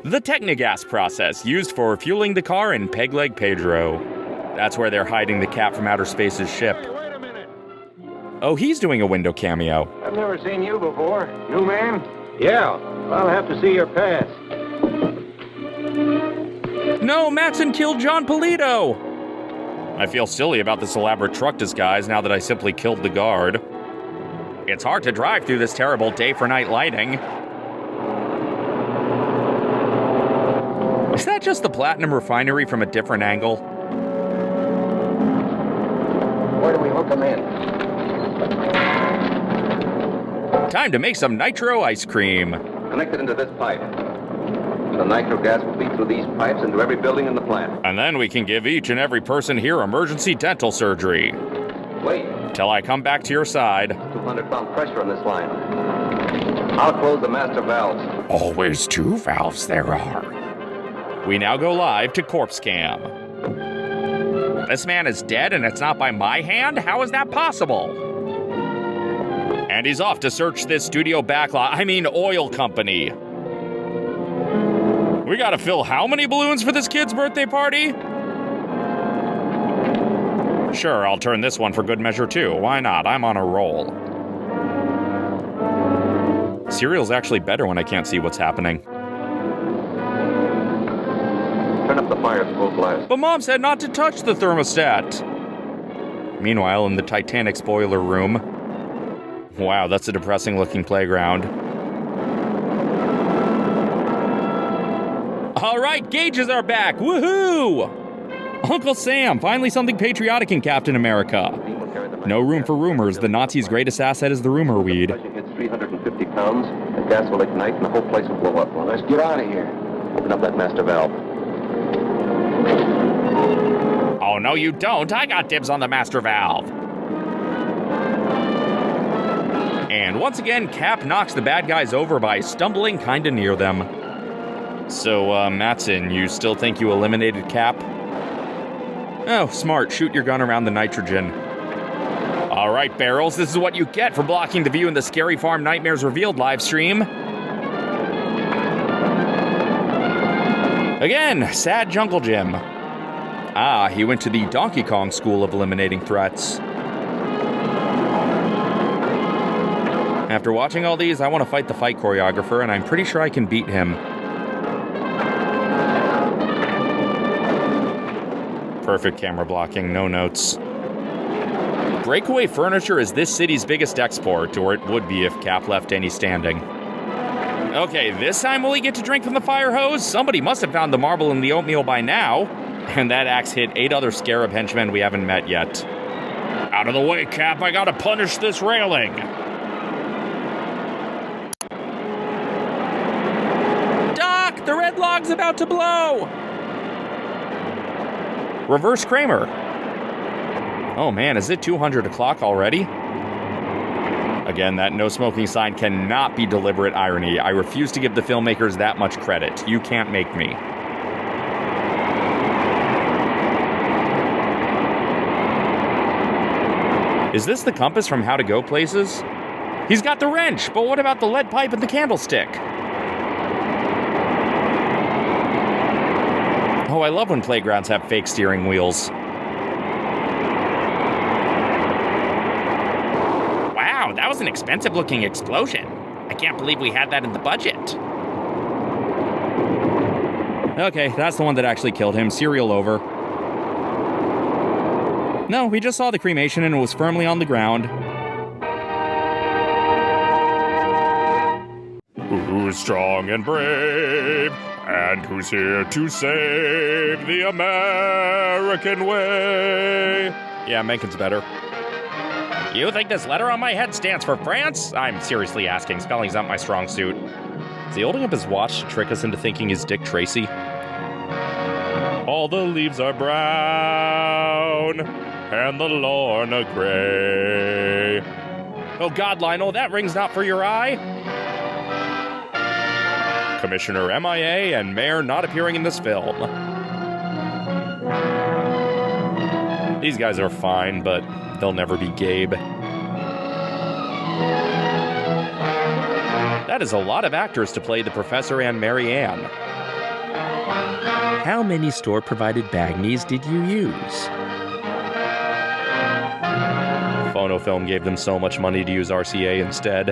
A: The Technogas process, used for fueling the car in Peg Leg Pedro. That's where they're hiding the Cap from Outer Space's ship.
D: Hey, wait a minute.
A: Oh, he's doing a window cameo.
D: I've never seen you before. New man? Yeah. I'll have to see your pass.
A: No, Matson killed John Polito! I feel silly about this elaborate truck disguise now that I simply killed the guard. It's hard to drive through this terrible day-for-night lighting. Is that just the Platinum Refinery from a different angle?
D: Where do we hook them in?
A: Time to make some nitro ice cream.
I: Connected into this pipe. The nitro gas will feed through these pipes into every building in the plant.
A: And then we can give each and every person here emergency dental surgery.
I: Wait.
A: Till I come back to your side.
I: 200-pound pressure on this line. I'll close the master valves.
R: Always 2 valves there are.
A: We now go live to Corpse Cam. This man is dead and it's not by my hand? How is that possible? And he's off to search this studio oil company. We gotta fill how many balloons for this kid's birthday party? Sure, I'll turn this one for good measure too. Why not? I'm on a roll. Cereal's actually better when I can't see what's happening.
I: Turn up the fire at full blast.
A: But Mom said not to touch the thermostat. Meanwhile, in the Titanic's boiler room. Wow, that's a depressing looking playground. All right, gauges are back. Woohoo! Uncle Sam, finally something patriotic in Captain America. No room for rumors. The Nazis' greatest asset is the rumor weed.
I: Hits 350 pounds. The gas will ignite and the whole place will blow up. Well, let's get out of here. Open up that master valve.
R: Oh, no, you don't. I got dibs on the master valve.
A: And once again, Cap knocks the bad guys over by stumbling kinda near them. So, Matson, you still think you eliminated Cap? Oh, smart. Shoot your gun around the nitrogen. All right, Barrels, this is what you get for blocking the view in the Scary Farm Nightmares Revealed live stream. Again, sad Jungle Jim. Ah, he went to the Donkey Kong school of eliminating threats. After watching all these, I want to fight the fight choreographer, and I'm pretty sure I can beat him. Perfect camera blocking, no notes. Breakaway furniture is this city's biggest export, or it would be if Cap left any standing. Okay, this time will he get to drink from the fire hose? Somebody must have found the marble in the oatmeal by now. And that axe hit 8 other Scarab henchmen we haven't met yet.
R: Out of the way, Cap. I gotta punish this railing.
A: Doc, the red log's about to blow. Reverse Kramer. Oh man, is it 200 o'clock already? Again, that no smoking sign cannot be deliberate irony. I refuse to give the filmmakers that much credit. You can't make me. Is this the compass from How to Go Places? He's got the wrench, but what about the lead pipe and the candlestick? Oh, I love when playgrounds have fake steering wheels.
R: Wow, that was an expensive-looking explosion. I can't believe we had that in the budget.
A: Okay, that's the one that actually killed him. Serial over. No, we just saw the cremation and it was firmly on the ground.
R: Who's strong and brave, and who's here to save the American way?
A: Yeah, Mencken's better.
R: You think this letter on my head stands for France? I'm seriously asking. Spelling's not my strong suit.
A: Is he holding up his watch to trick us into thinking he's Dick Tracy? All the leaves are brown, and the Lorna gray. Oh God, Lionel, that ring's not for your eye. Commissioner MIA and Mayor not appearing in this film. These guys are fine, but they'll never be Gabe. That is a lot of actors to play the Professor and Mary Ann. How many store-provided bagnies did you use? Phonofilm gave them so much money to use RCA instead.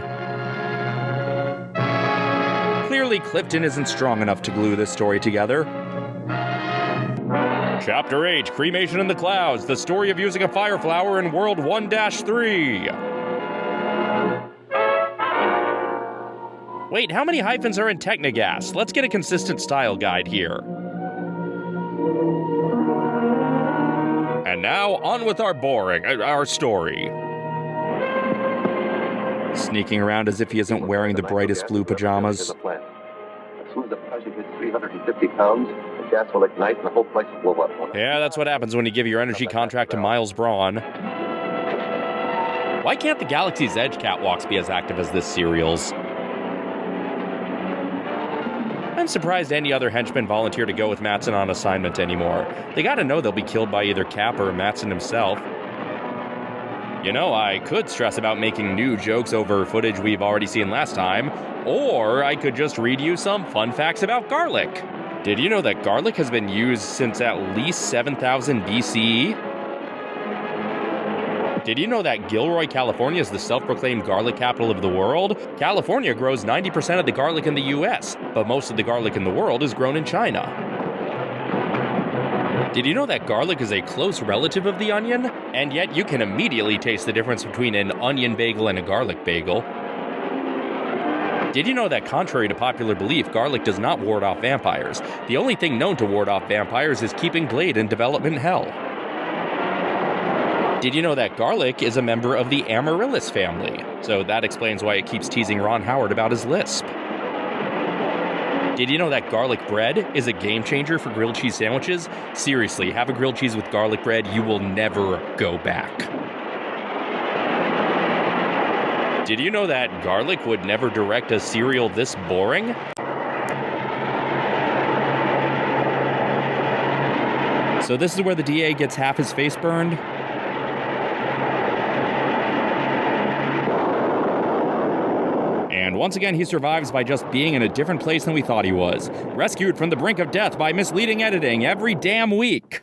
A: Clearly, Clifton isn't strong enough to glue this story together. Chapter 8, Cremation in the Clouds, the story of using a fire flower in World 1-3. Wait, how many hyphens are in Technogas? Let's get a consistent style guide here. And now, on with our story. Sneaking around as if he isn't wearing the brightest blue pajamas.
I: As soon as the pressure hits 350 pounds, the gas will ignite and the whole place will blow up.
A: Yeah, that's what happens when you give your energy contract to Miles Braun. Why can't the Galaxy's Edge catwalks be as active as this serial's? I'm surprised any other henchmen volunteer to go with Mattson on assignment anymore. They gotta know they'll be killed by either Cap or Mattson himself. You know, I could stress about making new jokes over footage we've already seen last time, or I could just read you some fun facts about garlic. Did you know that garlic has been used since at least 7000 BCE? Did you know that Gilroy, California is the self-proclaimed garlic capital of the world? California grows 90% of the garlic in the US, but most of the garlic in the world is grown in China. Did you know that garlic is a close relative of the onion? And yet you can immediately taste the difference between an onion bagel and a garlic bagel. Did you know that contrary to popular belief, garlic does not ward off vampires? The only thing known to ward off vampires is keeping Blade in development hell. Did you know that garlic is a member of the Amaryllis family? So that explains why it keeps teasing Ron Howard about his lisp. Did you know that garlic bread is a game changer for grilled cheese sandwiches? Seriously, have a grilled cheese with garlic bread, you will never go back. Did you know that garlic would never direct a serial this boring? So this is where the DA gets half his face burned? And once again, he survives by just being in a different place than we thought he was. Rescued from the brink of death by misleading editing every damn week.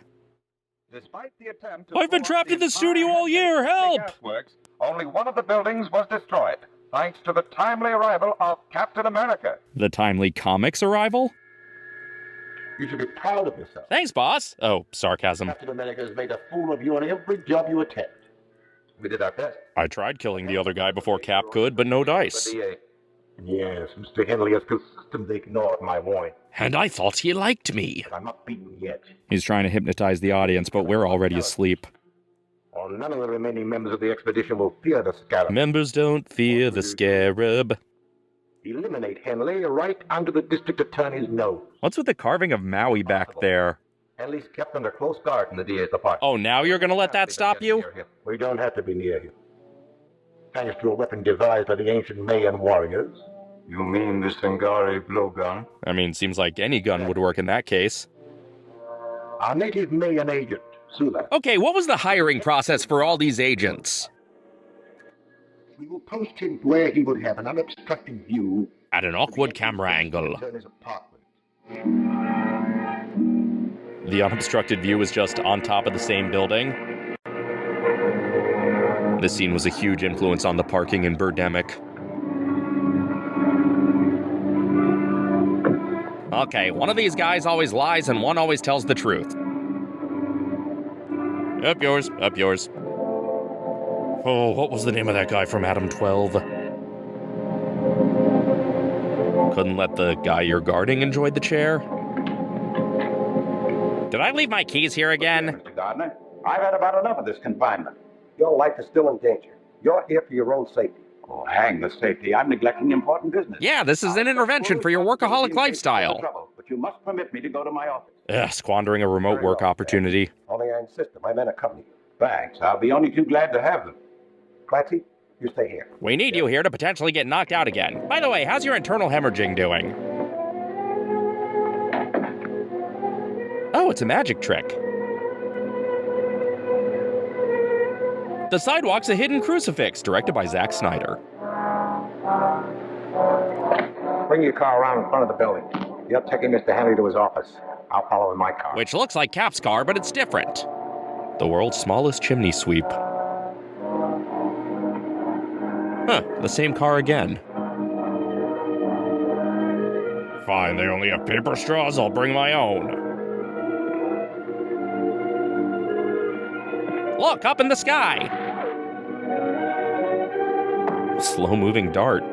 C: Despite the attempt to
A: I've been trapped in the studio all year, help!
C: Gasworks, only one of the buildings was destroyed, thanks to the timely arrival of Captain America.
A: The timely comics arrival?
M: You should be proud of yourself.
A: Thanks, boss. Oh, sarcasm.
M: Captain America has made a fool of you on every job you attempt. We did our best.
A: I tried killing the other guy before Cap could, but no dice.
M: Yes, Mr. Henley has consistently ignored my warning.
A: And I thought he liked me.
M: I'm not beaten yet.
A: He's trying to hypnotize the audience, but we're already asleep.
M: Or none of the remaining members of the expedition will fear the Scarab.
A: Members don't fear the Scarab.
M: Eliminate Henley right under the district attorney's nose.
A: What's with the carving of Maui back there?
M: Henley's kept under close guard in the DA's apartment.
A: Oh, now you're gonna let that stop you?
M: We don't have to be near him. Thanks to a weapon devised by the ancient Mayan warriors.
E: You mean the Sangari blowgun?
A: I mean, seems like any gun would work in that case.
M: Our native Mayan agent, Sula.
A: Okay, what was the hiring process for all these agents?
M: We will post him where he would have an unobstructed view.
A: At an awkward camera angle. The unobstructed view is just on top of the same building. This scene was a huge influence on the parking in Birdemic. Okay, one of these guys always lies and one always tells the truth. Up yours, up yours. Oh, what was the name of that guy from Adam 12? Couldn't let the guy you're guarding enjoy the chair? Did I leave my keys here again?
U: Mr. Gardner, I've had about enough of this confinement. Your life is still in danger. You're here for your own safety. Oh, hang the safety. I'm neglecting important business.
A: Yeah, this is an intervention for your workaholic lifestyle.
U: But you must permit me to go to my office.
A: Ugh, squandering a remote work opportunity.
U: Only I insist that my men accompany you. Thanks. I'll be only too glad to have them. Clancy, you stay here.
A: We need you here to potentially get knocked out again. By the way, how's your internal hemorrhaging doing? Oh, it's a magic trick. The Sidewalk's a Hidden Crucifix, directed by Zack Snyder.
D: Bring your car around in front of the building. You're taking Mr. Henley to his office.
M: I'll follow in my car.
A: Which looks like Cap's car, but it's different. The world's smallest chimney sweep. Huh, the same car again. Fine, they only have paper straws, I'll bring my own. Look, up in the sky! Slow-moving dart.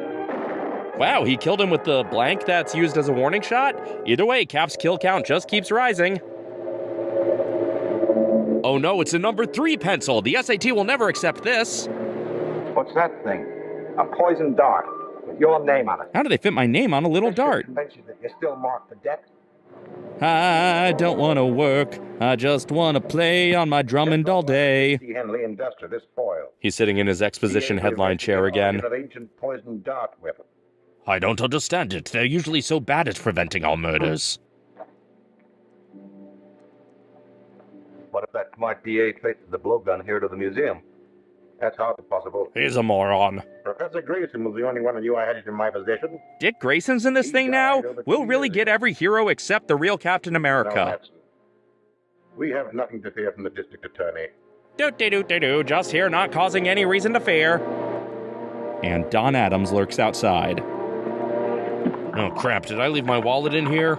A: Wow, he killed him with the blank that's used as a warning shot? Either way, Cap's kill count just keeps rising. Oh no, it's a number 3 pencil. The SAT will never accept this.
D: What's that thing? A poison dart with your name on it.
A: How do they fit my name on a little dart?
D: Convince you that you're still marked for debt.
A: I don't want to work. I just want to play on my Drummond all day.
M: J.C. Henley investor, this foil.
A: He's sitting in his exposition headline chair again.
M: That ancient poison dart weapon.
A: I don't understand it. They're usually so bad at preventing our murders.
M: What if that smart DA traces the blowgun here to the museum? That's hardly possible.
A: He's a moron.
M: Professor Grayson was the only one of you I had in my possession.
A: Dick Grayson's in this thing now? We'll really get every hero except the real Captain America.
M: No, we have nothing to fear from the district attorney.
A: Doot-de-doot-de-doo, just here not causing any reason to fear. And Don Adams lurks outside. Oh crap, did I leave my wallet in here?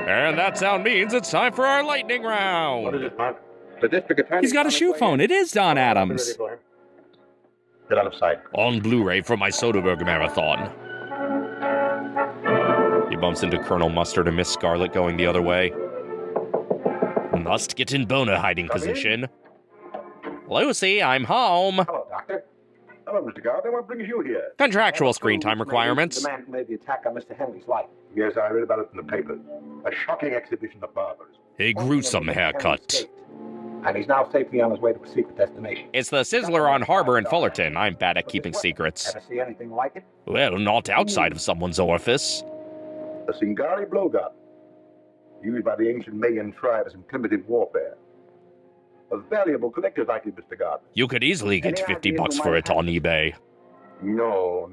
A: And that sound means it's time for our lightning round.
M: What is it, Mark? The district attorney.
A: He's got a shoe phone. It is Don Adams.
M: Get out of sight.
A: On Blu-ray for my Soderbergh marathon. He bumps into Colonel Mustard and Miss Scarlet going the other way. Must get in boner hiding position. Lucy, I'm home.
M: Hello, Doctor. Hello, Mr. Gardner. What brings you here?
A: Contractual screen time requirements.
D: The man who made the attack on Mr. Henley's life.
M: Yes, I read about it in the papers. A shocking exhibition of barbers.
A: A gruesome haircut.
D: And he's now safely on his way to a secret destination.
A: It's the Sizzler on Harbor in Fullerton. I'm bad at keeping secrets.
D: Ever see anything like it?
A: Well, not outside of someone's orifice.
M: A Singari blowgun, used by the ancient Mayan tribes in primitive warfare. A valuable collector's item, Mr. Gardner.
A: You could easily get $50 for it on eBay.
M: No.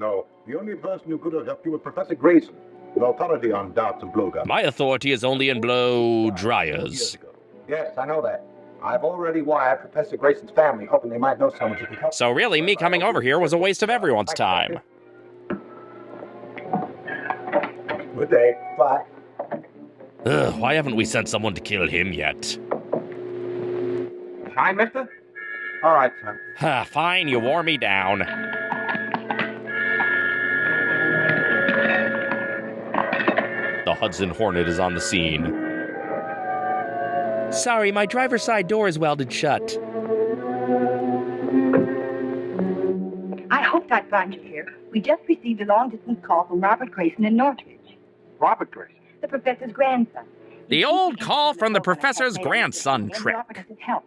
M: The only person who could have helped you was Professor Grayson, with authority on darts and blowguns.
A: My authority is only in blow dryers.
D: Yes, I know that. I've already wired Professor Grayson's family, hoping they might know someone who can help.
A: So really, me coming over here was a waste of everyone's time.
D: Good day. Bye.
A: Ugh, why haven't we sent someone to kill him yet?
D: Fine, mister? All right, son.
A: Fine, you wore me down. The Hudson Hornet is on the scene. Sorry, my driver's side door is welded shut.
H: I hope that finds you here. We just received a long-distance call from Robert Grayson in Northridge.
D: Robert Grayson?
H: The professor's grandson.
A: The old call from the professor's grandson trick.
H: Help.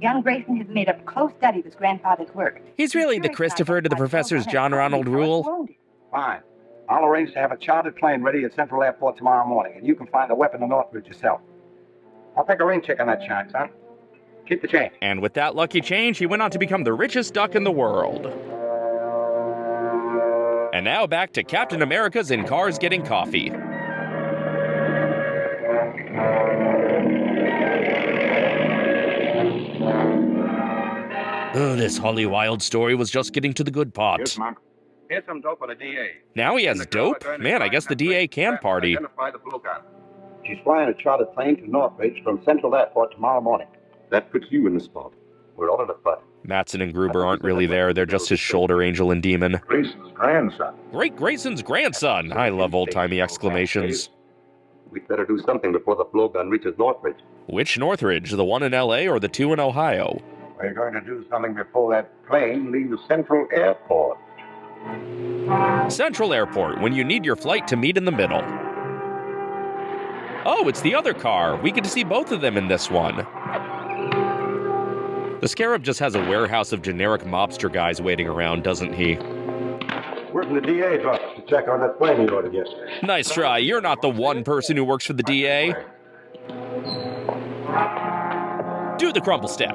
H: Young Grayson has made a close study of his grandfather's work.
A: He's really the Christopher to the professor's John Ronald Rule.
D: Fine. I'll arrange to have a chartered plane ready at Central Airport tomorrow morning, and you can find the weapon in Northridge yourself. I'll take a rain check on that charge, son. Keep the change.
A: And with that lucky change, he went on to become the richest duck in the world. And now back to Captain America's in cars getting coffee. Oh, this Holly Wild story was just getting to the good part.
M: Yes, Mom. Here's some dope for the DA.
A: Now he has dope? Man, I guess the DA can party.
M: Identify the blowgun.
D: She's flying a chartered plane to Northridge from Central Airport tomorrow morning.
M: That puts you in the spot. We're all in a fight.
A: Matson and Gruber aren't really there. They're just his shoulder angel and demon.
M: Grayson's grandson.
A: Great Grayson's grandson. I love old-timey exclamations.
M: We'd better do something before the blowgun reaches Northridge.
A: Which Northridge? The one in L.A. or the two in Ohio?
M: We're going to do something before that plane leaves Central Airport.
A: Central Airport, when you need your flight to meet in the middle. Oh, it's the other car. We get to see both of them in this one. The Scarab just has a warehouse of generic mobster guys waiting around, doesn't he?
M: We're from the DA's office to check on that plane you ordered yesterday.
A: Nice try. You're not the one person who works for the DA. Do the crumble step.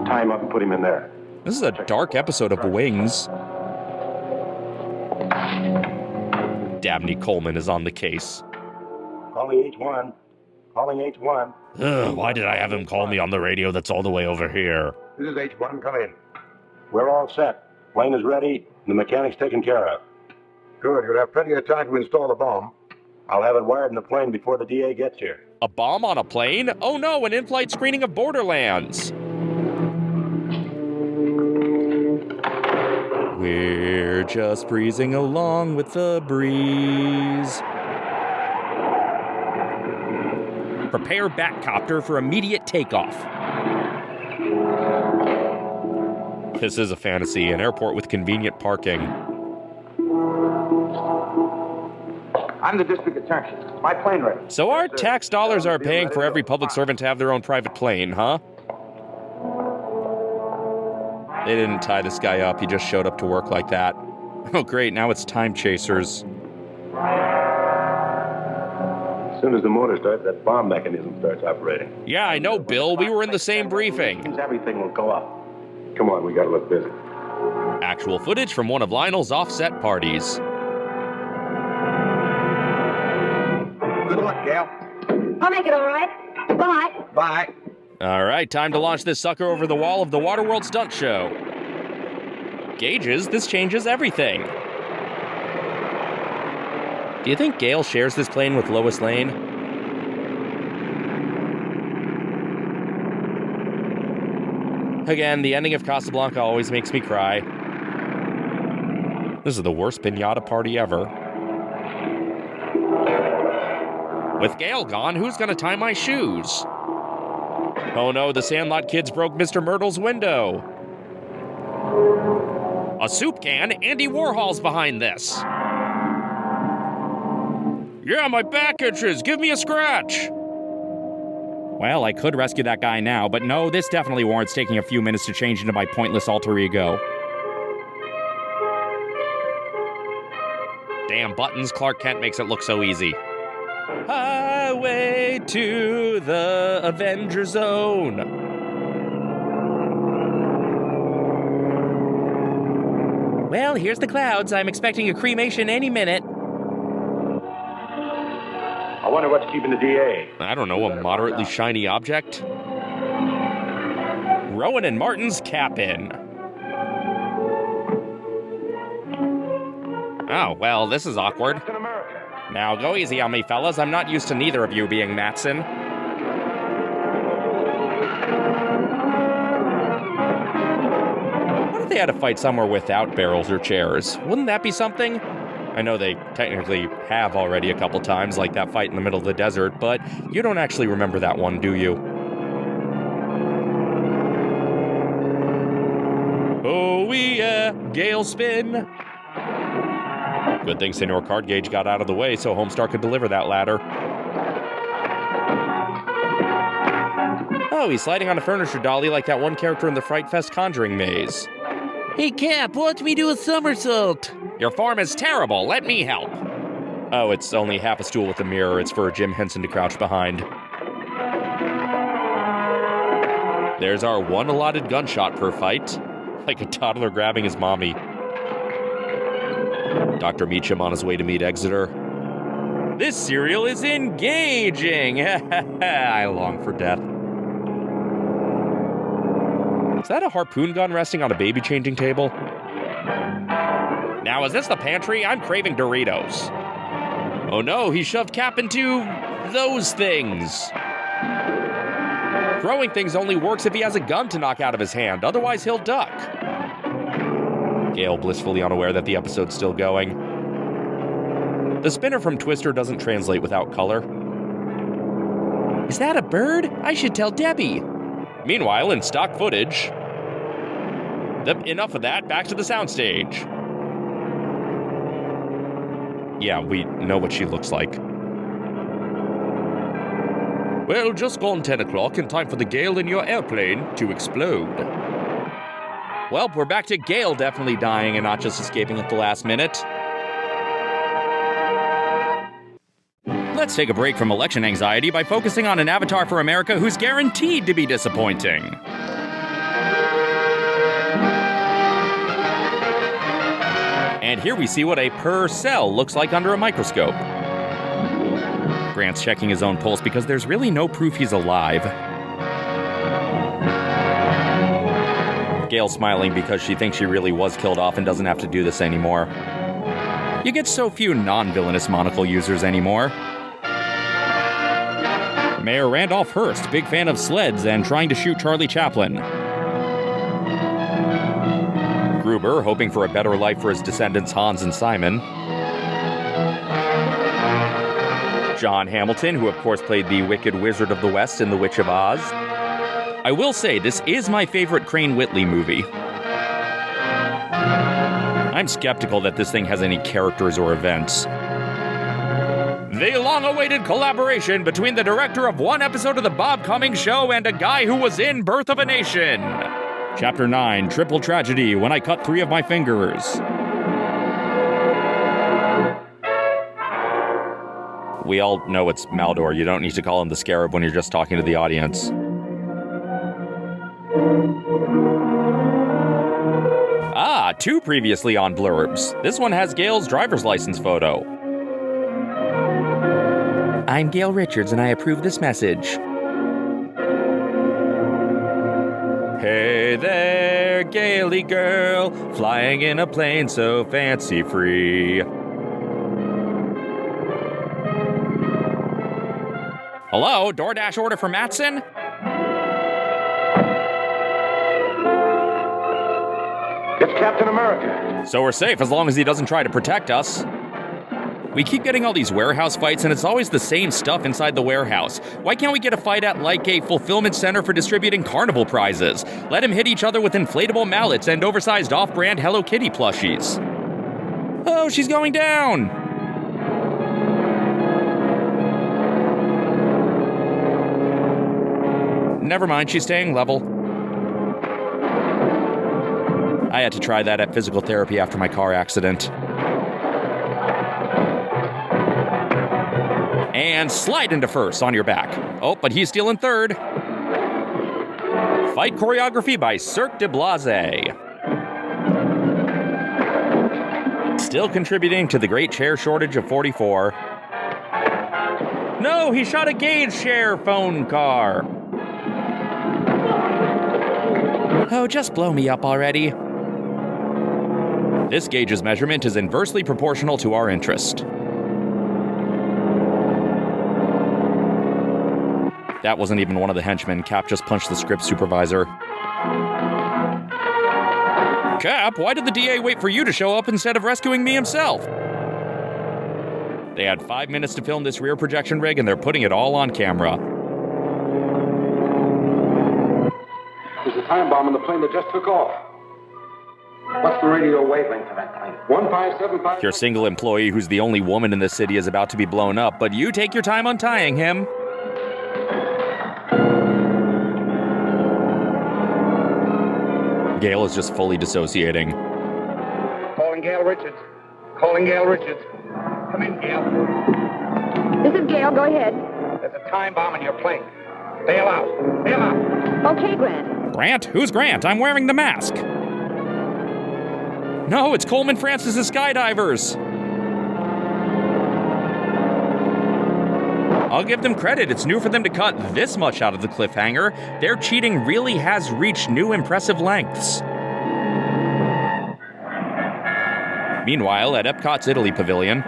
M: Tie him up and put him in there.
A: This is a dark episode of Wings. Dabney Coleman is on the case.
M: Calling H1. Calling H1.
R: Ugh, why did I have him call me on the radio that's all the way over here?
M: This is H1. Come in. We're all set. Plane is ready, and the mechanic's taken care of. Good. You'll have plenty of time to install the bomb. I'll have it wired in the plane before the DA gets here.
A: A bomb on a plane? Oh no, an in-flight screening of Borderlands. We're just breezing along with the breeze. Prepare Batcopter for immediate takeoff. This is a fantasy, an airport with convenient parking.
B: I'm the district attorney. My plane ready.
A: So our tax dollars are paying for every public servant to have their own private plane, huh? They didn't tie this guy up, he just showed up to work like that. Oh great, now it's time chasers.
M: As soon as the motor starts, that bomb mechanism starts operating.
A: Yeah, I know, Bill, we were in the same briefing.
M: Everything will go up. Come on, we gotta look busy.
A: Actual footage from one of Lionel's offset parties.
C: Good luck, Gail.
H: I'll make it all right. Bye.
C: Bye.
A: All right, time to launch this sucker over the wall of the Waterworld stunt show. Gauges, this changes everything. Do you think Gale shares this plane with Lois Lane? Again, the ending of Casablanca always makes me cry. This is the worst piñata party ever. With Gale gone, who's gonna tie my shoes? Oh no, the Sandlot kids broke Mr. Myrtle's window. A soup can? Andy Warhol's behind this. Yeah, my back itches. Give me a scratch. Well, I could rescue that guy now, but no, this definitely warrants taking a few minutes to change into my pointless alter ego. Damn buttons, Clark Kent makes it look so easy. Highway to the Avenger Zone. Well, here's the clouds. I'm expecting a cremation any minute.
M: I wonder what's keeping the DA.
A: I don't know, a moderately shiny object? Rowan and Martin's cap-in. Oh, well, this is awkward. Now, go easy on me, fellas. I'm not used to neither of you being Matson. What if they had to fight somewhere without barrels or chairs? Wouldn't that be something? I know they technically have already a couple times, like that fight in the middle of the desert, but you don't actually remember that one, do you? Oh yeah, Gale spin. Good thing Senor Cardgage got out of the way so Homestar could deliver that ladder. Oh, he's sliding on a furniture dolly like that one character in the Fright Fest Conjuring maze. Hey, Cap, watch me do a somersault. Your form is terrible. Let me help. Oh, it's only half a stool with a mirror. It's for Jim Henson to crouch behind. There's our one allotted gunshot per fight. Like a toddler grabbing his mommy. Dr. Meacham on his way to meet Exeter. This serial is engaging. I long for death. Is that a harpoon gun resting on a baby changing table? Now, is this the pantry? I'm craving Doritos. Oh no, he shoved Cap into those things. Throwing things only works if he has a gun to knock out of his hand, otherwise he'll duck. Gale blissfully unaware that the episode's still going. The spinner from Twister doesn't translate without color. Is that a bird? I should tell Debbie. Meanwhile, in stock footage... Enough of that, back to the soundstage. Yeah, we know what she looks like. Well, just gone 10 o'clock and time for the Gale in your airplane to explode. Well, we're back to Gale definitely dying and not just escaping at the last minute. Let's take a break from election anxiety by focusing on an Avatar for America who's guaranteed to be disappointing. And here we see what a cell looks like under a microscope. Grant's checking his own pulse because there's really no proof he's alive. Gail's smiling because she thinks she really was killed off and doesn't have to do this anymore. You get so few non-villainous monocle users anymore. Mayor Randolph Hearst, big fan of sleds and trying to shoot Charlie Chaplin. Gruber, hoping for a better life for his descendants Hans and Simon. John Hamilton, who of course played the Wicked Wizard of the West in The Witch of Oz. I will say, this is my favorite Crane Whitley movie. I'm skeptical that this thing has any characters or events. The long-awaited collaboration between the director of one episode of The Bob Cummings Show and a guy who was in Birth of a Nation. Chapter 9, Triple Tragedy, When I Cut 3 of My Fingers. We all know it's Maldor. You don't need to call him the Scarab when you're just talking to the audience. Ah, 2 previously on blurbs. This one has Gail's driver's license photo. I'm Gail Richards and I approve this message. Hey there, Gaily girl, flying in a plane so fancy-free. Hello, DoorDash order for Matson?
M: It's Captain America.
A: So we're safe as long as he doesn't try to protect us. We keep getting all these warehouse fights and it's always the same stuff inside the warehouse. Why can't we get a fight at like a fulfillment center for distributing carnival prizes? Let them hit each other with inflatable mallets and oversized off-brand Hello Kitty plushies. Oh, she's going down! Never mind, she's staying level. I had to try that at physical therapy after my car accident. And slide into first on your back. Oh, but he's still in third. Fight choreography by Cirque de Blase. Still contributing to the great chair shortage of 44. No, he shot a Gage share phone car. Oh, just blow me up already. This gauge's measurement is inversely proportional to our interest. That wasn't even one of the henchmen. Cap just punched the script supervisor. Cap, why did the DA wait for you to show up instead of rescuing me himself? They had 5 minutes to film this rear projection rig and they're putting it all on camera.
M: There's a time bomb in the plane that just took off. What's the radio wavelength of that plane? 1575.
A: Your single employee who's the only woman in this city is about to be blown up, but you take your time untying him. Gail is just fully dissociating.
D: Calling Gail Richards. Calling Gail Richards. Come in, Gail.
H: This is Gail. Go ahead.
D: There's a time bomb in your plane. Bail out. Bail out.
H: Okay, Grant.
A: Grant? Who's Grant? I'm wearing the mask. No, it's Coleman Francis's skydivers. I'll give them credit. It's new for them to cut this much out of the cliffhanger. Their cheating really has reached new impressive lengths. Meanwhile, at Epcot's Italy Pavilion...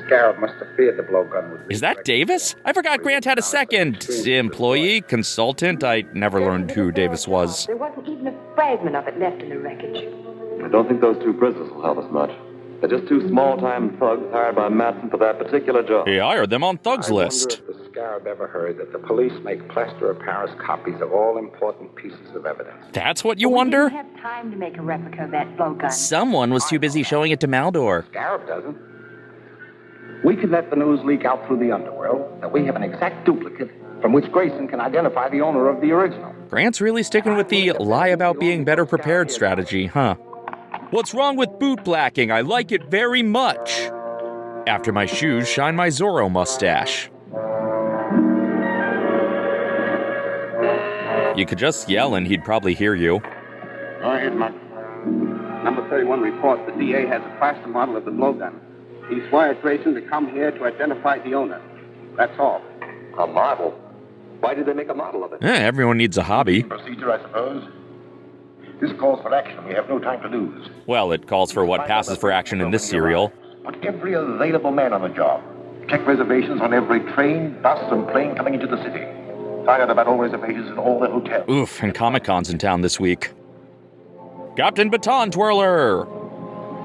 D: Scarab must have feared the blowgun would...
A: Is that Davis? I forgot Grant had a second employee, consultant. I never learned who Davis was.
O: There wasn't even a fragment of it left in the wreckage.
I: I don't think those 2 prisoners will help us much. They're just 2 small-time thugs hired by Matson for that particular job.
A: He hired them on Thugs List.
B: I wonder if the Scarab ever heard that the police make plaster of Paris copies of all important pieces of evidence.
A: That's what you wonder?
O: We didn't have time to make a replica of that blowgun.
A: Someone was too busy showing it to Maldor.
D: Scarab doesn't. We could let the news leak out through the underworld that we have an exact duplicate from which Grayson can identify the owner of the original.
A: Grant's really sticking with the lie about being better prepared strategy, huh? What's wrong with boot blacking? I like it very much. After my shoes, shine my Zorro mustache. You could just yell and he'd probably hear you.
M: Go ahead, Matt.
D: Number 31 reports the DA has a plaster model of the blowgun. He's wired Grayson to come here to identify the owner. That's all.
I: A model? Why did they make a model of it?
A: Everyone needs a hobby.
B: Procedure, I suppose. This calls for action. We have no time to lose.
A: Well, it calls for what passes for action in this serial.
B: Put every available man on the job. Check reservations on every train, bus, and plane coming into the city. Find out about all reservations in all the hotels.
A: Oof, and Comic-Con's in town this week. Captain Baton Twirler!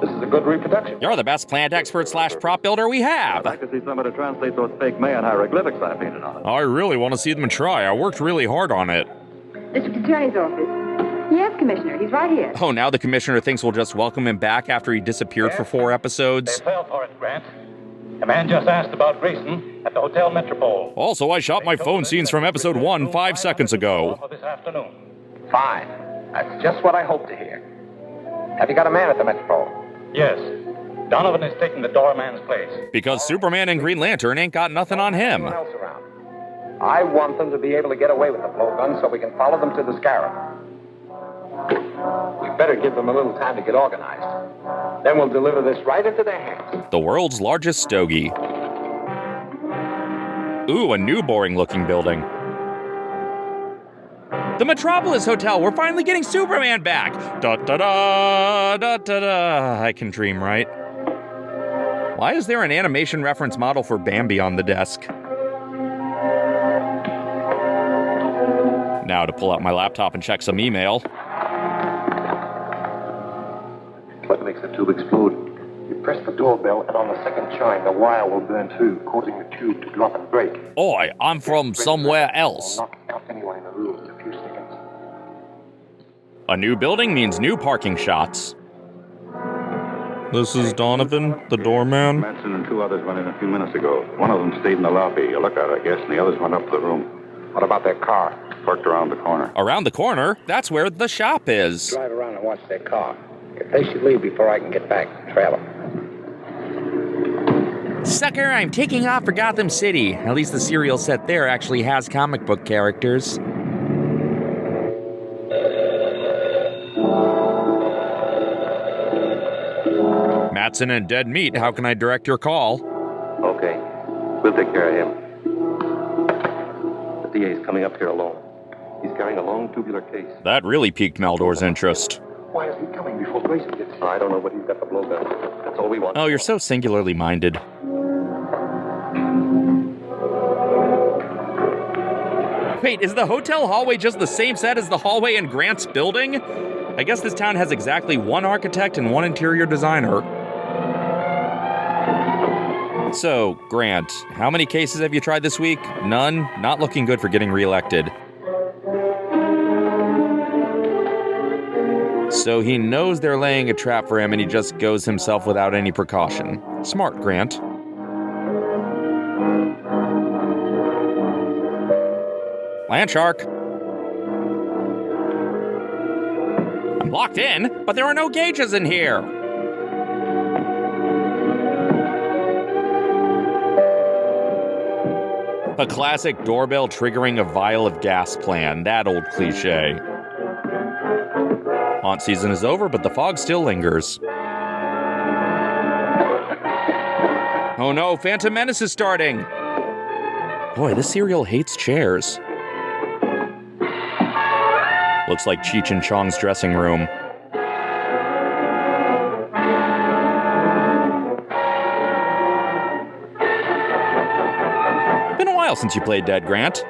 B: This is a good reproduction.
A: You're the best plant expert / prop builder we have.
J: I'd like to see somebody translate those fake Mayan hieroglyphics I painted on it.
A: I really want to see them try. I worked really hard on it.
H: District Attorney's office. Yes, Commissioner, he's right here.
A: Oh, now the Commissioner thinks we'll just welcome him back after he disappeared for 4 episodes.
G: They fell for it, Grant. A man just asked about Grayson at the Hotel Metropole.
A: Also, I shot my phone scenes from episode 1 5 seconds ago.
G: For this afternoon.
D: Fine. That's just what I hope to hear. Have you got a man at the Metropole?
G: Yes. Donovan is taking the doorman's place.
A: Because Superman and Green Lantern ain't got nothing on him.
D: Anyone else around? I want them to be able to get away with the blowgun so we can follow them to the Scarab. We better give them a little time to get organized. Then we'll deliver this right into their hands.
A: The world's largest stogie. Ooh, a new boring-looking building. The Metropolis Hotel. We're finally getting Superman back. Da-da-da, da-da-da. I can dream, right? Why is there an animation reference model for Bambi on the desk? Now to pull out my laptop and check some email.
B: What makes the tube explode? You press the doorbell, and on the second chime, the wire will burn too, causing the tube to drop and break.
A: Oi, I'm from somewhere else.
B: Knock out anyone in the room in a few seconds.
A: A new building means new parking shots. This is Donovan, the doorman.
K: Manson and 2 others went in a few minutes ago. One of them stayed in the lobby, a lookout, I guess, and the others went up to the room.
D: What about their car?
K: Parked around the corner.
A: Around the corner? That's where the shop is.
D: Drive around and watch their car. If they should leave before I can get back, trail them.
A: Sucker, I'm taking off for Gotham City. At least the serial set there actually has comic book characters. Matson and Dead Meat, how can I direct your call?
I: Okay. We'll take care of him. The DA's coming up here alone. He's carrying a long tubular case.
A: That really piqued Maldor's interest.
B: Why is he coming before Grayson gets here?
I: I don't know, but he's got the blowgun. That's all we want.
A: Oh, you're so singularly minded. Wait, is the hotel hallway just the same set as the hallway in Grant's building? I guess this town has exactly 1 architect and 1 interior designer. So, Grant, how many cases have you tried this week? None? Not looking good for getting reelected. So he knows they're laying a trap for him and he just goes himself without any precaution. Smart, Grant. Land shark. I'm locked in, but there are no gauges in here. The classic doorbell triggering a vial of gas plan, that old cliche. Haunt season is over, but the fog still lingers. Oh no, Phantom Menace is starting! Boy, this serial hates chairs. Looks like Cheech and Chong's dressing room. Been a while since you played dead, Grant.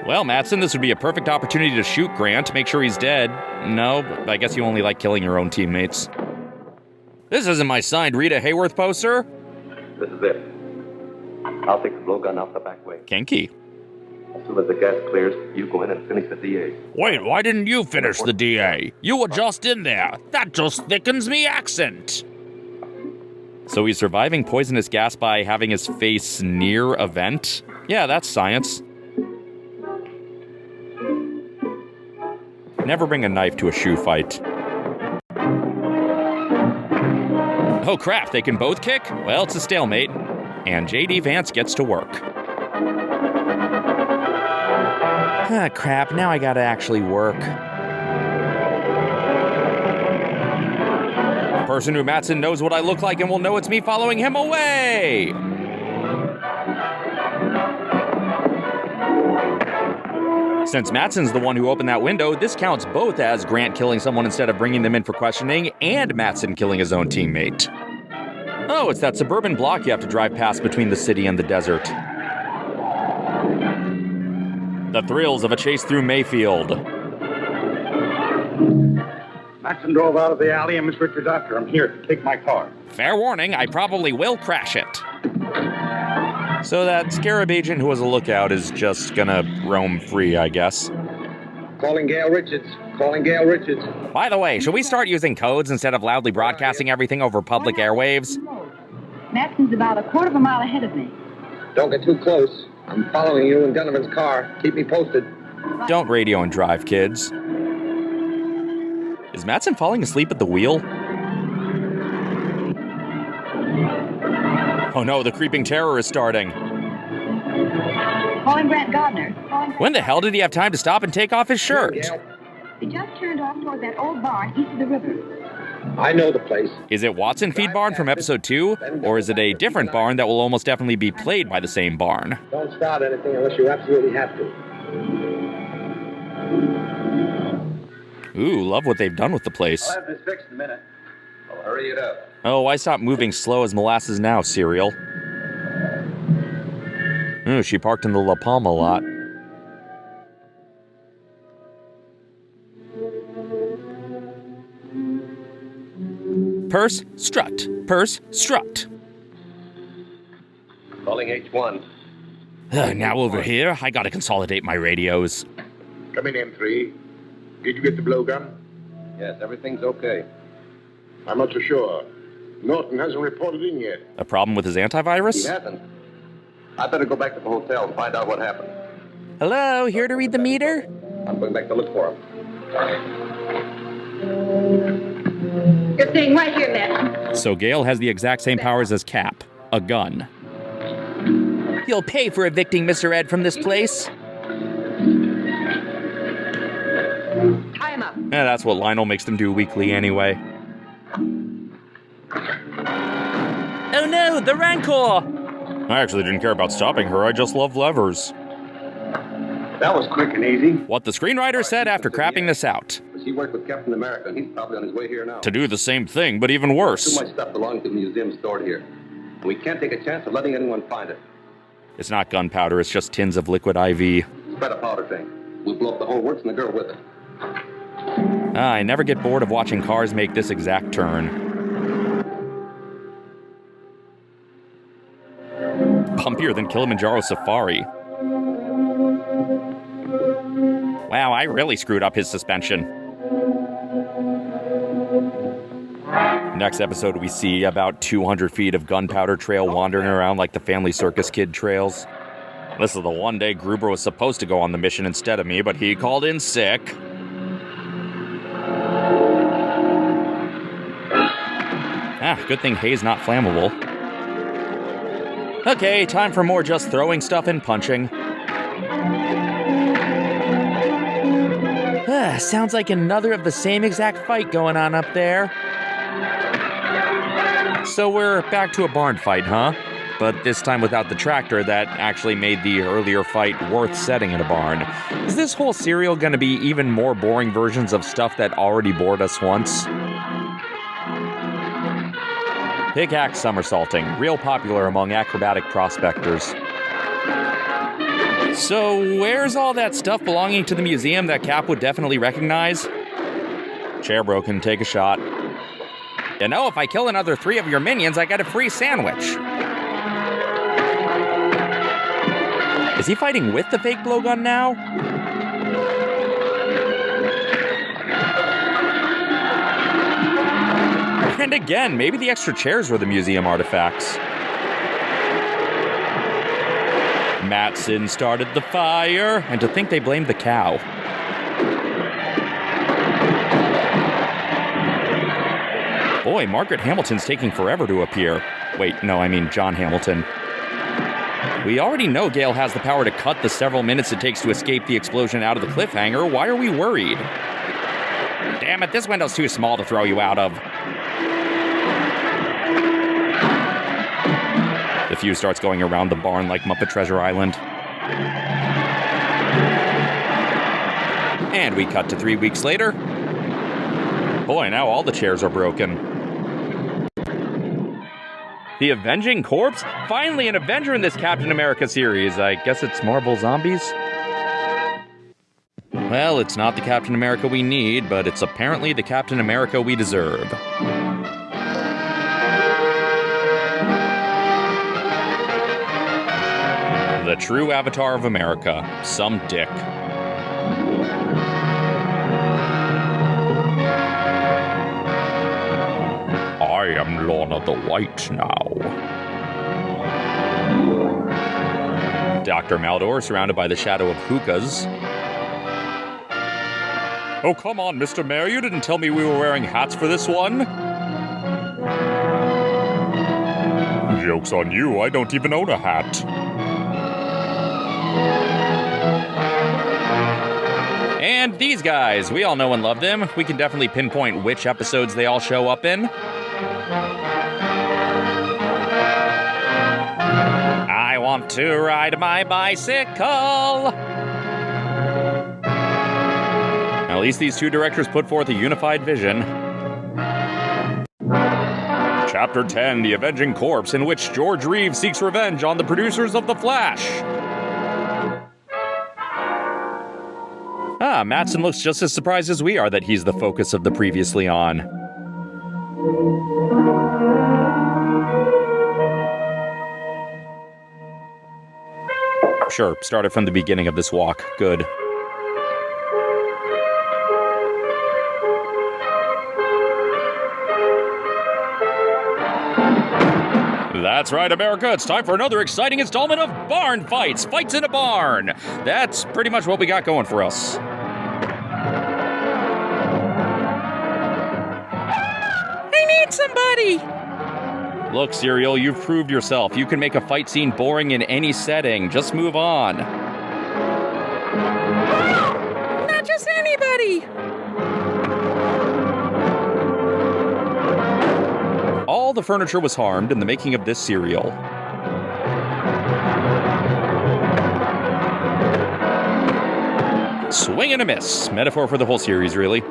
A: Well, Matson, this would be a perfect opportunity to shoot Grant, make sure he's dead. No, I guess you only like killing your own teammates. This isn't my signed Rita Hayworth poster.
I: This is it. I'll take the blowgun out the back way.
A: Kinky.
I: As soon as the gas clears, you go in and finish the DA.
R: Wait, why didn't you finish the DA? You were just in there. That just thickens me accent.
A: So he's surviving poisonous gas by having his face near a vent? Yeah, that's science. Never bring a knife to a shoe fight. Oh crap, they can both kick? Well, it's a stalemate. And J.D. Vance gets to work. Ah, crap, now I gotta actually work. person who Mattson knows what I look like and will know it's me following him away! Since Mattson's the one who opened that window, this counts both as Grant killing someone instead of bringing them in for questioning, and Mattson killing his own teammate. Oh, it's that suburban block you have to drive past between the city and the desert. The thrills of a chase through Mayfield.
S: Matson drove out of the alley, and Miss Richards after him. Here, take my car.
A: Fair warning, I probably will crash it. So that Scarab agent who was a lookout is just gonna roam free, I guess.
D: Calling Gail Richards. Calling Gail Richards.
A: By the way, should we start using codes instead of loudly broadcasting everything over public airwaves?
H: Matson's about a quarter of a mile ahead of me.
D: Don't get too close. I'm following you in Donovan's car. Keep me posted.
A: Don't radio and drive, kids. Is Mattson falling asleep at the wheel? Oh no, the creeping terror is starting.
H: Calling Grant Gardner.
A: When the hell did he have time to stop and take off his shirt?
H: He just turned off toward that old barn east of the river.
D: I know the place.
A: Is it Watson Feed Barn from episode 2? Or is it a different barn that will almost definitely be played by the same barn?
D: Don't start anything unless you absolutely have to.
A: Ooh, love what they've done with the place.
J: I'll have this fixed in a minute.
I: I'll hurry it up.
A: Oh, why stop moving slow as molasses now, cereal? Ooh, she parked in the La Palma lot. Purse, strut. Purse, strut.
I: Calling H1.
A: Now over here, I gotta consolidate my radios.
B: Come in, M3. Did you get the blowgun?
I: Yes, everything's okay.
B: I'm not so sure. Norton hasn't reported in yet.
A: A problem with his antivirus?
I: He hasn't. I better go back to the hotel and find out what happened.
A: Hello, here to read the meter?
I: I'm going back to look for him.
H: You're staying right here, Matt.
A: So Gale has the exact same powers as Cap. A gun. You'll pay for evicting Mr. Ed from this place.
H: Tie him up.
A: Yeah, that's what Lionel makes them do weekly anyway. Oh no, the Rancor! I actually didn't care about stopping her, I just love levers.
S: That was quick and easy.
A: What the screenwriter said after crapping this out.
I: He worked with Captain America, and he's probably on his way here now.
A: To do the same thing, but even worse.
I: Too much stuff belonging to the museum stored here. And we can't take a chance of letting anyone find it.
A: It's not gunpowder, it's just tins of liquid IV.
I: Spread a powder thing. We'll blow up the whole works and the girl with it.
A: I never get bored of watching cars make this exact turn. Pumpier than Kilimanjaro Safari. Wow, I really screwed up his suspension. Next episode, we see about 200 feet of gunpowder trail wandering around like the Family Circus Kid trails. This is the one day Gruber was supposed to go on the mission instead of me, but he called in sick. Good thing hay's not flammable. Okay, time for more just throwing stuff and punching. Sounds like another of the same exact fight going on up there. So we're back to a barn fight, huh? But this time without the tractor that actually made the earlier fight worth setting in a barn. Is this whole serial gonna be even more boring versions of stuff that already bored us once? Pickaxe somersaulting, real popular among acrobatic prospectors. So where's all that stuff belonging to the museum that Cap would definitely recognize? Chair broken, take a shot. You know, if I kill another 3 of your minions, I get a free sandwich. Is he fighting with the fake blowgun now? And again, maybe the extra chairs were the museum artifacts. Mattson started the fire, and to think they blamed the cow. Boy, Margaret Hamilton's taking forever to appear. Wait, no, I mean John Hamilton. We already know Gale has the power to cut the several minutes it takes to escape the explosion out of the cliffhanger. Why are we worried? Damn it, this window's too small to throw you out of. fuse starts going around the barn like Muppet Treasure Island. And we cut to 3 weeks later. Boy, now all the chairs are broken. The Avenging Corps? Finally an Avenger in this Captain America series. I guess it's Marvel Zombies? Well, it's not the Captain America we need, but it's apparently the Captain America we deserve. The true avatar of America. Some dick. I am Lorna the White now. Dr. Maldor, surrounded by the shadow of hookahs. Oh, come on, Mr. Mayor, you didn't tell me we were wearing hats for this one. Joke's on you, I don't even own a hat. And these guys, we all know and love them. We can definitely pinpoint which episodes they all show up in. I want to ride my bicycle. At least these two directors put forth a unified vision. Chapter 10, The Avenging Corps, in which George Reeves seeks revenge on the producers of The Flash. Ah, Mattson looks just as surprised as we are that he's the focus of the previously on. Sure, started from the beginning of this walk. Good. That's right, America. It's time for another exciting installment of Barn Fights. Fights in a barn. That's pretty much what we got going for us. I need somebody. Look, Serial, you've proved yourself. You can make a fight scene boring in any setting. Just move on. Not just anybody. All the furniture was harmed in the making of this serial. Swing and a miss. Metaphor for the whole series, really.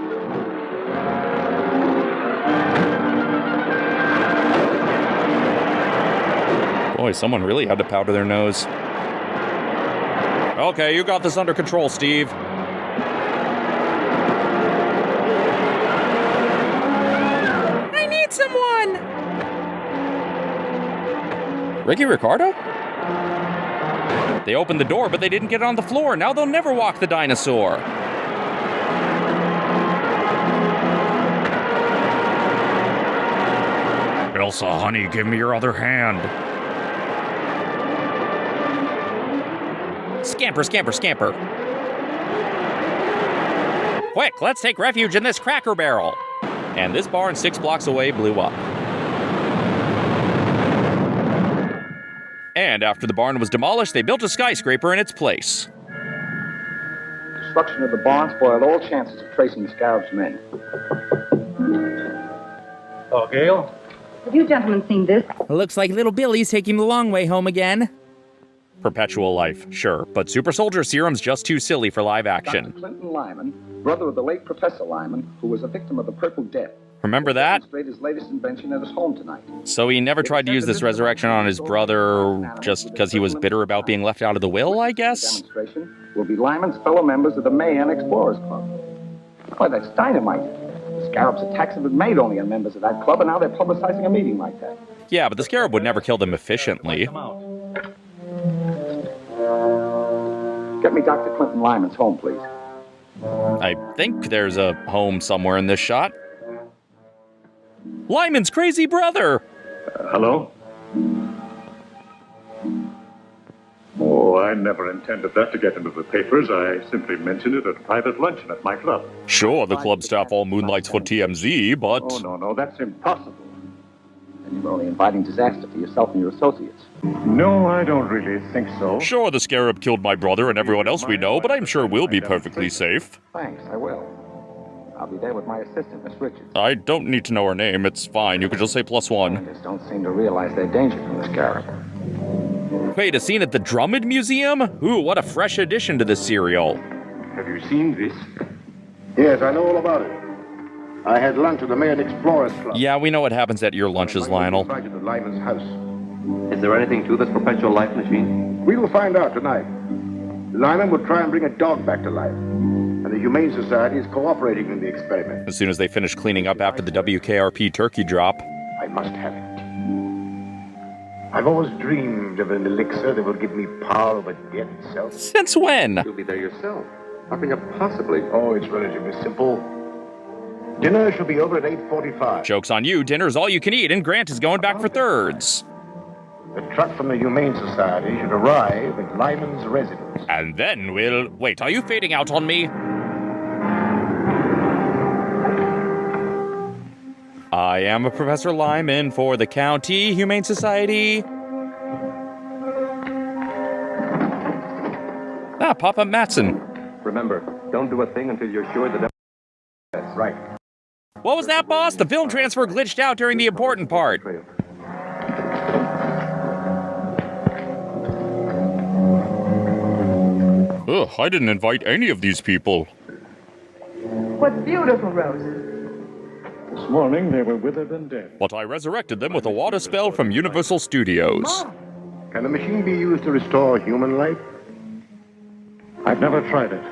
A: Boy, someone really had to powder their nose. Okay, you got this under control, Steve. I need someone! Ricky Ricardo? They opened the door, but they didn't get on the floor. Now they'll never walk the dinosaur. Elsa, honey, give me your other hand. Scamper, scamper, scamper. Quick, let's take refuge in this Cracker Barrel. And this barn 6 blocks away blew up. And after the barn was demolished, they built a skyscraper in its place.
D: Destruction of the barn spoiled all chances of tracing the Scarab's men.
U: Oh, Gail?
H: Have you gentlemen seen this?
A: Looks like little Billy's taking the long way home again. Perpetual life, sure, but super soldier serum's just too silly for live action.
D: Dr. Clinton Lyman, brother of the late Professor Lyman, who was a victim of the Purple Death.
A: Remember that?
D: Demonstrate his latest invention at his home tonight.
A: So he never tried to use this resurrection on his brother just because he was bitter about being left out of the will, I guess?
D: Demonstration will be Lyman's fellow members of the Mayan Explorers Club. Why, that's dynamite. The Scarab's attacks have been made only on members of that club, and now they're publicizing a meeting like that.
A: Yeah, but the Scarab would never kill them efficiently.
D: Get me Dr. Clinton Lyman's home, please.
A: I think there's a home somewhere in this shot. Lyman's crazy brother!
U: Hello? Oh, I never intended that to get into the papers. I simply mentioned it at a private luncheon at my club.
A: Sure, the club staff all moonlights for TMZ, but...
U: Oh, no, that's impossible.
D: And you're only inviting disaster for yourself and your associates.
U: No, I don't really think so.
A: Sure, the Scarab killed my brother and everyone else we know, but I'm sure we'll be perfectly safe.
D: Thanks, I will. I'll be there with my assistant, Miss Richards.
A: I don't need to know her name, it's fine. You can just say +1.
D: Just don't seem to realize their danger from the Scarab.
A: Wait, a scene at the Drummond Museum? Ooh, what a fresh addition to this serial.
M: Have you seen this? Yes, I know all about it. I had lunch at the Mayan Explorers Club.
A: Yeah, we know what happens at your lunches, Lionel.
M: Invited to Lyman's house.
I: Is there anything to this perpetual life machine?
M: We will find out tonight. Lyman would try and bring a dog back to life. And the Humane Society is cooperating in the experiment.
A: As soon as they finish cleaning up after the WKRP turkey drop.
M: I must have it. I've always dreamed of an elixir that would give me power over death itself.
A: Since when?
I: You'll be there yourself. Nothing possibly.
M: Oh, it's relatively simple. Dinner shall be over at 8:45.
A: Joke's on you, dinner's all you can eat, and Grant is going back for thirds.
M: The truck from the Humane Society should arrive at Lyman's residence.
A: And then we'll... Wait, are you fading out on me? I am a Professor Lyman for the County Humane Society. Ah, Papa Matson.
I: Remember, don't do a thing until you're sure that...
M: That's right.
A: What was that, boss? The film transfer glitched out during the important part. Ugh, I didn't invite any of these people.
O: What beautiful roses.
S: This morning they were withered and dead.
A: But I resurrected them with a water spell from Universal Studios.
M: Can the machine be used to restore human life?
S: I've never tried it,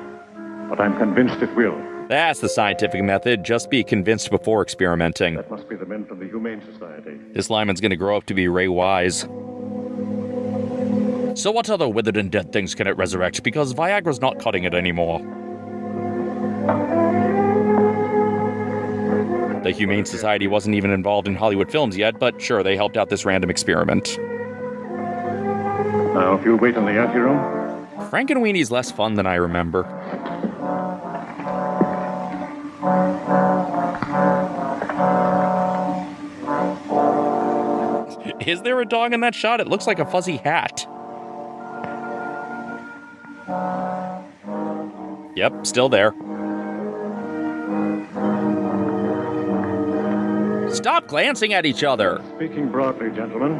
S: but I'm convinced it will.
A: That's the scientific method. Just be convinced before experimenting.
S: That must be the men from the Humane Society.
A: This Lyman's gonna grow up to be Ray Wise. So what other withered and dead things can it resurrect? Because Viagra's not cutting it anymore. The Humane Society wasn't even involved in Hollywood films yet, but sure, they helped out this random experiment.
S: Now, if you'll wait in the anteroom.
A: Frankenweenie's less fun than I remember. Is there a dog in that shot? It looks like a fuzzy hat. Yep, still there. Stop glancing at each other.
S: Speaking broadly, gentlemen,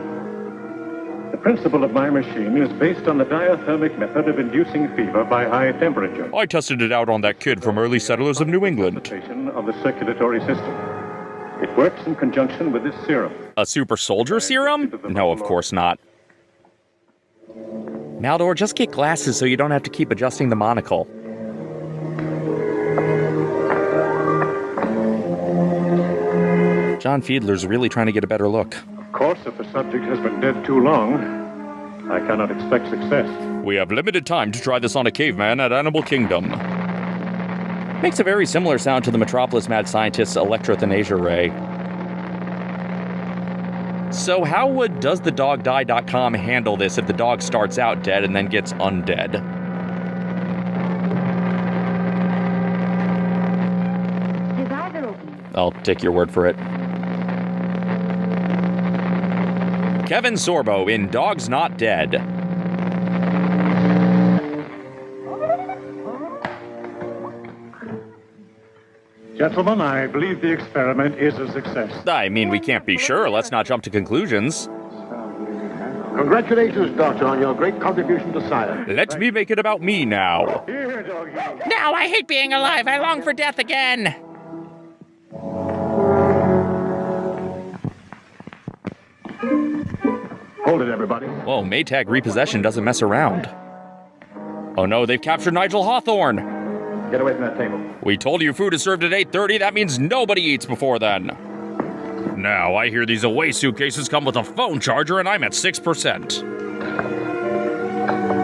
S: the principle of my machine is based on the diathermic method of inducing fever by high temperature.
A: I tested it out on that kid from early settlers of New England.
S: Of the circulatory system. It works in conjunction with this serum.
A: A super soldier serum? No, of course not. Maldor, just get glasses so you don't have to keep adjusting the monocle. John Fiedler's really trying to get a better look.
S: Of course, if the subject has been dead too long, I cannot expect success.
A: We have limited time to try this on a caveman at Animal Kingdom. Makes a very similar sound to the Metropolis Mad Scientist's electrothanasia ray. So how would doesthedogdie.com handle this if the dog starts out dead and then gets undead?
H: His eyes are open.
A: I'll take your word for it. Kevin Sorbo in Dogs Not Dead.
S: Gentlemen, I believe the experiment is a success.
A: I mean, we can't be sure. Let's not jump to conclusions.
M: Congratulations, Doctor, on your great contribution to science.
A: Let me make it about me now.
R: Now I hate being alive. I long for death again.
S: Hold it, everybody.
A: Whoa, Maytag repossession doesn't mess around. Oh no, they've captured Nigel Hawthorne.
S: Get away from that table.
A: We told you food is served at 8:30. That means nobody eats before then. Now, I hear these away suitcases come with a phone charger, and I'm at 6%.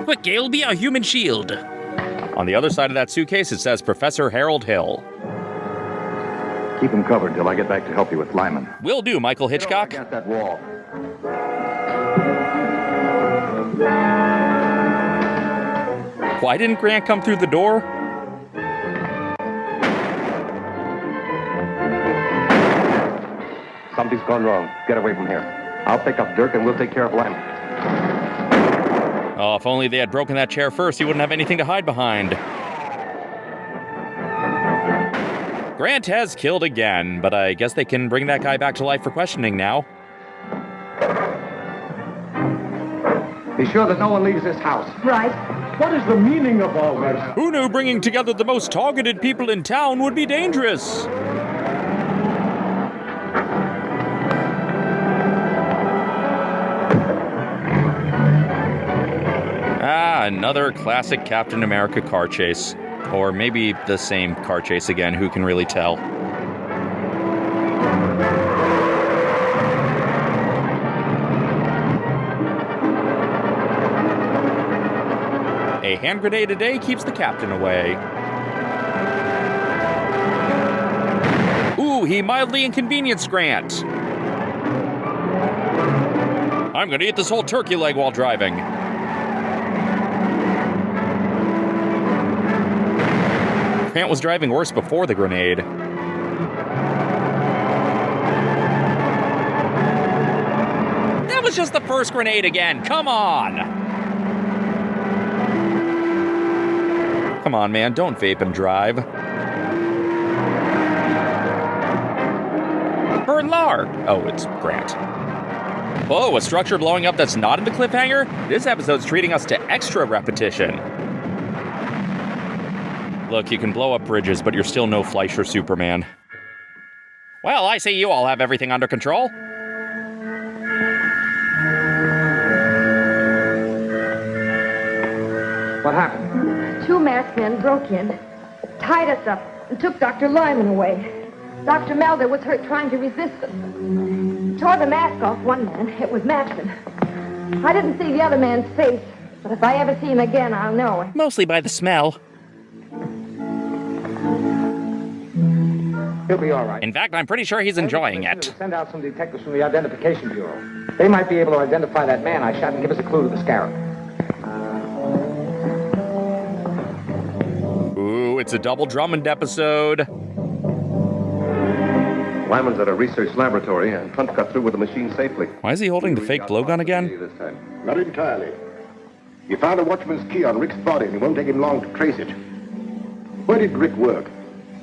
R: Quick, it'll be a human shield.
A: On the other side of that suitcase, it says Professor Harold Hill.
J: Keep him covered till I get back to help you with Lyman.
A: Will do, Michael Hitchcock.
J: Get that wall.
A: Why didn't Grant come through the door?
I: Something's gone wrong. Get away from here. I'll pick up Dirk and we'll take care of Lyman.
A: Oh, if only they had broken that chair first, he wouldn't have anything to hide behind. Grant has killed again, but I guess they can bring that guy back to life for questioning now.
D: Be sure that no one leaves this house.
H: Right.
U: What is the meaning of all this?
A: Who knew bringing together the most targeted people in town would be dangerous? Another classic Captain America car chase. Or maybe the same car chase again, who can really tell? A hand grenade a day keeps the captain away. Ooh, he mildly inconvenienced Grant. I'm gonna eat this whole turkey leg while driving. Grant was driving worse before the grenade. That was just the first grenade again. Come on. Come on, man. Don't vape and drive. Bernlar. Oh, it's Grant. Oh, a structure blowing up that's not in the cliffhanger? This episode's treating us to extra repetition. Look, you can blow up bridges, but you're still no Fleischer Superman. Well, I see you all have everything under control.
D: What happened?
H: 2 masked men broke in, tied us up, and took Dr. Lyman away. Dr. Melder was hurt trying to resist them. Tore the mask off one man. It was Matson. I didn't see the other man's face, but if I ever see him again, I'll know.
A: Mostly by the smell.
D: He'll be all right.
A: In fact, I'm pretty sure he's enjoying it.
D: Send out some detectives from the Identification Bureau. They might be able to identify that man I shot and give us a clue to the Scarab.
A: Ooh, it's a double Drummond episode.
I: Lyman's at a research laboratory, and Hunt got through with the machine safely.
A: Why is he holding the fake blowgun again?
M: Not entirely. He found a watchman's key on Rick's body, and it won't take him long to trace it. Where did Rick work?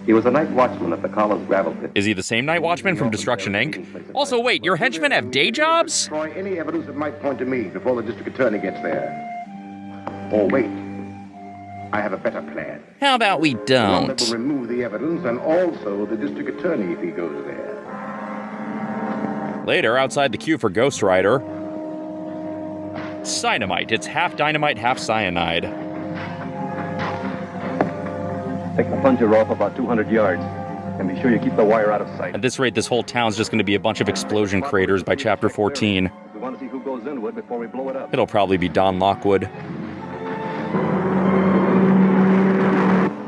I: He was a night watchman at the Collins gravel pit.
A: Is he the same night watchman from Destruction Inc.? Also, wait, your henchmen have day jobs?
M: Destroy any evidence that might point to me before the district attorney gets there. Or wait. I have a better plan.
A: How about we
M: One
A: don't?
M: that will remove the evidence and also the district attorney if he goes there.
A: Later, outside the queue for Ghost Rider. Cyanamite. It's half dynamite, half cyanide.
J: Take the plunger off about 200 yards. And be sure you keep the wire out of sight.
A: At this rate, this whole town's just going to be a bunch of explosion craters by chapter 14.
J: We want to see who goes into it before we blow it up.
A: It'll probably be Don Lockwood.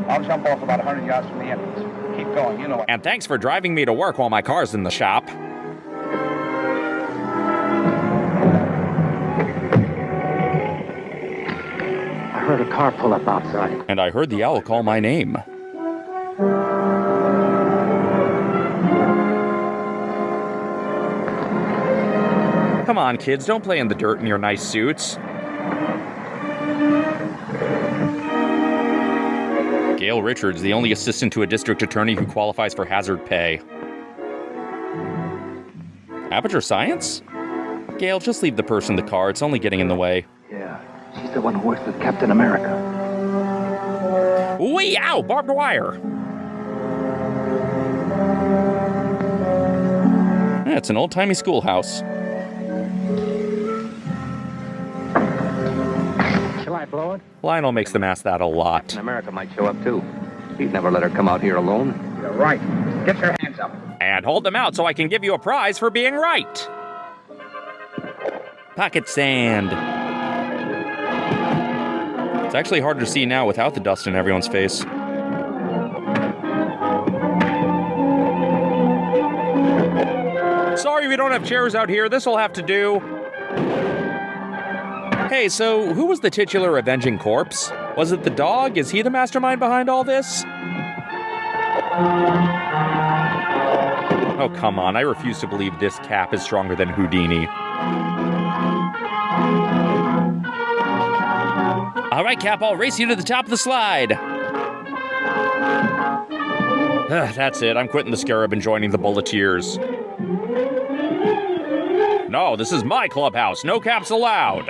U: I'll jump off about 100 yards from the entrance. Keep going, you know what.
A: And thanks for driving me to work while my car's in the shop.
D: I heard a car pull up outside.
A: And I heard the owl call my name. Come on, kids, don't play in the dirt in your nice suits. Gail Richards, the only assistant to a district attorney who qualifies for hazard pay. Aperture Science? Gail, just leave the purse in the car. It's only getting in the way.
J: Yeah, she's the one who works with Captain America.
A: Wee! Ow! Barbed wire! Yeah, it's an old-timey schoolhouse.
D: Shall I blow it?
A: Lionel makes them ask that a lot.
P: Captain America might show up, too. He'd never let her come out here alone.
D: You're right. Get your hands up.
A: And hold them out so I can give you a prize for being right. Pocket sand. It's actually harder to see now without the dust in everyone's face. Sorry we don't have chairs out here. This'll have to do. Hey, so who was the titular Avenging corpse? Was it the dog? Is he the mastermind behind all this? Oh, come on. I refuse to believe this Cap is stronger than Houdini. All right, Cap, I'll race you to the top of the slide. That's it. I'm quitting the Scarab and joining the Bulleteers. No, this is my clubhouse. No caps allowed.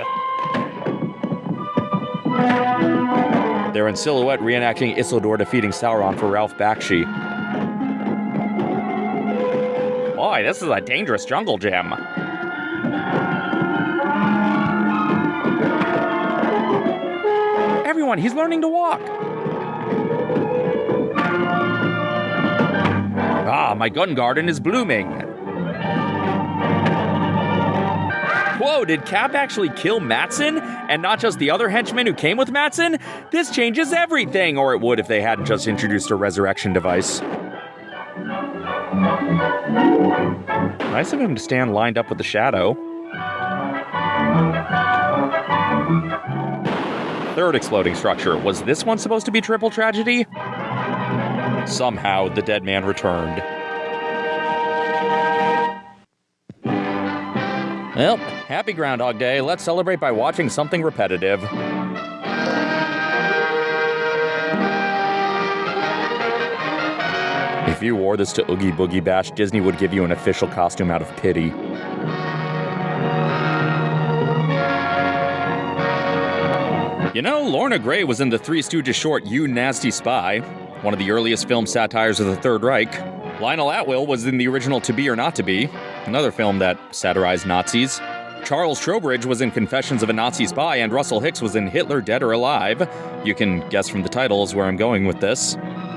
A: They're in silhouette reenacting Isildur defeating Sauron for Ralph Bakshi. Boy, this is a dangerous jungle gym. Everyone, he's learning to walk. Ah, my gun garden is blooming. Whoa, did Cap actually kill Mattson? And not just the other henchmen who came with Mattson? This changes everything, or it would if they hadn't just introduced a resurrection device. Nice of him to stand lined up with the Shadow. Third exploding structure. Was this one supposed to be triple tragedy? Somehow, the dead man returned. Well, happy Groundhog Day. Let's celebrate by watching something repetitive. If you wore this to Oogie Boogie Bash, Disney would give you an official costume out of pity. You know, Lorna Gray was in the Three Stooges short You Nasty Spy, one of the earliest film satires of the Third Reich. Lionel Atwill was in the original To Be or Not to Be, another film that satirized Nazis. Charles Trowbridge was in Confessions of a Nazi Spy, and Russell Hicks was in Hitler, Dead or Alive. You can guess from the titles where I'm going with this.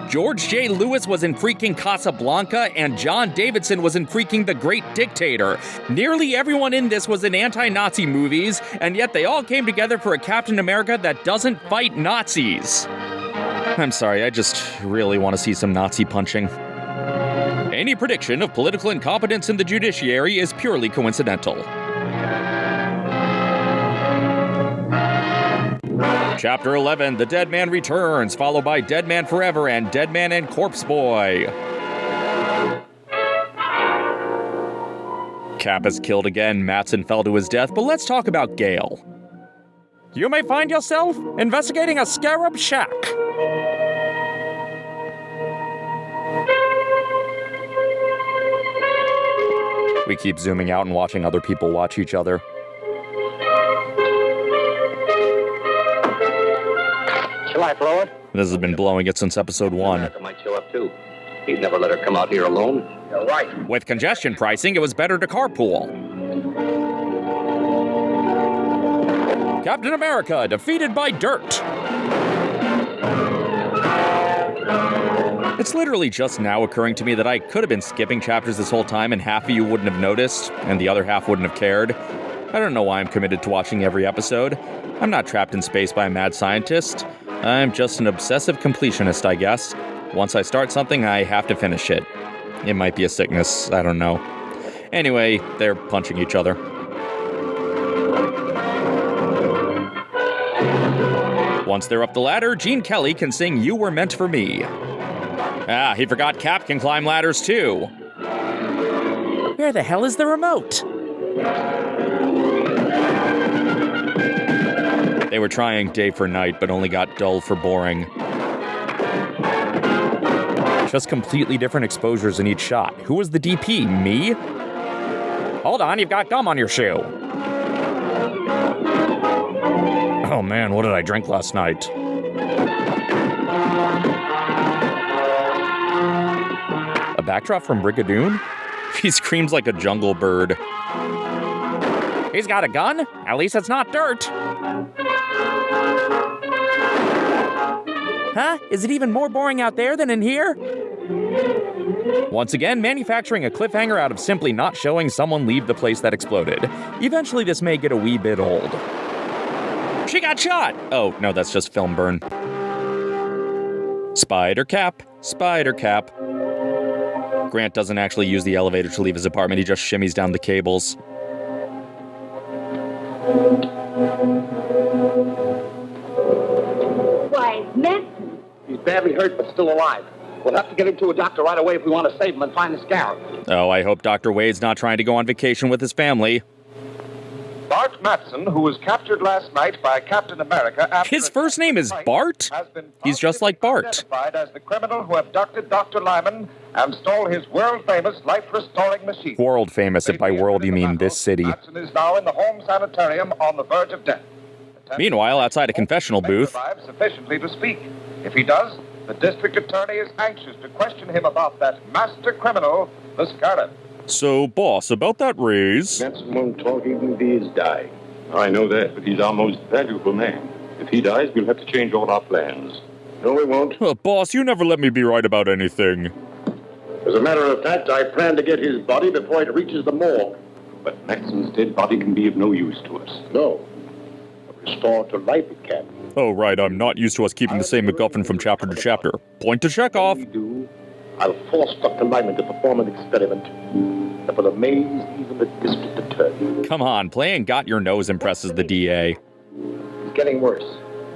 A: George J. Lewis was in Freaking Casablanca, and John Davidson was in Freaking The Great Dictator. Nearly everyone in this was in anti-Nazi movies, and yet they all came together for a Captain America that doesn't fight Nazis. I'm sorry, I just really want to see some Nazi punching. Any prediction of political incompetence in the judiciary is purely coincidental. Chapter 11, The Dead Man Returns, followed by Dead Man Forever and Dead Man and Corpse Boy. Cap is killed again, Mattson fell to his death, but let's talk about Gale. You may find yourself investigating a Scarab shack. We keep zooming out and watching other people watch each other.
I: Shall I blow it?
A: This has been blowing it since episode 1.
I: America might show up too. He'd never let her come out here alone. You're right.
A: With congestion pricing, it was better to carpool. Captain America defeated by dirt. It's literally just now occurring to me that I could have been skipping chapters this whole time and half of you wouldn't have noticed, and the other half wouldn't have cared. I don't know why I'm committed to watching every episode. I'm not trapped in space by a mad scientist. I'm just an obsessive completionist, I guess. Once I start something, I have to finish it. It might be a sickness, I don't know. Anyway, they're punching each other. Once they're up the ladder, Gene Kelly can sing You Were Meant for Me. Ah, he forgot Cap can climb ladders too. Where the hell is the remote? They were trying day for night, but only got dull for boring. Just completely different exposures in each shot. Who was the DP? Me? Hold on, you've got gum on your shoe. Oh man, what did I drink last night? A backdrop from Brigadoon? He screams like a jungle bird. He's got a gun? At least it's not dirt. Huh? Is it even more boring out there than in here? Once again, manufacturing a cliffhanger out of simply not showing someone leave the place that exploded. Eventually, this may get a wee bit old. She got shot! Oh, no, that's just film burn. Spider Cap. Spider Cap. Grant doesn't actually use the elevator to leave his apartment, he just shimmies down the cables.
T: Why, Matt?
D: He's badly hurt, but still alive. We'll have to get him to a doctor right away if we want to save him and find the Scarab.
A: Oh, I hope Dr. Wade's not trying to go on vacation with his family.
C: Bart Mattson, who was captured last night by Captain America after...
A: His first name is Bart? He's just like Bart.
C: ...identified as the criminal who abducted Dr. Lyman and stole his world-famous life-restoring machine.
A: World famous, if by world you mean this city.
C: Mattson is now in the home sanitarium on the verge of death.
A: Meanwhile, outside a confessional booth,
C: Survive sufficiently to speak. If he does, the district attorney is anxious to question him about that master criminal, the Scarlet.
A: so, boss, about that raise...
M: Manson won't talk even if he is dying.
K: I know that, but he's our most valuable man. If he dies, we'll have to change all our plans.
M: No, we won't.
A: Boss, you never let me be right about anything.
M: As a matter of fact, I plan to get his body before it reaches the morgue.
K: But Matson's dead body can be of no use to us.
M: No. But restored to life it can.
A: Oh, right, I'm not used to us keeping the same MacGuffin from chapter to chapter. Point to Chekhov.
M: I'll force Dr. Lyman to perform an experiment that will amaze even the district attorney.
A: Come on, playing Got Your Nose impresses the DA.
D: It's getting worse.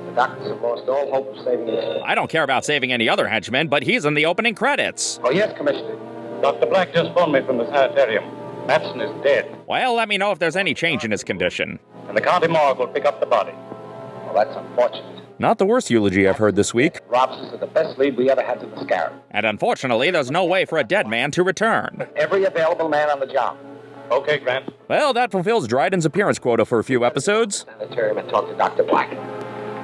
D: The doctors have lost all hope of saving his...
A: I don't care about saving any other henchmen, but he's in the opening credits.
D: Oh, yes, Commissioner.
G: Dr. Black just phoned me from the sanitarium. Matson is dead,
A: Well, let me know if there's any change in his condition.
G: and the county morgue will pick up the body.
D: Well, that's unfortunate.
A: Not the worst eulogy I've heard this week.
D: Robs us of the best lead we ever had to the Scarab.
A: And unfortunately, there's no way for a dead man to return.
D: Every available man on the job.
G: Okay, Grant.
A: Well, that fulfills Dryden's appearance quota for a few episodes.
D: Sanitarium and talk to Dr. Black.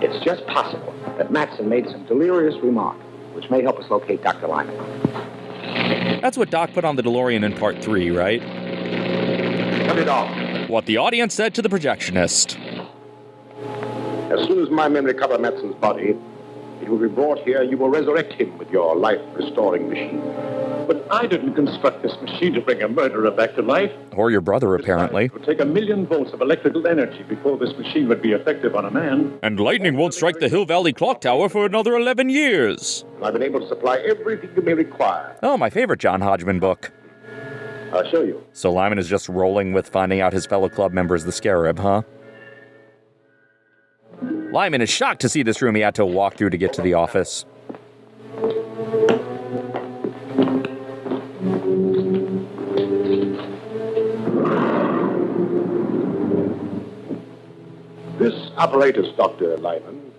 D: It's just possible that Matson made some delirious remark, which may help us locate Dr. Lyman.
A: That's what Doc put on the DeLorean in part 3, right?
M: Cut it off.
A: What the audience said to the projectionist.
M: As soon as my men recover Matson's body, it will be brought here. You will resurrect him with your life-restoring machine.
S: But I didn't construct this machine to bring a murderer back to life.
A: Or your brother, apparently.
S: It would take 1,000,000 volts of electrical energy before this machine would be effective on a man.
A: And lightning won't strike the Hill Valley Clock Tower for another 11 years.
M: I've been able to supply everything you may require.
A: Oh, my favorite John Hodgman book.
M: I'll show you.
A: So Lyman is just rolling with finding out his fellow club member is the Scarab, huh? Lyman is shocked to see this room he had to walk through to get to the office.
M: This apparatus, Dr. Lyman,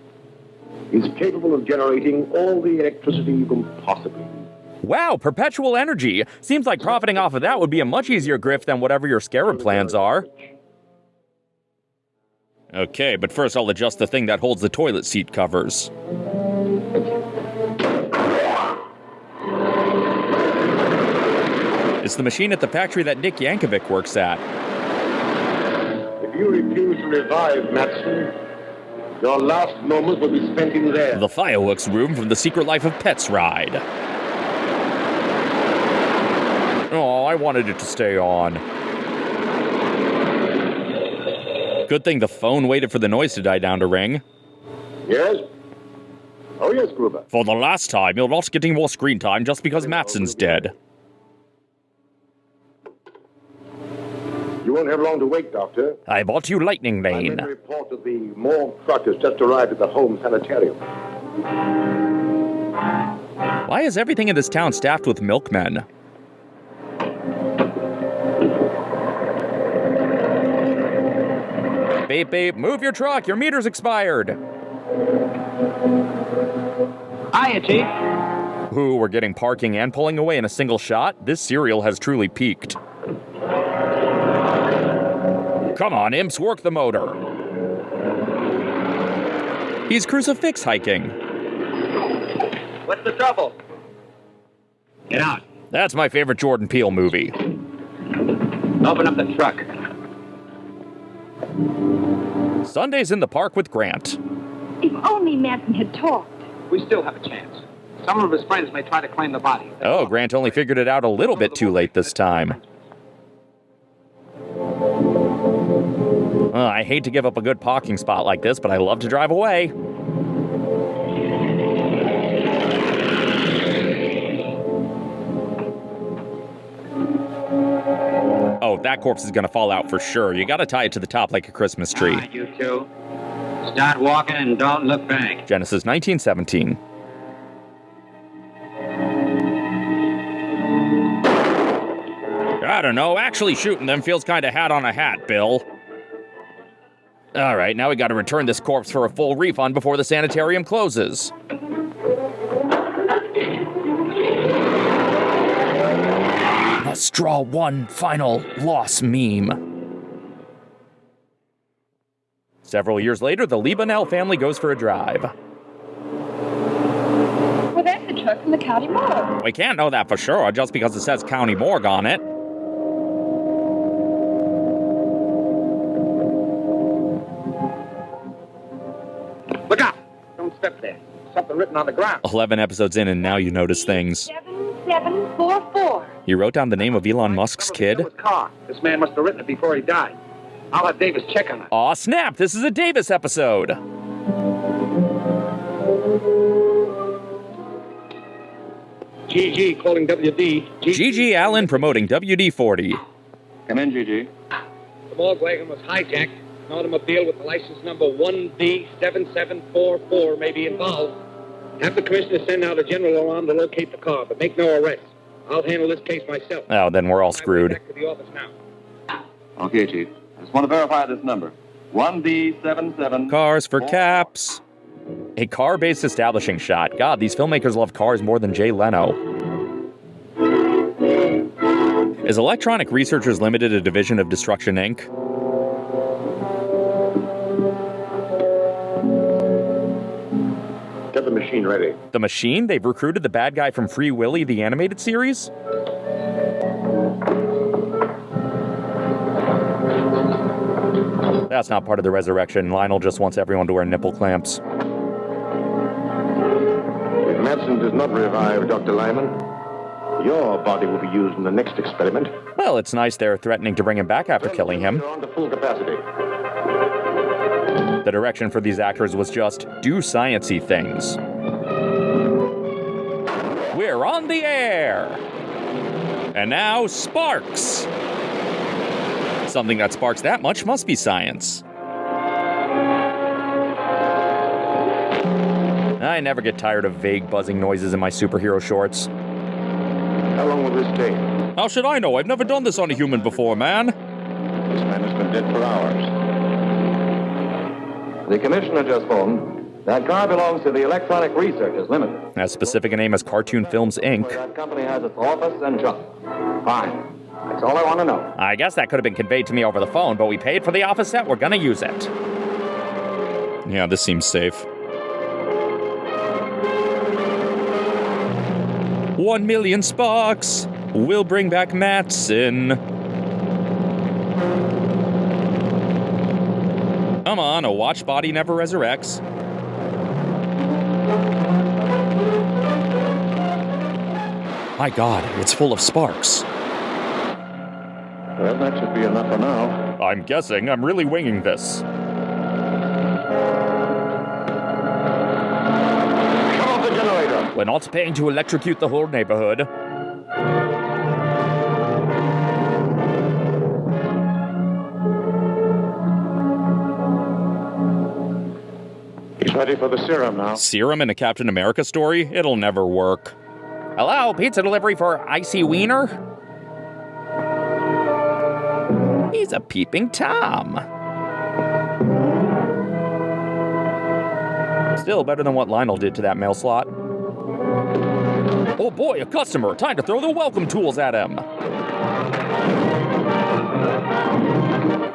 M: is capable of generating all the electricity you can possibly need.
A: Wow, perpetual energy. Seems like profiting off of that would be a much easier grift than whatever your Scarab plans are. Okay, but first I'll adjust the thing that holds the toilet seat covers. It's the machine at the factory that Nick Yankovic works at.
M: If you refuse to revive Matson, your last moments will be spent in there.
A: The fireworks room from the Secret Life of Pets ride. Oh, I wanted it to stay on. Good thing the phone waited for the noise to die down to ring.
M: Yes? Oh, yes, Gruber.
A: For the last time, you're not getting more screen time just because Matson's dead.
M: You won't have long to wait, Doctor.
A: I bought you Lightning
M: My
A: Lane.
M: men report that the morgue truck has just arrived at the home sanitarium.
A: Why is everything in this town staffed with milkmen? Beep, beep, move your truck, your meter's expired.
D: Hiya, Chief.
A: Ooh, we're getting parking and pulling away in a single shot? This serial has truly peaked. Come on, imps, work the motor. He's crucifix hiking.
D: What's the trouble? Get out.
A: That's my favorite Jordan Peele movie.
D: Open up the truck.
A: Sundays in the Park with Grant.
T: If only Matson had talked.
D: We still have a chance. Some of his friends may try to claim the body.
A: Oh, Grant only figured it out a little bit too late this time. I hate to give up a good parking spot like this, but I love to drive away. Oh, that corpse is gonna fall out for sure. You gotta tie it to the top like a Christmas tree.
D: All right, you two. Start walking and don't look back.
A: Genesis 19:17. I don't know, actually shooting them feels kinda hat on a hat, Bill. Alright, now we gotta return this corpse for a full refund before the sanitarium closes. Let's draw one final loss meme. Several years later, the Libanel family goes for a drive.
T: Well, that's the truck from the county morgue.
A: We can't know that for sure just because it says County Morgue on it.
D: Look out! Don't step there. Something written on the ground.
A: 11 episodes in, and now you notice things.
T: 7744.
A: He wrote down the name of Elon Musk's kid.
D: Car. This man must have written it before he died. I'll have Davis check on it.
A: Aw, snap! This is a Davis episode.
D: GG calling WD.
A: GG Allen promoting WD-40.
K: Come in, GG.
D: The morgue wagon was hijacked. An automobile with the license number 1D7744 may be involved. Have the commissioner send out a general alarm to locate the car, but make no arrests. I'll handle this case myself.
A: Oh, then we're all screwed.
D: Back to the office now.
K: Okay, Chief. Just want to verify this number. 1D77.
A: Cars for caps. A car-based establishing shot. God, these filmmakers love cars more than Jay Leno. Is Electronic Researchers Limited a division of Destruction, Inc.?
B: Get the machine ready.
A: The Machine? They've recruited the bad guy from Free Willy, the animated series? That's not part of the resurrection. Lionel just wants everyone to wear nipple clamps.
B: If Madsen does not revive Dr. Lyman, your body will be used in the next experiment.
A: Well, it's nice they're threatening to bring him back after killing him.
B: On to full capacity.
A: The direction for these actors was just do science-y things. We're on the air! And now, sparks! Something that sparks that much must be science. I never get tired of vague buzzing noises in my superhero shorts.
B: How long will this take?
A: How should I know? I've never done this on a human before, man.
B: This man has been dead for hours.
F: The commissioner just phoned. That car belongs to the Electronic Researchers Limited.
A: As specific a name as Cartoon Films, Inc.
F: That company has its office and shop. Fine. That's all I want to know.
A: I guess that could have been conveyed to me over the phone, but we paid for the office set. We're gonna use it. Yeah, this seems safe. 1 million sparks. We'll bring back Madsen. Come on, a watch body never resurrects. My God, it's full of sparks.
B: Well, that should be enough for now.
A: I'm guessing. I'm really winging this.
B: Come off the generator.
A: We're not paying to electrocute the whole neighborhood.
B: He's ready for the serum now.
A: Serum in a Captain America story? It'll never work. Hello, pizza delivery for Icy Wiener? He's a peeping Tom. Still better than what Lionel did to that mail slot. Oh boy, a customer. Time to throw the welcome tools at him.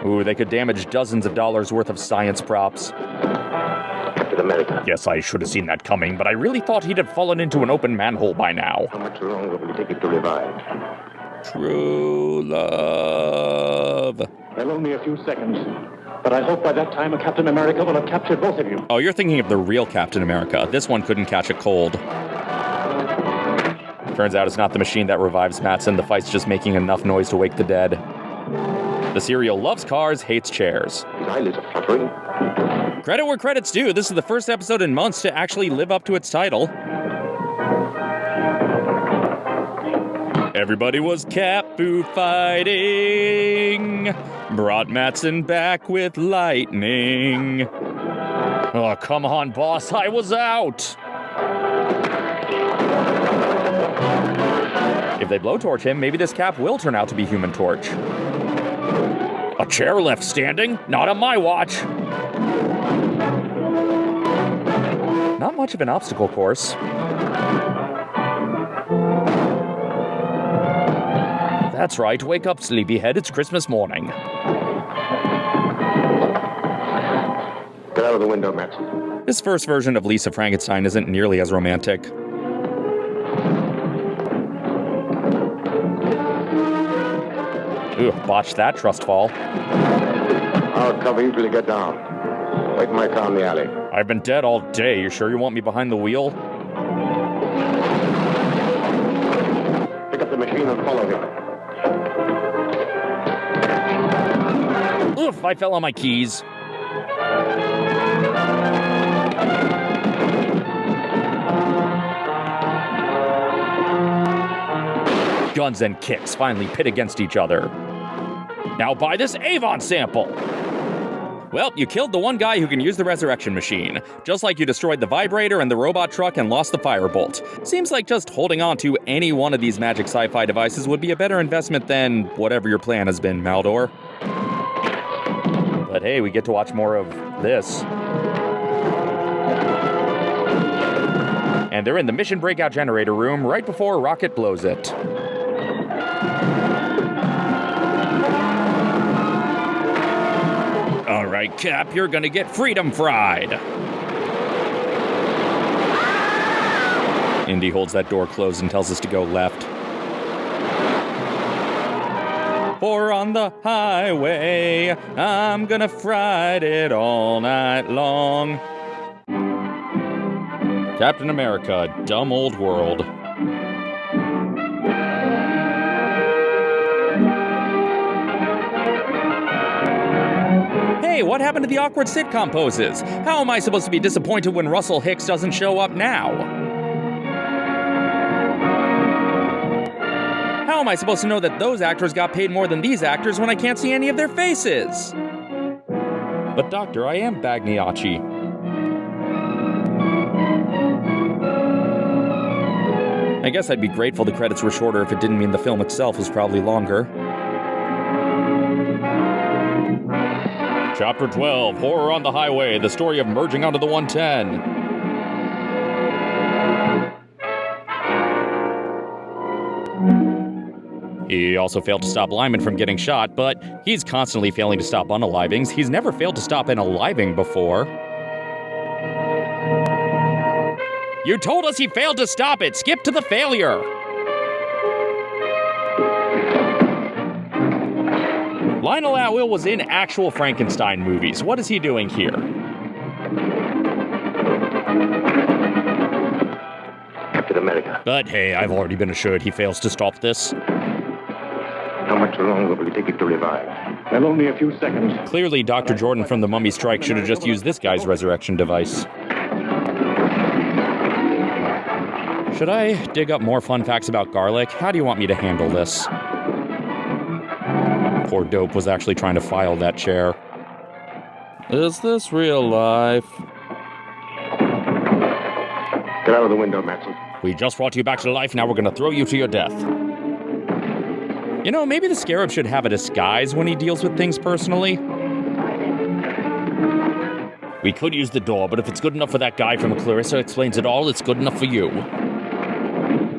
A: Ooh, they could damage dozens of dollars worth of science props.
B: Captain America.
A: Yes, I should have seen that coming, but I really thought he'd have fallen into an open manhole by now.
B: How much longer will it take it to revive?
A: True love.
S: Well, only a few seconds. But I hope by that time a Captain America will have captured both of you.
A: Oh, you're thinking of the real Captain America. This one couldn't catch a cold. Turns out it's not the machine that revives Madsen. The fight's just making enough noise to wake the dead. The serial loves cars, hates chairs.
B: His eyelids are fluttering.
A: Credit where credit's due. This is the first episode in months to actually live up to its title. Everybody was Capu fighting. Brought Madsen back with lightning. Oh, come on, boss. I was out. If they blowtorch him, maybe this Cap will turn out to be Human Torch. A chairlift standing? Not on my watch. Not much of an obstacle course. That's right, wake up, sleepyhead, it's Christmas morning.
B: out of the window, Matson.
A: This first version of Lisa Frankenstein isn't nearly as romantic. Ooh, botched that trust fall.
B: I'll cover you till you get down. Wait in my car in the alley.
A: I've been dead all day. You sure you want me behind the wheel?
B: Pick up the machine and follow him.
A: Oof, I fell on my keys. Guns and kicks finally pit against each other. Now buy this Avon sample! Well, you killed the one guy who can use the resurrection machine, just like you destroyed the vibrator and the robot truck and lost the firebolt. Seems like just holding on to any one of these magic sci-fi devices would be a better investment than whatever your plan has been, Maldor. But hey, we get to watch more of this. And they're in the mission breakout generator room right before Rocket blows it. All right, Cap, you're gonna get freedom fried. Indy holds that door closed and tells us to go left. Or on the highway, I'm gonna ride it all night long. Captain America, Dumb Old World. Hey, what happened to the awkward sitcom poses? How am I supposed to be disappointed when Russell Hicks doesn't show up now? How am I supposed to know that those actors got paid more than these actors when I can't see any of their faces? But Doctor, I am Bagniacci. I guess I'd be grateful the credits were shorter if it didn't mean the film itself was probably longer. Chapter 12, Horror on the Highway, the story of merging onto the 110. He also failed to stop Lyman from getting shot, but he's constantly failing to stop unalivings. He's never failed to stop an aliving before. You told us he failed to stop it! Skip to the failure! Lionel Atwill was in actual Frankenstein movies. What is he doing here?
B: Captain America.
A: But hey, I've already been assured he fails to stop this.
B: How much longer will it take it to revive?
S: Well, only a few seconds.
A: Clearly, Dr. Jordan from the Mummy Strike should have just used this guy's resurrection device. Should I dig up more fun facts about garlic? How do you want me to handle this? Poor Dope was actually trying to file that chair. Is this real life?
B: Get out of the window, Matson.
A: We just brought you back to life, now we're gonna throw you to your death. You know, maybe the Scarab should have a disguise when he deals with things personally. We could use the door, but if it's good enough for that guy from Clarissa Explains It All, it's good enough for you.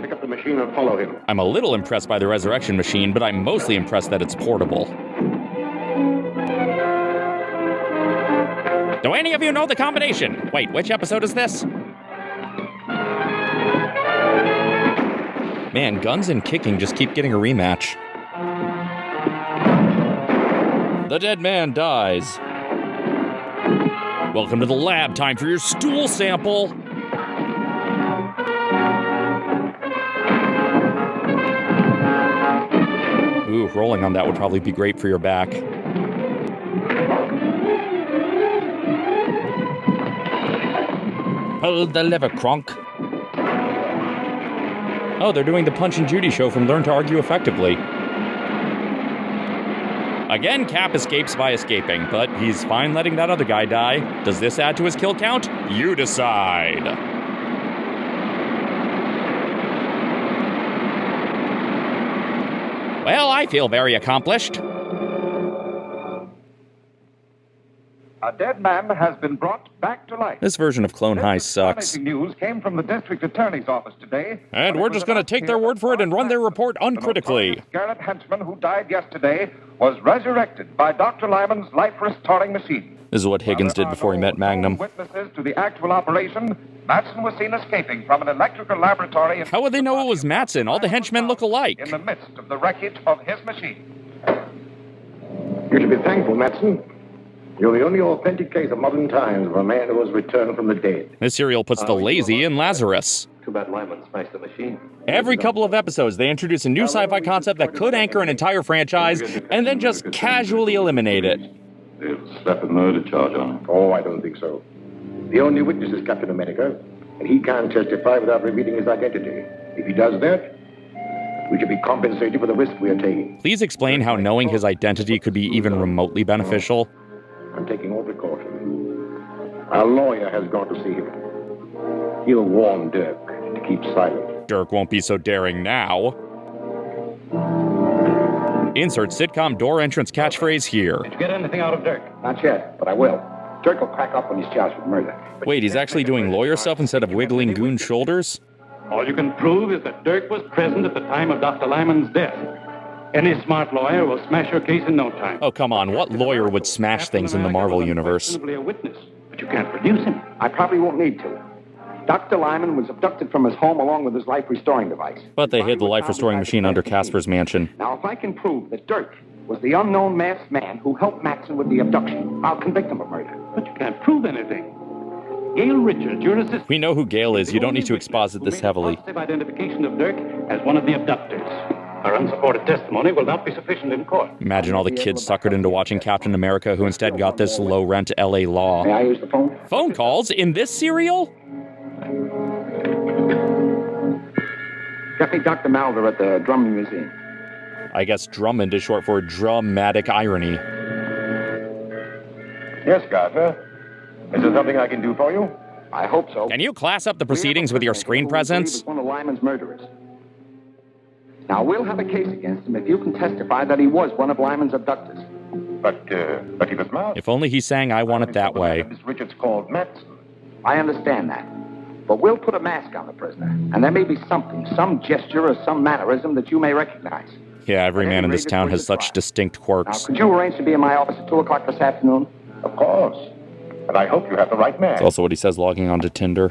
B: Pick up the machine and follow him.
A: I'm a little impressed by the resurrection machine, but I'm mostly impressed that it's portable. Do any of you know the combination? Wait, which episode is this? Man, guns and kicking just keep getting a rematch. The dead man dies. Welcome to the lab. Time for your stool sample. Ooh, rolling on that would probably be great for your back. Pull the lever, Kronk. Oh, they're doing the Punch and Judy show from Learn to Argue Effectively. Again, Cap escapes by escaping, but he's fine letting that other guy die. Does this add to his kill count? You decide. Well, I feel very accomplished.
C: A dead man has been brought back to life.
A: This version of Clone High sucks.
C: Astonishing news came from the district attorney's office today.
A: And we're just going to take their word for it and run their report uncritically.
C: The Scarlet henchman who died yesterday was resurrected by Dr. Lyman's life-restoring machine.
A: This is what Higgins did before he met Magnum.
C: Witnesses to the actual operation, Matson was seen escaping from an electrical laboratory.
A: How would they know it was Matson? All the henchmen look alike.
C: In the midst of the wreckage of his machine.
B: You should be thankful, Matson. You're the only authentic case of modern times of a man who has returned from the dead.
A: This serial puts the lazy in Lazarus.
J: Too bad Lyman smashed the machine.
A: Every couple of episodes, they introduce a new sci-fi concept that could anchor an entire franchise, and then just casually eliminate it.
S: They'll slap a murder charge on him.
B: Oh, I don't think so. The only witness is Captain America, and he can't testify without revealing his identity. If he does that, we should be compensated for the risk we are taking.
A: Please explain how knowing his identity could be even remotely beneficial.
B: I'm taking all precautions. Our lawyer has gone to see him. He'll warn Dirk to keep silent.
A: Dirk won't be so daring now. Insert sitcom door entrance catchphrase here.
D: Did you get anything out of Dirk? Not yet, but I will. Dirk will crack up when he's charged with murder.
A: Wait, he's actually doing lawyer stuff instead of wiggling Goon's shoulders?
G: All you can prove is that Dirk was present at the time of Dr. Lyman's death. Any smart lawyer will smash your case in no time.
A: Oh, come on. What lawyer would smash things in the Marvel universe?
G: Simply a witness, but you can't produce him.
D: I probably won't need to. Dr. Lyman was abducted from his home along with his life-restoring device.
A: But they hid the life-restoring machine under Casper's mansion.
D: Now, if I can prove that Dirk was the unknown masked man who helped Matson with the abduction, I'll convict him of murder.
G: But you can't prove anything. Gail Richards, your assistant.
A: We know who Gail is. You don't need to exposit this heavily.
G: Positive identification of Dirk as one of the abductors. Our unsupported testimony will not be sufficient in court.
A: Imagine all the kids suckered into watching Captain America who instead got this low-rent LA law.
D: May I use the phone?
A: Phone calls in this serial?
D: Get me Dr. Malder at the Drummond Museum.
A: I guess Drummond is short for dramatic irony.
B: Yes, Gardner. Is there something I can do for you?
D: I hope so.
A: Can you class up the proceedings with your screen presence?
D: One of Lyman's murderers. Now, we'll have a case against him if you can testify that he was one of Lyman's abductors.
B: But he was masked.
A: If only he's saying I want it that way.
B: Miss Richards called Matson.
D: I understand that. But we'll put a mask on the prisoner, and there may be something, some gesture or some mannerism that you may recognize.
A: Yeah, every man in this town has such distinct quirks.
D: Now, could you arrange to be in my office at 2 o'clock this afternoon?
B: Of course. And I hope you have the right man.
A: It's also what he says logging onto Tinder.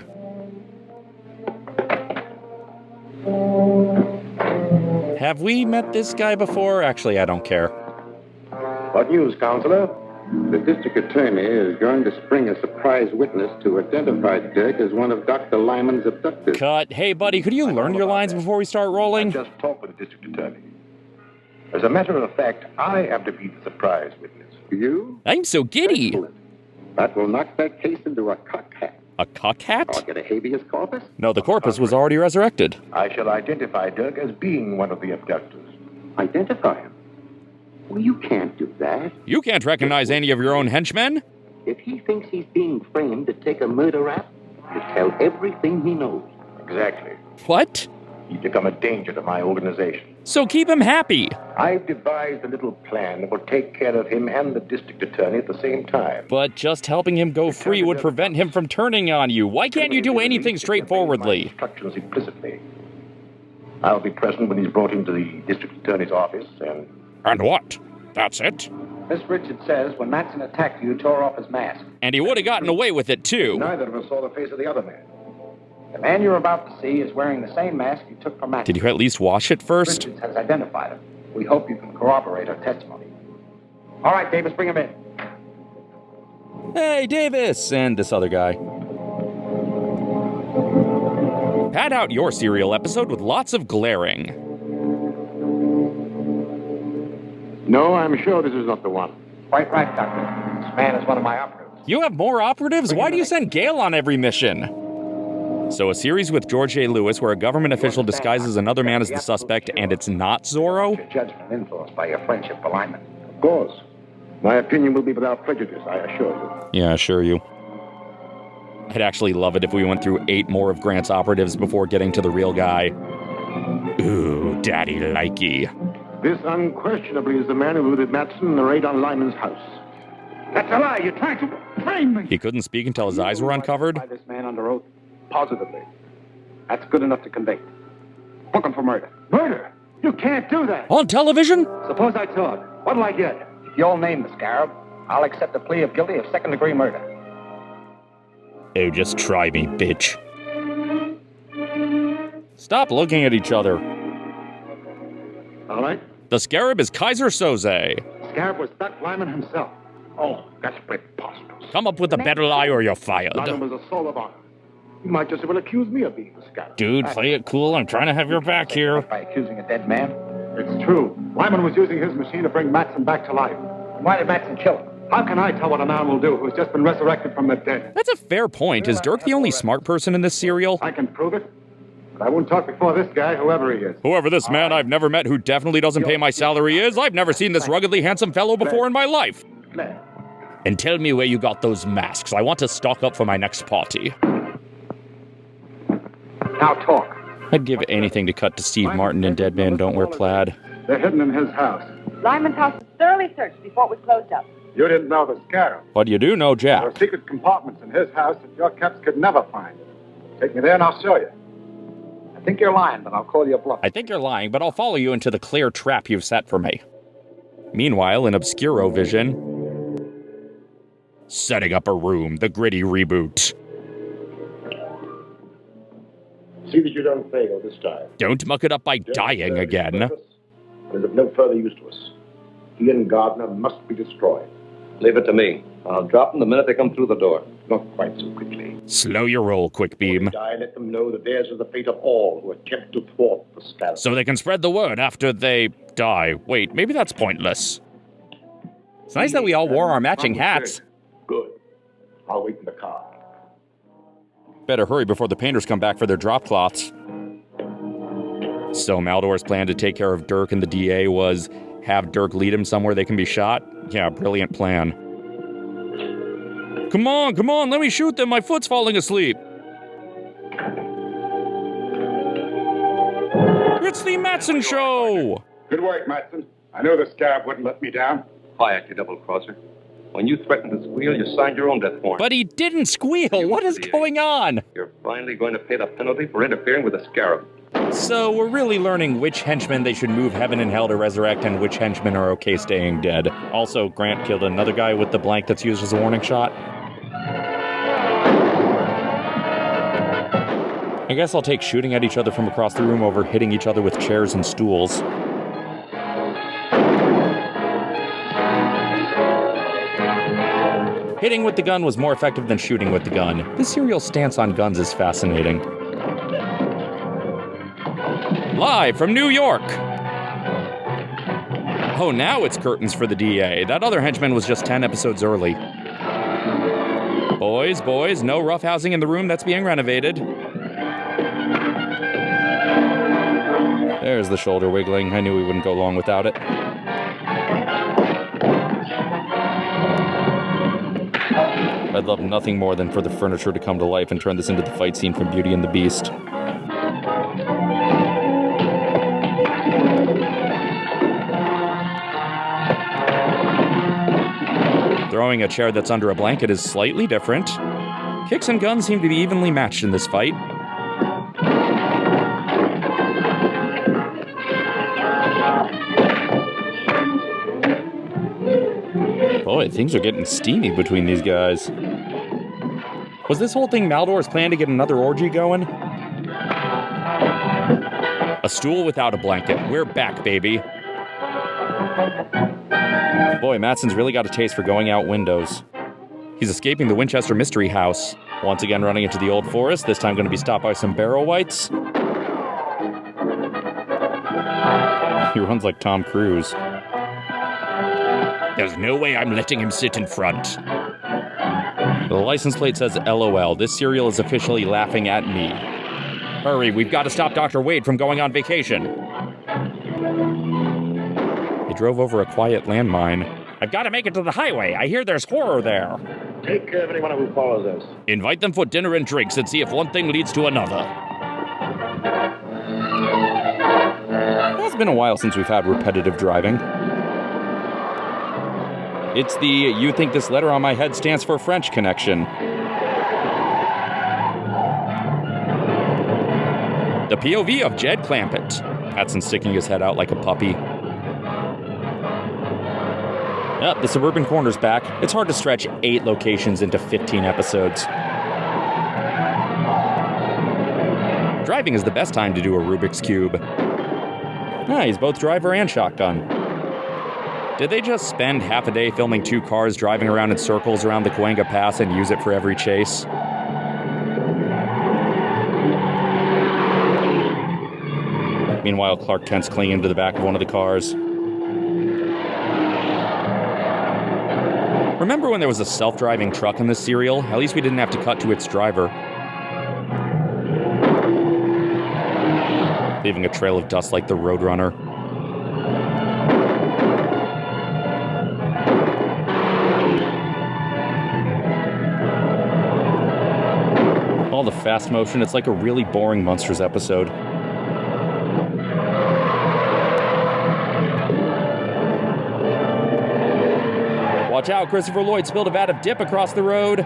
A: Have we met this guy before? Actually, I don't care.
B: What news, Counselor?
M: The district attorney is going to spring a surprise witness to identify Dirk as one of Dr. Lyman's abductors.
A: Cut. Hey, buddy, could you learn your lines before we start rolling?
B: Just talk with the district attorney. As a matter of fact, I am to be the surprise witness.
M: You?
A: I'm so giddy.
M: Excellent. That will knock that case into a cocked hat.
A: A cocked hat?
M: I'll get a habeas corpus.
A: No, the corpus was already resurrected.
B: I shall identify Dirk as being one of the abductors.
M: Identify him? Well, you can't do that.
A: You can't recognize any of your own henchmen?
F: If he thinks he's being framed to take a murder rap, you tell everything he knows.
B: Exactly.
A: What?
B: He's become a danger to my organization.
A: So keep him happy.
B: I've devised a little plan that will take care of him and the district attorney at the same time.
A: But just helping him go free would prevent him from turning on you. Why can't you do anything straightforwardly?
B: Instructions implicitly. I'll be present when he's brought into the district attorney's office and...
R: And what? That's it?
D: Miss Richards says when Matson attacked you, tore off his mask.
A: And he would have gotten away with it, too.
B: Neither of us saw the face of the other man.
D: The man you're about to see is wearing the same mask you took from Matson.
A: Did you at least wash it first?
D: Richards has identified him. We hope you can corroborate her testimony. All right, Davis, bring him in.
A: Hey, Davis! And this other guy. Pad out your serial episode with lots of glaring.
B: No, I'm sure this is not the one.
D: Quite right, Doctor. This man is one of my operatives.
A: You have more operatives? Why do you send Gale on every mission? So a series with George J. Lewis where a government official disguises another man as the suspect and it's not Zorro?
D: Your judgment influenced by your friendship for Lyman.
B: Of course. My opinion will be without prejudice, I assure you.
A: Yeah, I assure you. I'd actually love it if we went through 8 more of Grant's operatives before getting to the real guy. Ooh, daddy likey.
B: This unquestionably is the man who looted Matson in the raid on Lyman's house.
S: That's a lie. You're trying to frame me.
A: He couldn't speak until his eyes were uncovered?
D: By this man under oath? Positively. That's good enough to convict. Book him for murder.
S: Murder? You can't do that.
A: On television?
D: Suppose I talk. What'll I get? If you'll name the Scarab, I'll accept a plea of guilty of second-degree murder.
A: Oh, just try me, bitch. Stop looking at each other.
S: All right.
A: The Scarab is Kaiser Soze.
S: Scarab was Doc Lyman himself. Oh, that's preposterous.
A: Come up with a better lie or you're fired.
S: Lyman was a soul of honor. You might just as well accuse me of being the Scarab.
A: Dude, play it cool. I'm trying to have your back here.
D: By accusing a dead man?
S: It's true. Lyman was using his machine to bring Matson back to life.
D: Why did Matson kill him?
S: How can I tell what a man will do who has just been resurrected from the dead?
A: That's a fair point. Is Dirk the only smart person in this serial?
S: I can prove it. But I won't talk before this guy, whoever he is.
A: Whoever this man I've never met who definitely doesn't pay my salary is, I've never seen this ruggedly handsome fellow before in my life. And tell me where you got those masks. I want to stock up for my next party.
S: Now talk.
A: I'd give anything to cut to Steve Martin and Dead Man Don't Wear Plaid.
S: They're hidden in his house.
H: Lyman's house was thoroughly searched before it was closed up.
S: You didn't know the Scarab.
A: What you do know, Jack.
S: There are secret compartments in his house that your caps could never find. Take me there and I'll show you.
D: I think you're lying, but I'll call you a bluff.
A: I think you're lying, but I'll follow you into the clear trap you've set for me. Meanwhile, in Obscuro Vision, setting up a room, the gritty reboot.
M: See that you don't fail this time.
A: Don't muck it up by dying again.
M: It is of no further use to us. He and Gardner must be destroyed.
I: Leave it to me. I'll drop them the minute they come through the door.
M: Not quite so quickly.
A: Slow your roll, Quick Beam.
M: Die, let them know that theirs is the fate of all who attempt to thwart the Scarab.
A: So they can spread the word after they die. Wait, maybe that's pointless. It's nice that we all wore our matching hats.
M: Good. I'll wait in the car.
A: Better hurry before the painters come back for their drop cloths. So Maldor's plan to take care of Dirk and the DA was have Dirk lead him somewhere they can be shot? Yeah, brilliant plan. Come on, let me shoot them. My foot's falling asleep. It's the Matson Show!
S: Good work, Matson. I knew the Scarab wouldn't let me down.
I: Quiet, you double-crosser. When you threatened to squeal, you signed your own death warrant.
A: But he didn't squeal. What is going on?
I: You're finally going to pay the penalty for interfering with the Scarab.
A: So we're really learning which henchmen they should move heaven and hell to resurrect and which henchmen are okay staying dead. Also, Grant killed another guy with the blank that's used as a warning shot. I guess I'll take shooting at each other from across the room over hitting each other with chairs and stools. Hitting with the gun was more effective than shooting with the gun. This serial's stance on guns is fascinating. Live from New York! Oh, now it's curtains for the DA. That other henchman was just 10 episodes early. Boys, no roughhousing in the room that's being renovated. There's the shoulder wiggling. I knew we wouldn't go long without it. I'd love nothing more than for the furniture to come to life and turn this into the fight scene from Beauty and the Beast. Throwing a chair that's under a blanket is slightly different. Kicks and guns seem to be evenly matched in this fight. Boy, things are getting steamy between these guys. Was this whole thing Maldor's plan to get another orgy going? A stool without a blanket. We're back, baby. Boy, Matson's really got a taste for going out windows. He's escaping the Winchester Mystery House. Once again running into the Old Forest, this time going to be stopped by some barrel whites. He runs like Tom Cruise. There's no way I'm letting him sit in front. The license plate says LOL. This serial is officially laughing at me. Hurry, we've got to stop Dr. Wade from going on vacation. He drove over a quiet landmine. I've got to make it to the highway. I hear there's horror there.
M: Take care of anyone who follows us.
A: Invite them for dinner and drinks and see if one thing leads to another. It's been a while since we've had repetitive driving. It's the you think this letter on my head stands for French connection. The POV of Jed Clampett. Matson sticking his head out like a puppy. The Suburban Corner's back. It's hard to stretch 8 locations into 15 episodes. Driving is the best time to do a Rubik's Cube. He's both driver and shotgun. Did they just spend half a day filming 2 cars driving around in circles around the Cahuenga Pass and use it for every chase? Meanwhile, Clark Kent's clinging to the back of one of the cars. Remember when there was a self-driving truck in this serial? At least we didn't have to cut to its driver. Leaving a trail of dust like the Roadrunner. All the fast motion, it's like a really boring Monsters episode. Watch out, Christopher Lloyd spilled a vat of dip across the road.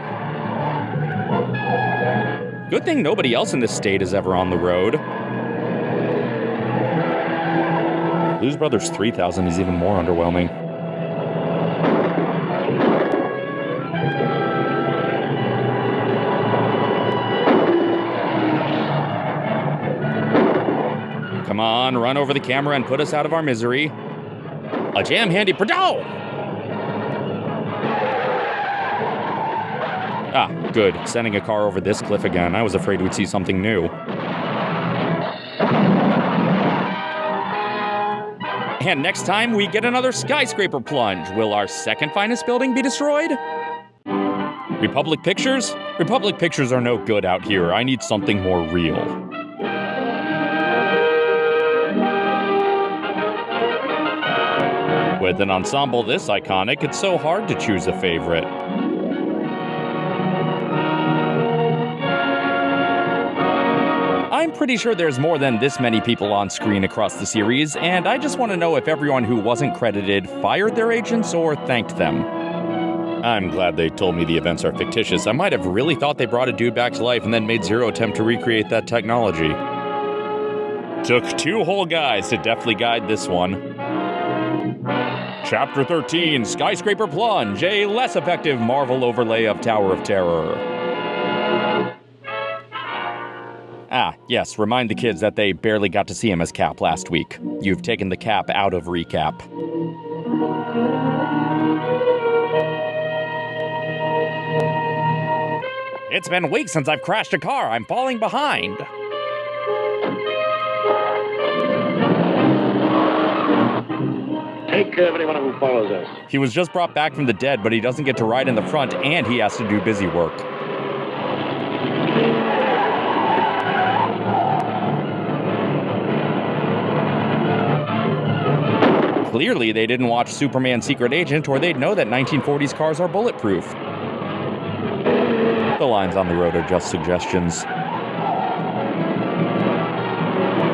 A: Good thing nobody else in this state is ever on the road. Blues Brothers 3000 is even more underwhelming. Come on, run over the camera and put us out of our misery. A jam handy Prado! Good. Sending a car over this cliff again. I was afraid we'd see something new. And next time, we get another skyscraper plunge. Will our second finest building be destroyed? Republic Pictures? Republic Pictures are no good out here. I need something more real. With an ensemble this iconic, it's so hard to choose a favorite. I'm pretty sure there's more than this many people on screen across the series, and I just want to know if everyone who wasn't credited fired their agents or thanked them. I'm glad they told me the events are fictitious. I might have really thought they brought a dude back to life and then made zero attempt to recreate that technology. Took 2 whole guys to deftly guide this one. Chapter 13, Skyscraper Plunge, a less effective Marvel overlay of Tower of Terror. Yes, remind the kids that they barely got to see him as Cap last week. You've taken the Cap out of recap. It's been weeks since I've crashed a car. I'm falling behind.
S: Take care of anyone who follows us.
A: He was just brought back from the dead, but he doesn't get to ride in the front, and he has to do busy work. Clearly, they didn't watch Superman Secret Agent, or they'd know that 1940s cars are bulletproof. The lines on the road are just suggestions.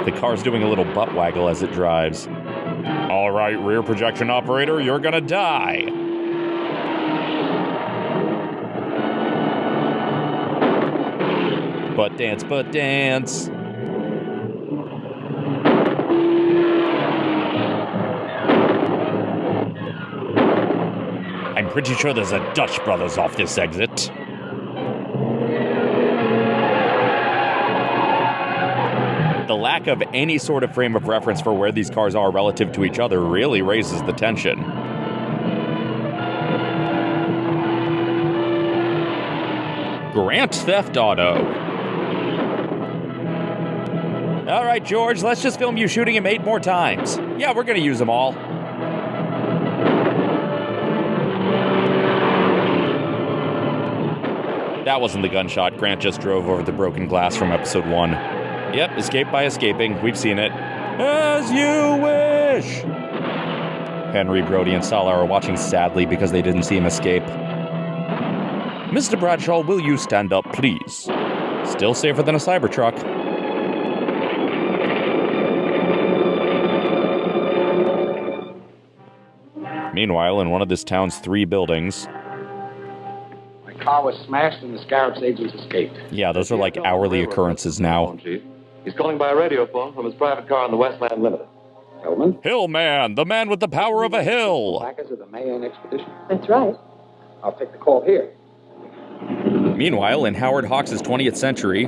A: The car's doing a little butt waggle as it drives. All right, rear projection operator, you're gonna die. Butt dance, butt dance. I'm pretty sure there's a Dutch Brothers off this exit. The lack of any sort of frame of reference for where these cars are relative to each other really raises the tension. Grand Theft Auto. All right, George, let's just film you shooting him 8 more times. Yeah, we're gonna use them all. That wasn't the gunshot. Grant just drove over the broken glass from episode 1. Yep, escape by escaping. We've seen it. As you wish! Henry, Brody, and Salah are watching sadly because they didn't see him escape. Mr. Bradshaw, will you stand up, please? Still safer than a Cybertruck. Meanwhile, in one of this town's 3 buildings...
D: My car was smashed and the Scarab's agents escaped.
A: Yeah, those are like hourly occurrences now.
I: He's calling by a radio phone from his private car on the Westland Limited.
B: Hillman?
A: Hillman, the man with the power of a hill.
B: Backers of the Mayan expedition.
T: That's right.
B: I'll take the call here.
A: Meanwhile, in Howard Hawks' 20th century,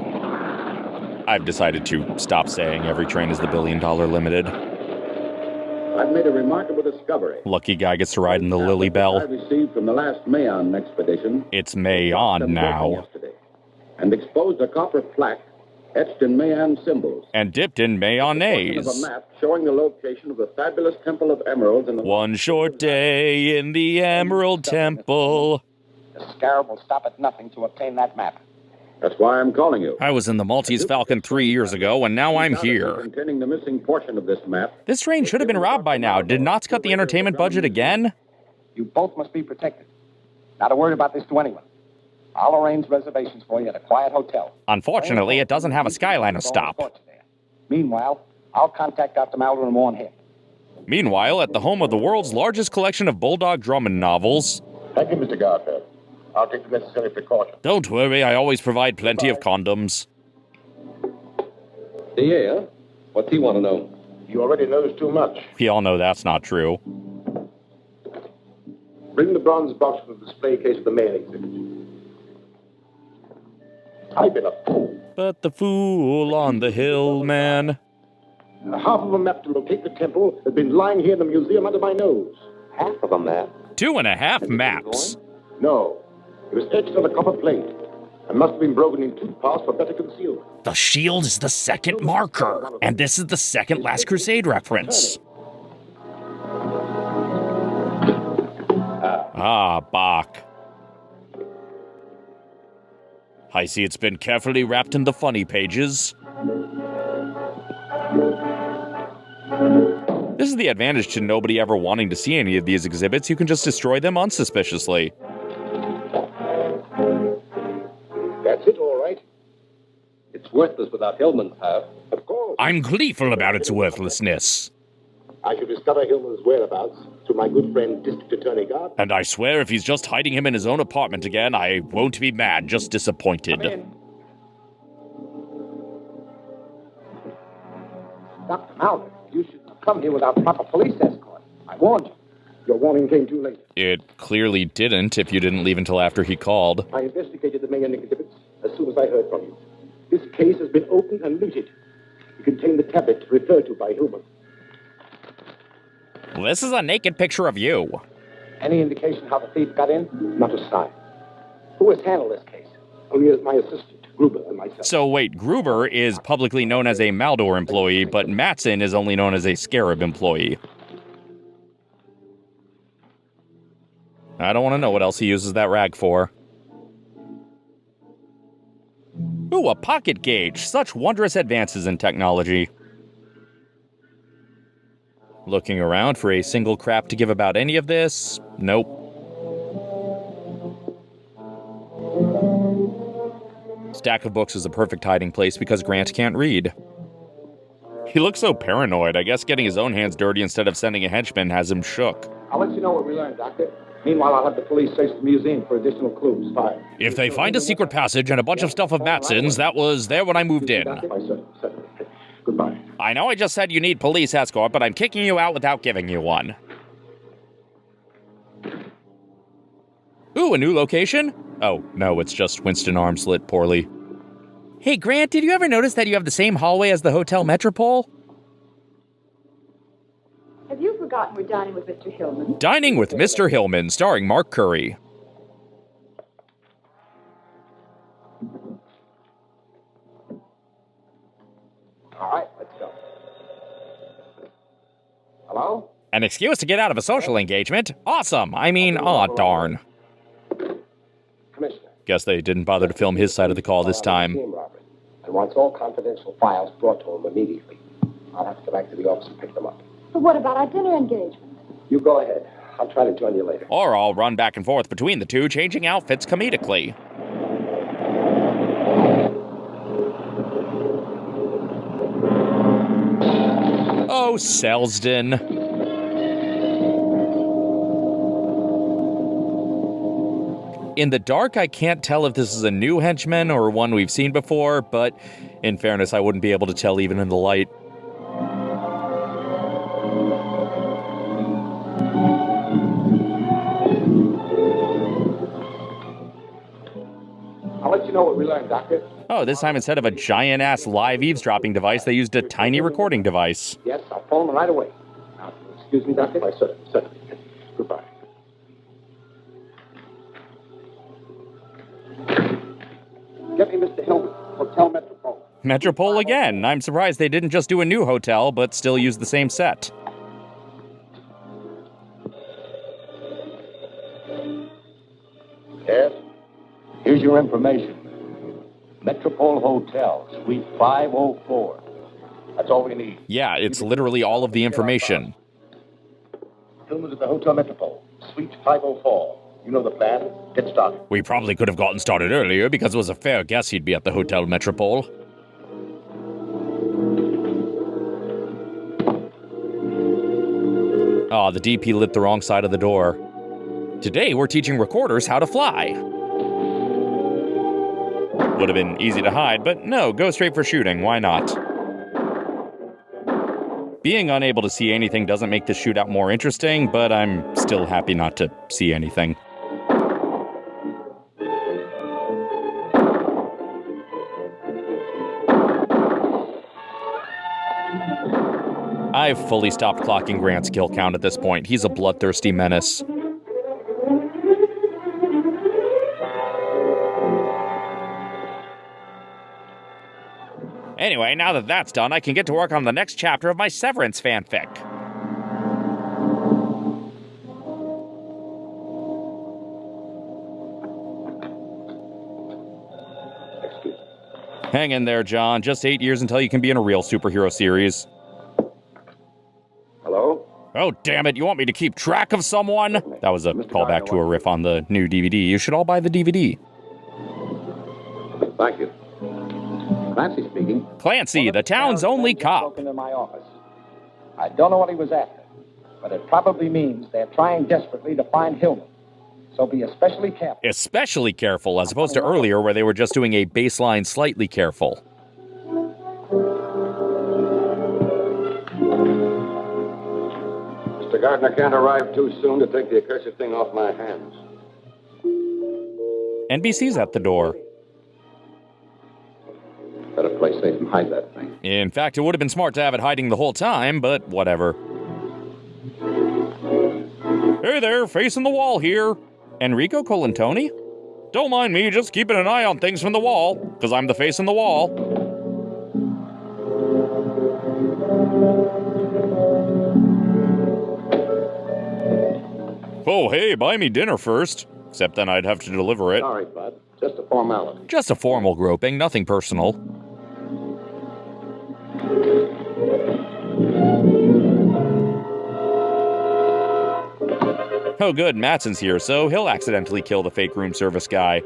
A: I've decided to stop saying every train is the $1 Billion Limited.
S: I've made a remarkable discovery.
A: Lucky guy gets to ride in the Lily
S: I
A: Bell.
S: received from the last Mayan expedition.
A: It's Mayan now.
S: Yesterday, and exposed a copper plaque etched in Mayan symbols.
A: And dipped in
S: Of a
A: mayonnaise.
S: map showing the location of the fabulous Temple of Emeralds in the...
A: One short day in the Emerald Temple.
D: The Scarab will stop at nothing to obtain that map.
S: That's why I'm calling you.
A: I was in the Maltese Falcon 3 years ago, and now I'm here.
S: Containing the missing portion of this map.
A: This train should have been robbed by now. Did Knots cut the entertainment budget again?
D: You both must be protected. Not a word about this to anyone. I'll arrange reservations for you at a quiet hotel.
A: Unfortunately, it doesn't have a Skyliner stop.
D: Meanwhile, I'll contact Dr. Malder and warn him.
A: Meanwhile, at the home of the world's largest collection of Bulldog Drummond novels...
B: Thank you, Mr. Gardner. I'll take the necessary precautions.
A: Don't worry, I always provide plenty of condoms.
I: Yeah? What's he want to know?
B: He already knows too much.
A: We all know that's not true.
B: Bring the bronze box from the display case of the Mayan exhibit. I've been a fool.
A: But the fool on the hill, man.
B: Half of a map to locate the temple has been lying here in the museum under my nose.
D: Half of a map?
A: 2.5 maps.
B: No. It was etched on a copper plate and must have been broken in 2 parts for better concealment.
R: The shield is the second marker, and this is the second Last Crusade reference.
A: Ah, Bach. I see it's been carefully wrapped in the funny pages. This is the advantage to nobody ever wanting to see any of these exhibits. You can just destroy them unsuspiciously.
B: That's it, all right.
I: It's worthless without Hillman's half.
B: Of course.
R: I'm gleeful about its worthlessness.
B: I shall discover Hillman's whereabouts through my good friend, District Attorney Gard.
A: And I swear if he's just hiding him in his own apartment again, I won't be mad, just disappointed.
D: Dr. Malder, you shouldn't have come here without proper police escort. I warned you.
B: Your warning came too late.
A: It clearly didn't if you didn't leave until after he called.
B: I investigated the Mayan exhibits as soon as I heard from you. This case has been opened and looted. It contained the tablet referred to by Hillman.
A: This is a naked picture of you.
D: Any indication how the thief got in?
B: Not a sign.
D: Who has handled this case?
B: Only my assistant, Gruber, and myself.
A: So wait, Gruber is publicly known as a Maldor employee, but Matson is only known as a Scarab employee. I don't want to know what else he uses that rag for. Ooh, a pocket gauge. Such wondrous advances in technology. Looking around for a single crap to give about any of this. Nope. Stack of books is a perfect hiding place because Grant can't read. He looks so paranoid. I guess getting his own hands dirty instead of sending a henchman has him shook.
B: I'll let you know what we learned, Doctor. Meanwhile, I'll have the police search the museum for additional clues. Fine.
R: If they find a secret passage and a bunch of stuff of Matson's, that was there when I moved in.
B: Certainly. Goodbye.
A: I know I just said you need police escort, but I'm kicking you out without giving you one. Ooh, a new location? Oh, no, it's just Winston Arms lit poorly. Hey, Grant, did you ever notice that you have the same hallway as the Hotel Metropole?
T: Have you forgotten we're dining with Mr. Hillman?
A: Dining with Mr. Hillman, starring Mark Curry.
D: All right, let's go. Hello?
A: An excuse to get out of a social engagement? Awesome! I mean, aw, darn.
D: Commissioner.
A: Guess they didn't bother to film his side of the call this time.
D: And wants all confidential files brought to him immediately. I'll have to go back to the office and pick them up.
T: But what about our dinner engagement?
D: You go ahead. I'll try to join you later.
A: Or I'll run back and forth between the two, changing outfits comedically. Oh, Selsden. In the dark, I can't tell if this is a new henchman or one we've seen before, but in fairness, I wouldn't be able to tell even in the light.
D: I'll let you know what we learned, Doctor.
A: Oh, this time instead of a giant-ass live eavesdropping device, they used a tiny recording device.
D: Yes, I'll phone them right away. Now, excuse me, Doctor? Why, certainly. Goodbye. Get me Mr. Hillman, Hotel Metropole.
A: Metropole again. I'm surprised they didn't just do a new hotel, but still use the same set.
S: Yes? Here's your information. Metropole Hotel, Suite 504. That's all we need.
A: Yeah, it's literally all of the information.
B: Hillman's at the Hotel Metropole, Suite 504. You know the plan. Get started.
A: We probably could have gotten started earlier because it was a fair guess he'd be at the Hotel Metropole. Aw, the DP lit the wrong side of the door. Today, we're teaching recorders how to fly. Would have been easy to hide, but no, go straight for shooting. Why not? Being unable to see anything doesn't make the shootout more interesting, but I'm still happy not to see anything. I've fully stopped clocking Grant's kill count at this point. He's a bloodthirsty menace. Anyway, now that that's done, I can get to work on the next chapter of my Severance fanfic. Hang in there, John. Just 8 years until you can be in a real superhero series.
B: Hello?
A: Oh, damn it. You want me to keep track of someone? That was a callback to a riff on the new DVD. You should all buy the DVD.
D: Thank you. Clancy speaking.
A: Clancy, the town's only cop.
D: In my office. I don't know what he was after, but it probably means they're trying desperately to find Hillman. So be especially careful.
A: Especially careful, as opposed to earlier where they were just doing a baseline slightly careful.
B: Mr. Gardner can't arrive too soon to take the accursed thing off my hands.
A: NBC's at the door.
D: Better play safe and hide that thing.
A: In fact, it would have been smart to have it hiding the whole time, but whatever. Hey there, facing the wall here. Enrico Colantoni? Don't mind me, just keeping an eye on things from the wall, because I'm the face in the wall. Oh, hey, buy me dinner first. Except then I'd have to deliver it.
D: Sorry, bud. Just a formality.
A: Just a formal groping, nothing personal. Oh good, Matson's here, so he'll accidentally kill the fake room service guy.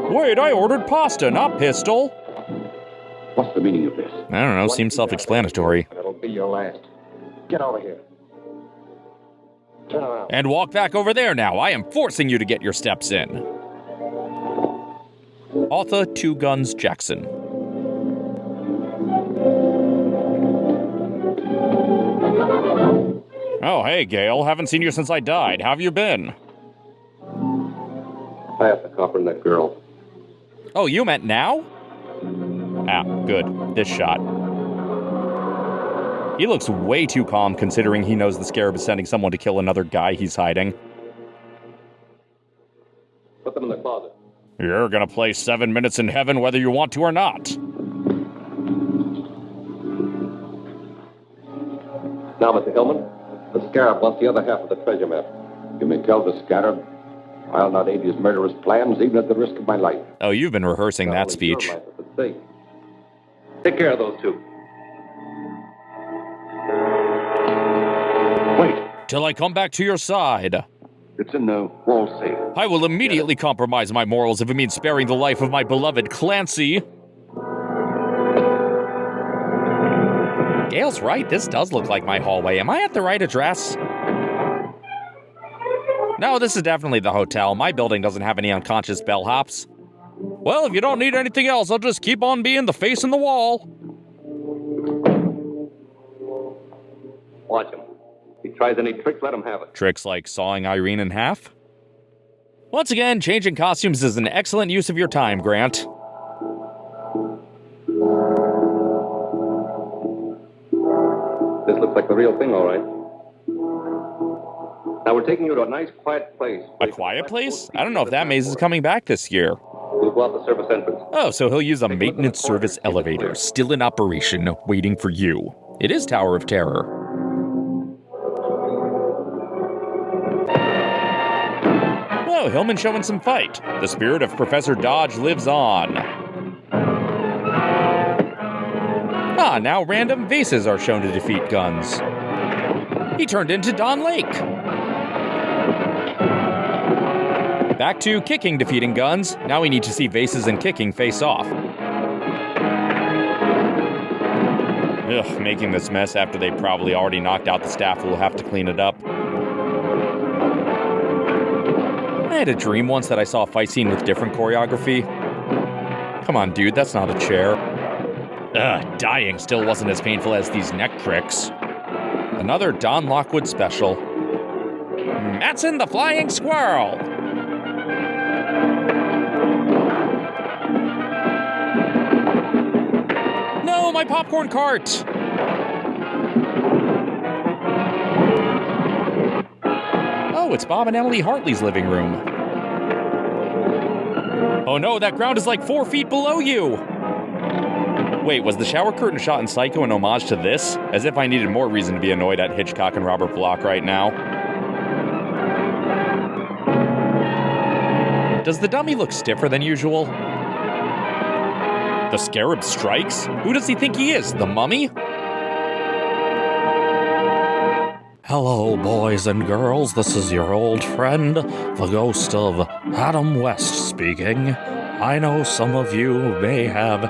A: Wait, I ordered pasta, not pistol.
D: What's the meaning of this?
A: I don't know, seems self-explanatory.
D: That'll be your last. Get over here. Turn around.
A: And walk back over there now. I am forcing you to get your steps in. Arthur Two Guns Jackson. Oh, hey, Gail. Haven't seen you since I died. How have you been?
D: I have to copper that girl.
A: Oh, you meant now? Ah, good. This shot. He looks way too calm considering he knows the Scarab is sending someone to kill another guy he's hiding.
D: Put them in the closet.
A: You're gonna play 7 minutes in heaven whether you want to or not.
I: Now, Mr. Hillman, the Scarab wants the other half of the treasure map. You may tell the Scarab I'll not aid his murderous plans, even at the risk of my life.
A: Oh, you've been rehearsing that speech.
I: Take care of those two.
A: Wait. Till I come back to your side.
K: It's in the Wholesale.
A: I will immediately compromise my morals if it means sparing the life of my beloved Clancy. Gail's right, this does look like my hallway. Am I at the right address? No, this is definitely the hotel. My building doesn't have any unconscious bellhops. Well, if you don't need anything else, I'll just keep on being the face in the wall.
I: Watch him. If he tries any tricks, let him have it.
A: Tricks like sawing Irene in half? Once again, changing costumes is an excellent use of your time, Grant.
I: This looks like the real thing, all right. Now we're taking you to a nice, quiet place.
A: A quiet place? I don't know if that maze is coming back this year.
I: We'll go out the service entrance.
A: Oh, so he'll use a maintenance service elevator, still in operation, waiting for you. It is Tower of Terror. Whoa, Hillman showing some fight. The spirit of Professor Dodge lives on. Ah, now random vases are shown to defeat guns. He turned into Don Lake. Back to kicking defeating guns. Now we need to see vases and kicking face off. Ugh, making this mess after they probably already knocked out the staff who will have to clean it up. I had a dream once that I saw a fight scene with different choreography. Come on, dude, that's not a chair. Ugh, dying still wasn't as painful as these neck pricks. Another Don Lockwood special. Matson the Flying Squirrel! No, my popcorn cart! Oh, it's Bob and Emily Hartley's living room. Oh no, that ground is like 4 feet below you! Wait, was the shower curtain shot in Psycho an homage to this? As if I needed more reason to be annoyed at Hitchcock and Robert Bloch right now. Does the dummy look stiffer than usual? The Scarab strikes? Who does he think he is, the mummy?
R: Hello, boys and girls. This is your old friend, the ghost of Adam West speaking. I know some of you may have,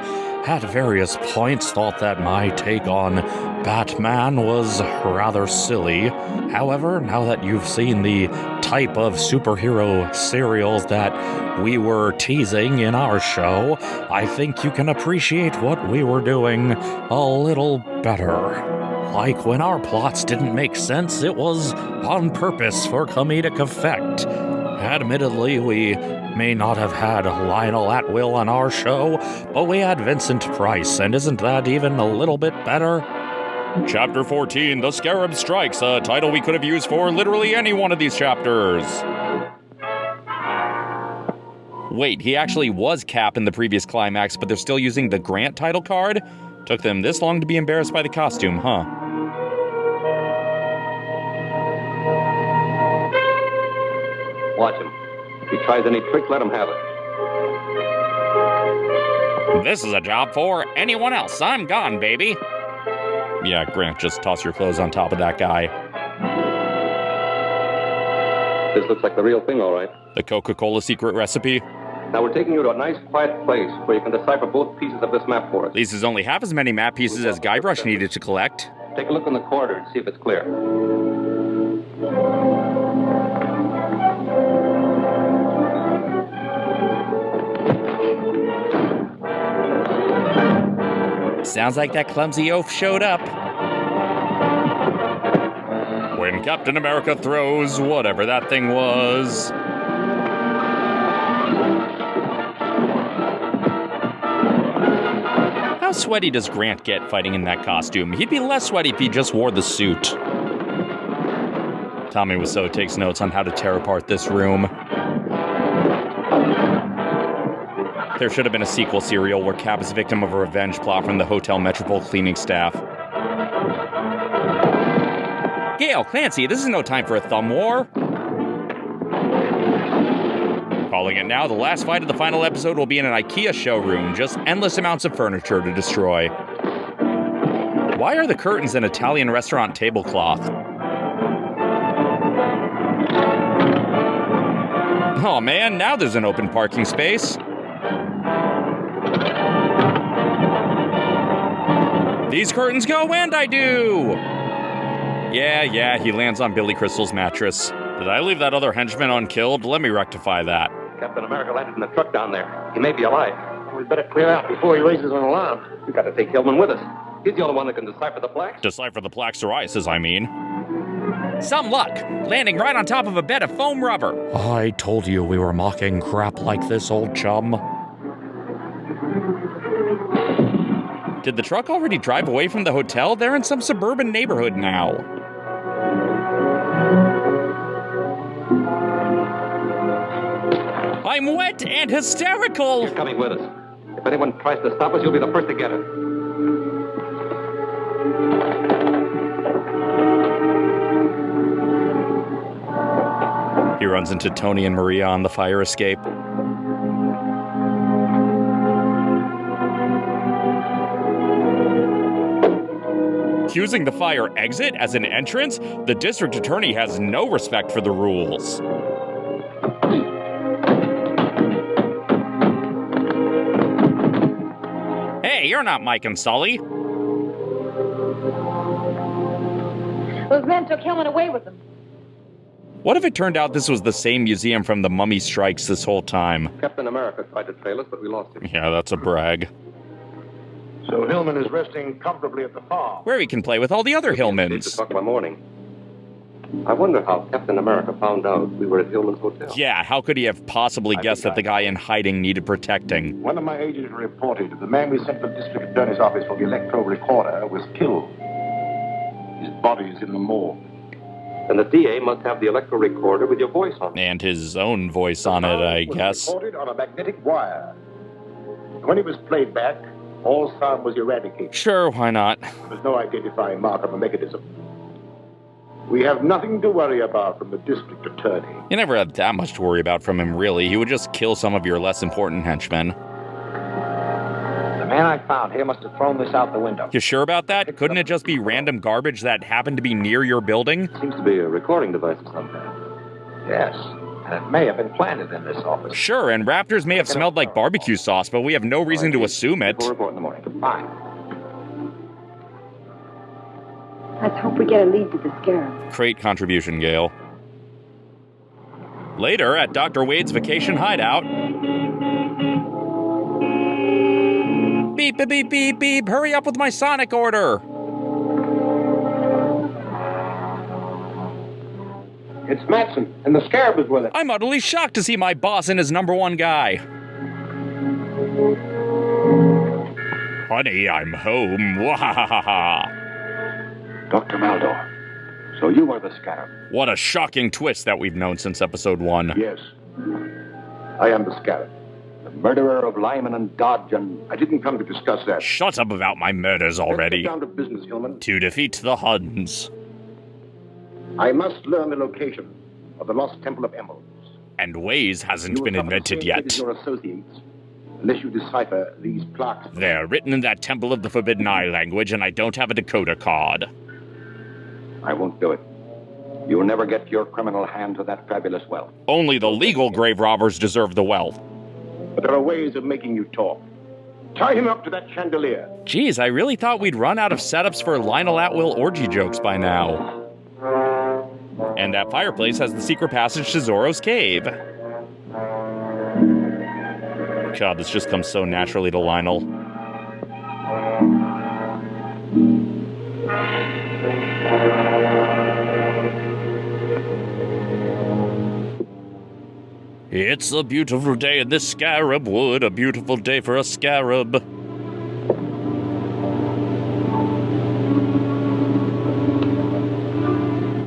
R: at various points, thought that my take on Batman was rather silly. However, now that you've seen the type of superhero serials that we were teasing in our show, I think you can appreciate what we were doing a little better. Like when our plots didn't make sense, it was on purpose for comedic effect. Admittedly, we may not have had Lionel Atwill on our show, but we had Vincent Price, and isn't that even a little bit better?
A: Chapter 14, The Scarab Strikes, a title we could have used for literally any one of these chapters. Wait, he actually was Cap in the previous climax, but they're still using the Grant title card? Took them this long to be embarrassed by the costume, huh?
I: Watch him. If he tries any trick, let him have it.
R: This is a job for anyone else. I'm gone, baby.
A: Yeah, Grant, just toss your clothes on top of that guy.
I: This looks like the real thing, all right.
A: The Coca-Cola secret recipe?
I: Now we're taking you to a nice, quiet place where you can decipher both pieces of this map for us.
A: At least there's only half as many map pieces as Guybrush needed to collect.
I: Take a look in the corridor and see if it's clear.
A: Sounds like that clumsy oaf showed up. When Captain America throws whatever that thing was. How sweaty does Grant get fighting in that costume? He'd be less sweaty if he just wore the suit. Tommy Wiseau takes notes on how to tear apart this room. There should have been a sequel serial where Cap is victim of a revenge plot from the Hotel Metropole cleaning staff. Gale, Clancy, this is no time for a thumb war. Calling it now, the last fight of the final episode will be in an IKEA showroom, just endless amounts of furniture to destroy. Why are the curtains an Italian restaurant tablecloth? Oh man, now there's an open parking space. These curtains go and I do! Yeah, he lands on Billy Crystal's mattress. Did I leave that other henchman unkilled? Let me rectify that.
I: Captain America landed in the truck down there. He may be alive.
M: We better clear out before he raises an alarm.
I: We've got to take Hillman with us. He's the only one that can decipher the plaques.
A: Decipher the plaque psoriasis, I mean. Some luck, landing right on top of a bed of foam rubber.
R: I told you we were mocking crap like this, old chum.
A: Did the truck already drive away from the hotel? They're in some suburban neighborhood now. I'm wet and hysterical.
I: He's coming with us. If anyone tries to stop us, you'll be the first to get it.
A: He runs into Tony and Maria on the fire escape. Using the fire exit as an entrance, the district attorney has no respect for the rules. Hey, you're not Mike and Sully.
H: Those men took Hillman away with them.
A: What if it turned out this was the same museum from the mummy strikes this whole time?
I: Captain America tried to trail us, but we lost him.
A: Yeah, that's a brag.
B: So Hillman is resting comfortably at the farm.
A: Where he can play with all the other Hillmans.
I: To talk by morning. I wonder how Captain America found out we were at Hillman's hotel.
A: Yeah, how could he have possibly guessed that the guy in hiding needed protecting?
B: One of my agents reported that the man we sent to the district attorney's office for the electro recorder was killed. His body is in the morgue.
I: And the DA must have the electro recorder with your voice on it.
A: And his own voice on it, I guess.
B: Recorded on a magnetic wire. When it was played back, all sound was eradicated.
A: Sure, why not?
B: There was no identifying mark of a mechanism. We have nothing to worry about from the district attorney.
A: You never had that much to worry about from him, really. He would just kill some of your less important henchmen.
D: The man I found here must have thrown this out the window.
A: You sure about that? Couldn't it just be random garbage that happened to be near your building?
I: Seems to be a recording device of some kind.
D: Yes, and it may have been planted in this office.
A: Sure, and raptors may have smelled like barbecue sauce, but we have no reason to assume it.
D: We'll report in the morning. Fine.
O: Let's hope we get a lead to the Scarab.
A: Great contribution, Gail. Later, at Dr. Wade's vacation hideout. Beep, beep, beep, beep, beep. Hurry up with my Sonic order.
D: It's Matson, and the Scarab is with it.
A: I'm utterly shocked to see my boss and his #1 guy. Honey, I'm home. Wahahaha.
M: Dr. Maldor, so you are the Scarab.
A: What a shocking twist that we've known since episode 1.
B: Yes. I am the Scarab.
M: The murderer of Lyman and Dodge, and
B: I didn't come to discuss that.
A: Shut up about my murders already.
B: Let's get down to business, Hillman.
A: To defeat the Huns.
B: I must learn the location of the lost Temple of Emeralds.
A: And Waze hasn't been invented yet.
B: Your associates, unless you decipher these plaques.
A: They're written in that Temple of the Forbidden Eye language, and I don't have a decoder card.
M: I won't do it. You'll never get your criminal hand to that fabulous wealth.
A: Only the legal grave robbers deserve the wealth.
B: But there are ways of making you talk. Tie him up to that chandelier.
A: Geez, I really thought we'd run out of setups for Lionel Atwill orgy jokes by now. And that fireplace has the secret passage to Zorro's cave. God, this just comes so naturally to Lionel. It's a beautiful day in this Scarab wood, a beautiful day for a Scarab.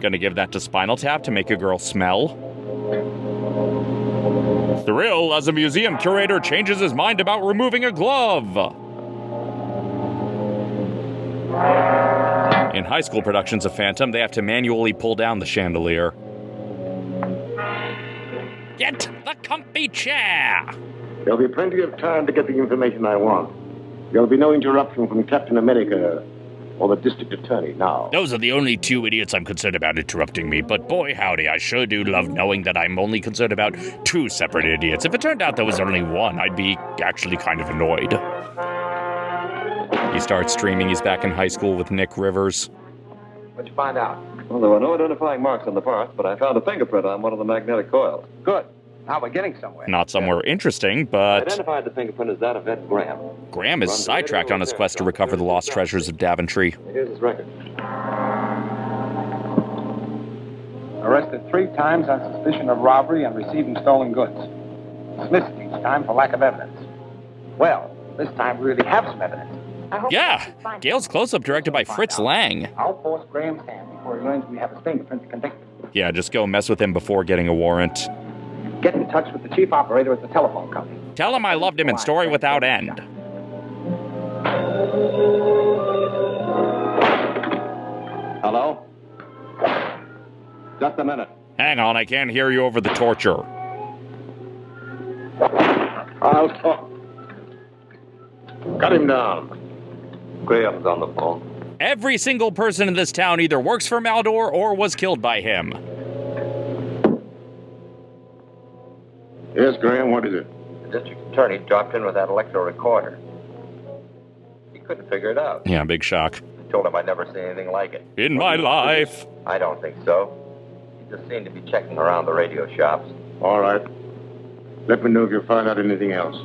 A: Gonna give that to Spinal Tap to make a girl smell. Thrill as a museum curator changes his mind about removing a glove. In high school productions of Phantom, they have to manually pull down the chandelier. Get the comfy chair!
B: There'll be plenty of time to get the information I want. There'll be no interruption from Captain America or the district attorney now.
A: Those are the only 2 idiots I'm concerned about interrupting me, but boy howdy, I sure do love knowing that I'm only concerned about 2 separate idiots. If it turned out there was only 1, I'd be actually kind of annoyed. He starts streaming he's back in high school with Nick Rivers.
D: What'd you find out?
J: Well, there were no identifying marks on the parts, but I found a fingerprint on one of the magnetic coils.
D: Good. Now we're getting somewhere.
A: Not somewhere interesting, but
I: Identified the fingerprint as that of Ed Graham.
A: Graham is sidetracked on his quest to recover the lost treasures of Daventry.
I: Here's his record.
D: Arrested 3 times on suspicion of robbery and receiving stolen goods. Dismissed each time for lack of evidence. Well, this time we really have some evidence.
A: Yeah, Gale's close-up directed by Fritz Lang.
D: I'll force Graham's hand before he learns we have his fingerprint to convict him.
A: Yeah, just go mess with him before getting a warrant.
D: Get in touch with the chief operator at the telephone company.
A: Tell him I loved him in Story Without End.
I: Hello? Just a minute.
A: Hang on, I can't hear you over the torture.
M: I'll talk. Cut him down.
I: Graham's on the phone.
A: Every single person in this town either works for Maldor or was killed by him.
M: Yes, Graham, what is it?
I: The district attorney dropped in with that electro recorder. He couldn't figure it out.
A: Yeah, big shock.
I: I told him I'd never seen anything like it.
A: In my life.
I: I don't think so. He just seemed to be checking around the radio shops.
M: All right. Let me know if you find out anything else.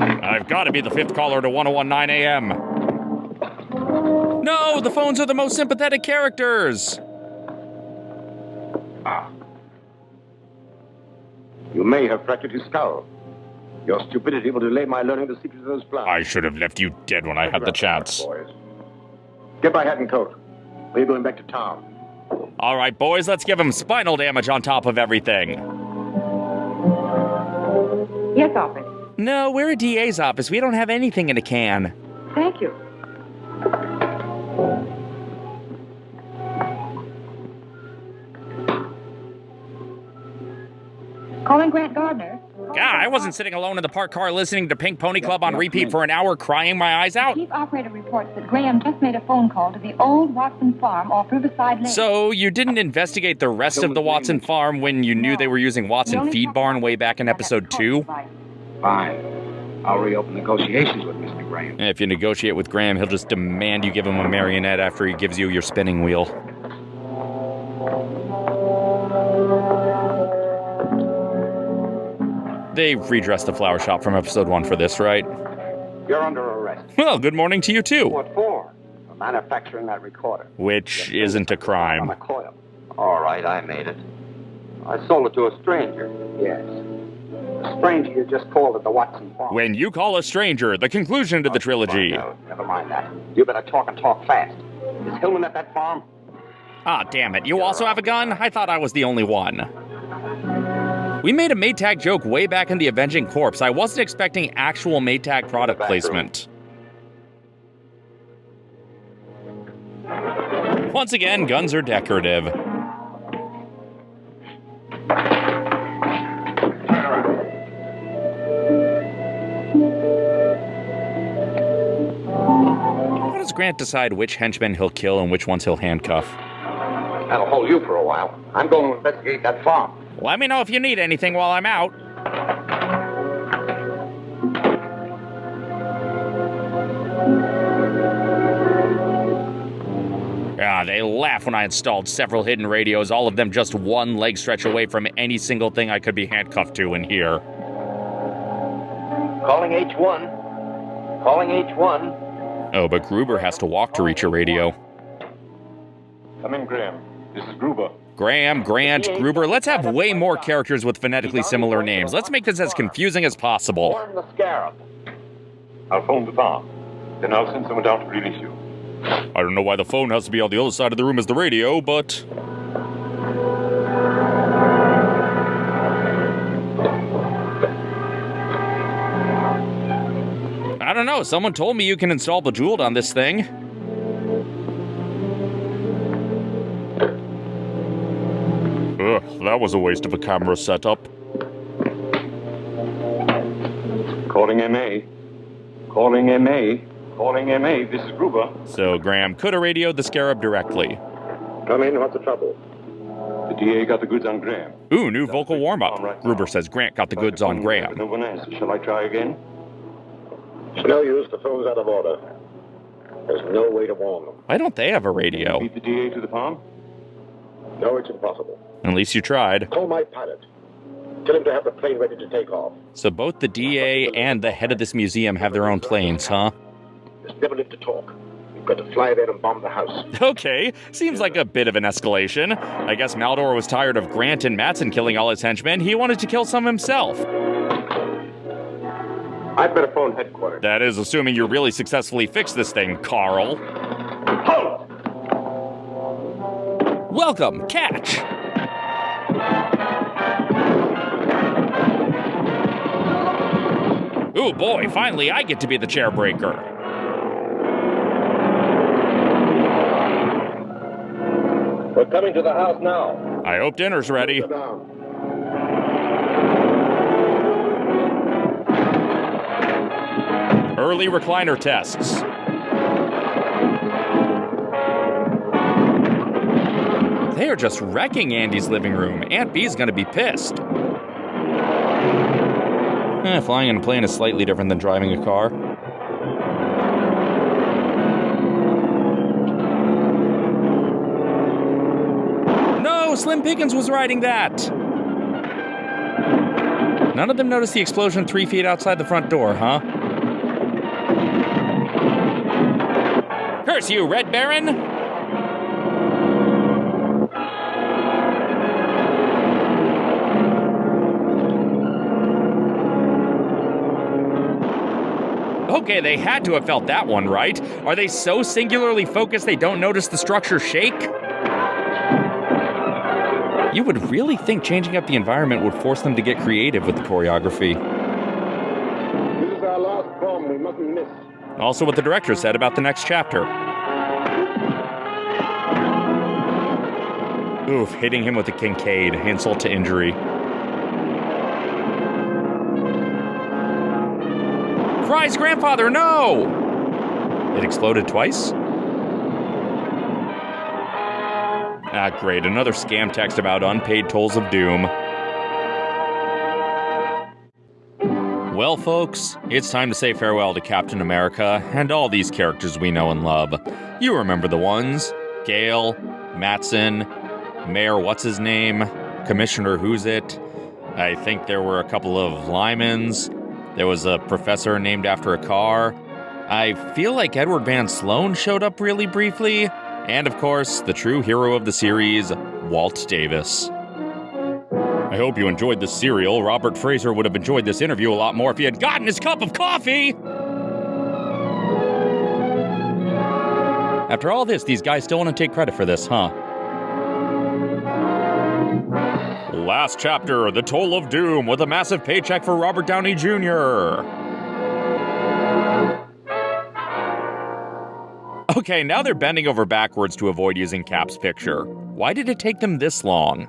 A: I've got to be the 5th caller to 1019 AM. No, the phones are the most sympathetic characters.
M: You may have fractured his skull. Your stupidity will delay my learning the secrets of those plans.
A: I should have left you dead when I had the chance.
M: Boys. Get my hat and coat. We're going back to town.
A: All right, boys, let's give him spinal damage on top of everything.
H: Yes, office.
A: No, we're a DA's office. We don't have anything in a can.
H: Thank you. Calling Grant Gardner.
A: God, I wasn't sitting alone in the parked car listening to Pink Pony Club on repeat for an hour crying my eyes out.
T: Chief operator reports that Graham just made a phone call to the old Watson farm off Riverside Lane.
A: So you didn't investigate the rest of the Watson farm when you knew they were using Watson Feed Barn way back in episode 2?
D: Fine. I'll reopen negotiations with Mr. Graham.
A: If you negotiate with Graham, he'll just demand you give him a marionette after he gives you your spinning wheel. They redressed the flower shop from episode 1 for this, right?
D: You're under arrest.
A: Well, good morning to you, too.
D: What for? For manufacturing that recorder.
A: Which isn't a crime.
D: On a coil.
I: All right, I made it. I sold it to a stranger.
D: Yes. The stranger you just called at the Watson farm.
A: When you call a stranger, the conclusion to the trilogy.
D: No, never mind that. You better talk and talk fast. Is Hillman at that farm?
A: Ah, damn it. You also have a gun? I thought I was the only one. We made a Maytag joke way back in the Avenging Corpse. I wasn't expecting actual Maytag product placement. Once again, guns are decorative. How does Grant decide which henchmen he'll kill and which ones he'll handcuff?
D: That'll hold you for a while. I'm going to investigate that farm.
A: Let me know if you need anything while I'm out. Ah, they laugh when I installed several hidden radios, all of them just one leg stretch away from any single thing I could be handcuffed to in here.
F: Calling H1. Calling H1.
A: Oh, but Gruber has to walk to reach a radio.
J: Come in, Graham. This is Gruber.
A: Graham, Grant, Gruber, let's have way more characters with phonetically similar names. Let's make this as confusing as possible.
F: Warn the Scarab.
J: I'll phone the farm. Then I'll send someone down to release you.
A: I don't know why the phone has to be on the other side of the room as the radio, but... I don't know, someone told me you can install Bejeweled on this thing. Ugh, that was a waste of a camera setup.
J: Calling MA. Calling MA. Calling MA. This is Gruber.
A: So Graham could have radioed the Scarab directly.
M: Come in, what's the trouble?
J: The DA got the goods on Graham.
A: Ooh, new vocal warm-up. Gruber says Grant got the goods on Graham.
J: No one answers. Shall I try again?
M: It's no use, the phone's out of order. There's no way to warn them.
A: Why don't they have a radio?
J: Beat the DA to the palm?
M: No, it's impossible.
A: At least you tried.
M: Call my pilot. Tell him to have the plane ready to take off.
A: So both the DA and the head of this museum have their own planes, huh?
B: There's never lived to talk. We've got to fly there and bomb the house.
A: Okay, seems like a bit of an escalation. I guess Maldor was tired of Grant and Matson killing all his henchmen. He wanted to kill some himself.
M: I'd better phone headquarters.
A: That is assuming you really successfully fixed this thing, Carl.
M: Halt!
A: Welcome, catch! Ooh, boy, finally I get to be the chair breaker.
M: We're coming to the house now.
A: I hope dinner's ready.
M: Sit down.
A: Early recliner tests. They are just wrecking Andy's living room. Aunt B's gonna be pissed. Flying in a plane is slightly different than driving a car. No, Slim Pickens was riding that. None of them noticed the explosion 3 feet outside the front door, huh? Curse you, Red Baron! Okay, they had to have felt that one, right? Are they so singularly focused they don't notice the structure shake? You would really think changing up the environment would force them to get creative with the choreography.
M: This is our last bomb. We mustn't miss.
A: Also what the director said about the next chapter. Oof, hitting him with a Kincaid. Insult to injury. Fry's grandfather, no! It exploded twice? Ah, great. Another scam text about unpaid tolls of doom. Well, folks, it's time to say farewell to Captain America and all these characters we know and love. You remember the ones. Gale, Matson, Mayor What's-His-Name, Commissioner Who's-It. I think there were a couple of Lymans. There was a professor named after a car. I feel like Edward Van Sloan showed up really briefly. And, of course, the true hero of the series, Walt Davis. I hope you enjoyed this serial. Robert Fraser would have enjoyed this interview a lot more if he had gotten his cup of coffee! After all this, these guys still want to take credit for this, huh? Last chapter, The Toll of Doom, with a massive paycheck for Robert Downey Jr. Okay, now they're bending over backwards to avoid using Cap's picture. Why did it take them this long?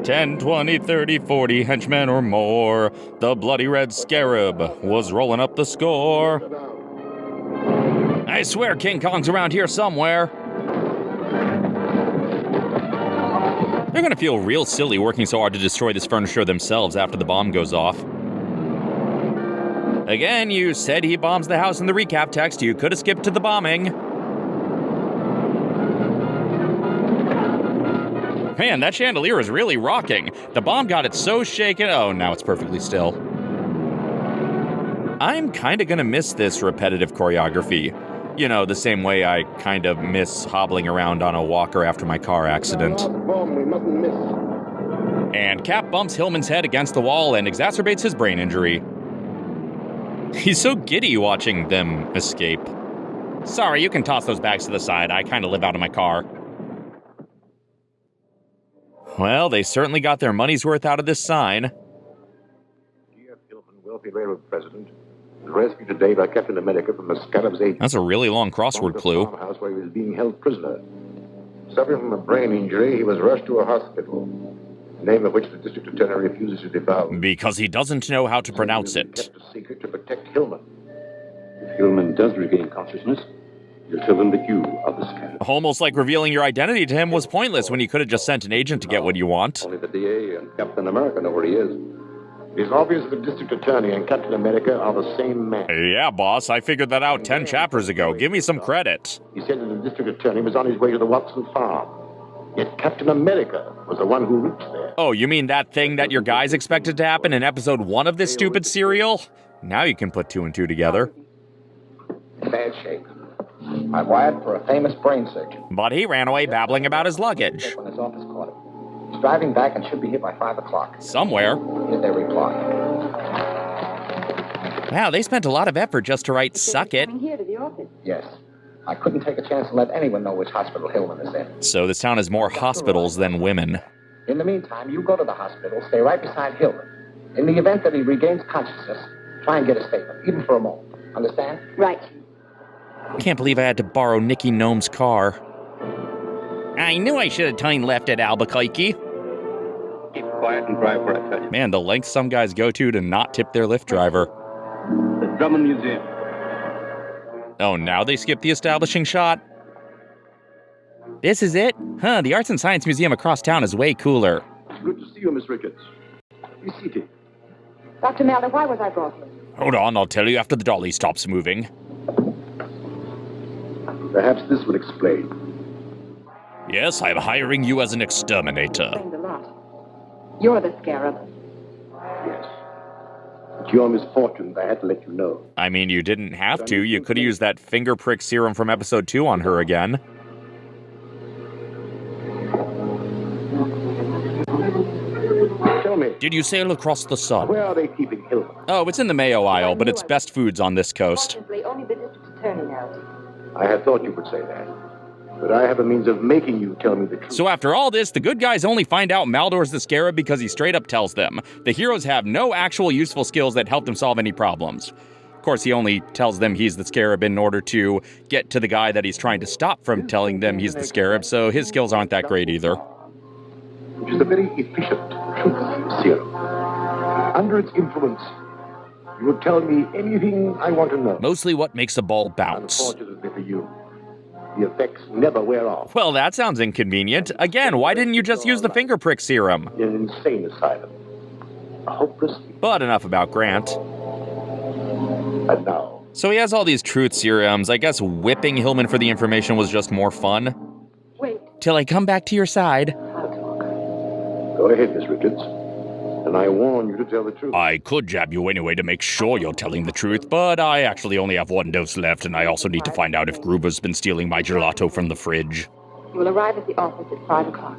A: $10, $20, $30, $40 henchmen or more. The bloody red Scarab was rolling up the score. I swear King Kong's around here somewhere. They're gonna feel real silly working so hard to destroy this furniture themselves after the bomb goes off. Again, you said he bombs the house in the recap text. You could have skipped to the bombing. Man, that chandelier is really rocking. The bomb got it so shaken. Oh, now it's perfectly still. I'm kind of gonna miss this repetitive choreography. You know, the same way I kind of miss hobbling around on a walker after my car accident.
M: Bomb we mustn't miss.
A: And Cap bumps Hillman's head against the wall and exacerbates his brain injury. He's so giddy watching them escape. Sorry, you can toss those bags to the side. I kind of live out of my car. Well, they certainly got their money's worth out of this sign.
B: G.F. Hillman, wealthy railroad president, was rescued today by Captain America from the Scarab's agent.
A: That's a really long crossword clue.
B: Farmhouse where he was being held prisoner. Suffering from a brain injury, he was rushed to a hospital, the name of which the district attorney refuses to divulge.
A: Because he doesn't know how to pronounce it.
B: Kept a secret to protect Hillman.
J: If Hillman does regain consciousness, you'll tell him that you are the Scarlet.
A: Almost like revealing your identity to him was pointless when you could have just sent an agent to get what you want.
I: Only the DA and Captain America know where he is.
B: His office of the district attorney and Captain America are the same man.
R: Yeah, boss, I figured that out 10 chapters ago. Give me some credit.
B: He said that the district attorney was on his way to the Watson farm. Yet Captain America was the one who reached there.
A: Oh, you mean that thing that your guys expected to happen in episode 1 of this stupid serial? Now you can put 2 and 2 together.
D: Bad shape. I wired for a famous brain surgeon.
A: But he ran away babbling about his luggage.
D: When his office caught him. He's driving back and should be here by 5 o'clock.
A: Somewhere.
D: Here's their reply.
A: Wow, they spent a lot of effort just to write suck it.
T: Here to the office.
D: Yes. I couldn't take a chance and let anyone know which hospital Hillman is in.
A: So this town has more hospitals than women.
D: In the meantime, you go to the hospital, stay right beside Hillman. In the event that he regains consciousness, try and get a statement, even for a moment. Understand?
T: Right.
A: Can't believe I had to borrow Nicky Gnome's car. I knew I should have turned left at Albuquerque.
K: Keep quiet and drive where I tell you.
A: Man, the lengths some guys go to not tip their Lyft driver.
K: The Drummond Museum.
A: Oh, now they skip the establishing shot? This is it? Huh, the Arts and Science Museum across town is way cooler.
B: Good to see you, Miss Ricketts. Be seated.
H: Dr. Malder, why was I brought here?
A: Hold on, I'll tell you after the dolly stops moving.
B: Perhaps this will explain.
R: Yes, I'm hiring you as an exterminator.
H: Explained a lot. You're the Scarab.
B: Yes. It's your misfortune that I had to let you know.
A: I mean, you didn't have to. You could have used that finger prick serum from episode 2 on her again.
B: Tell me.
A: Did you sail across the sun?
B: Where are they keeping Hillman?
A: Oh, it's in the Mayo aisle, but it's best foods on this coast.
H: Fortunately, only the district attorney knows.
B: I had thought you would say that. But I have a means of making you tell me the truth.
A: So after all this, the good guys only find out Maldor's the Scarab because he straight up tells them. The heroes have no actual useful skills that help them solve any problems. Of course, he only tells them he's the Scarab in order to get to the guy that he's trying to stop from telling them he's the Scarab, so his skills aren't that great either.
B: Which is a very efficient truth serum. Under its influence, you will tell me anything I want to know.
A: Mostly what makes a ball bounce.
B: Unfortunately for you, the effects never wear off.
A: Well, that sounds inconvenient. Again, why didn't you just use the finger prick serum?
B: In an insane asylum. Hopeless.
A: But enough about Grant.
B: And now.
A: So he has all these truth serums. I guess whipping Hillman for the information was just more fun.
H: Wait.
A: Till I come back to your side.
B: Go ahead, Miss Richards. And I warn you to tell the truth.
R: I could jab you anyway to make sure you're telling the truth, but I actually only have 1 dose left, and I also need to find out if Gruber's been stealing my gelato from the fridge.
H: You will arrive at the office at 5 o'clock.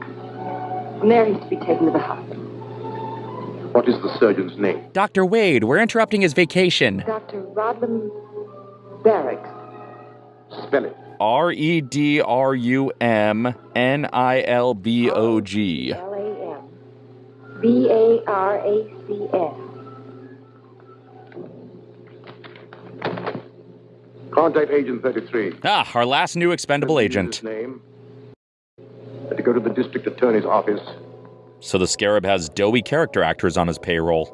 H: From there, he's to be taken to the hospital.
B: What is the surgeon's name?
A: Dr. Wade, we're interrupting his vacation.
H: Dr. Rodman Barracks.
B: Spell it.
A: REDRUMNILBOG.
H: LAM.
B: Contact Agent 33.
A: Ah, our last new expendable agent.
B: Name. To go to the district attorney's office.
A: So the Scarab has doughy character actors on his payroll.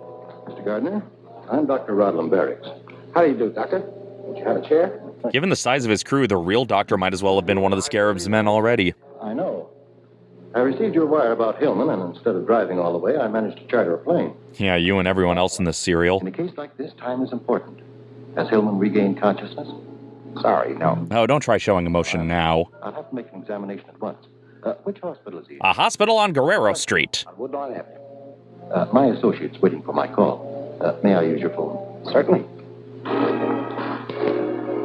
I: Mr. Gardner, I'm Dr. Rodman Barracks.
D: How do you do, Doctor? Would you have a chair?
A: Given the size of his crew, the real doctor might as well have been one of the Scarab's men already.
I: I know. I received your wire about Hillman, and instead of driving all the way, I managed to charter a plane.
A: Yeah, you and everyone else in this serial.
I: In a case like this, time is important. Has Hillman regained consciousness? Sorry, no.
A: Oh, don't try showing emotion now.
I: I'll have to make an examination at once. Which hospital is he in?
A: A hospital on Guerrero Street.
D: On Woodlawn Avenue.
I: My associate's waiting for my call. May I use your phone?
D: Certainly.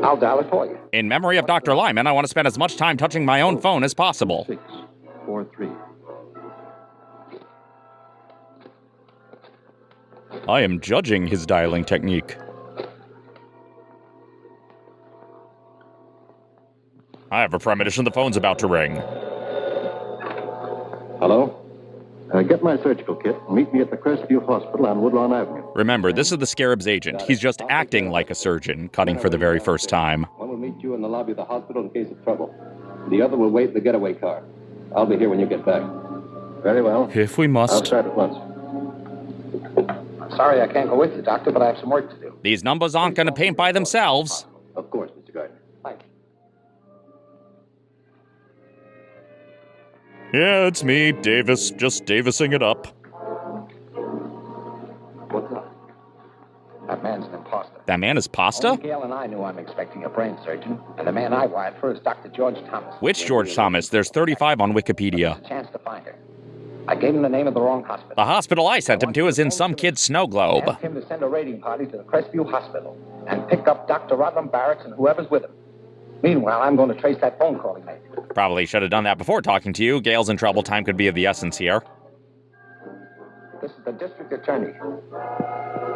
D: I'll dial it for you.
A: In memory of Dr. Lyman, I want to spend as much time touching my own phone as possible.
I: 643.
A: I am judging his dialing technique. I have a premonition the phone's about to ring.
I: Hello? Get my surgical kit and meet me at the Crestview Hospital on Woodlawn Avenue.
A: Remember, this is the Scarab's agent. He's just acting like a surgeon, cutting for the very first time.
K: One will meet you in the lobby of the hospital in case of trouble. The other will wait in the getaway car. I'll be here when you get back.
I: Very well.
A: If we must.
I: I'll start at once.
D: I'm sorry I can't go with you, Doctor, but I have some work to do.
A: These numbers aren't going to paint by themselves.
I: Of course, Mr. Gardner.
D: Thank you.
R: Yeah, it's me, Davis, just Davising it up.
I: What's
A: That man is Pasta?
D: Only Gail and I knew I'm expecting a brain surgeon, and the man I wired for is Dr. George Thomas.
A: Which George Thomas? There's 35 on Wikipedia.
D: A chance to find her. I gave him the name of the wrong hospital.
A: The hospital I sent him to is in some kid's snow globe.
D: I asked him to send a raiding party to the Crestview Hospital and pick up Dr. Rodman Barracks and whoever's with him. Meanwhile, I'm going to trace that phone call he made.
A: Probably should have done that before talking to you. Gail's in trouble. Time could be of the essence here.
D: This is the district attorney.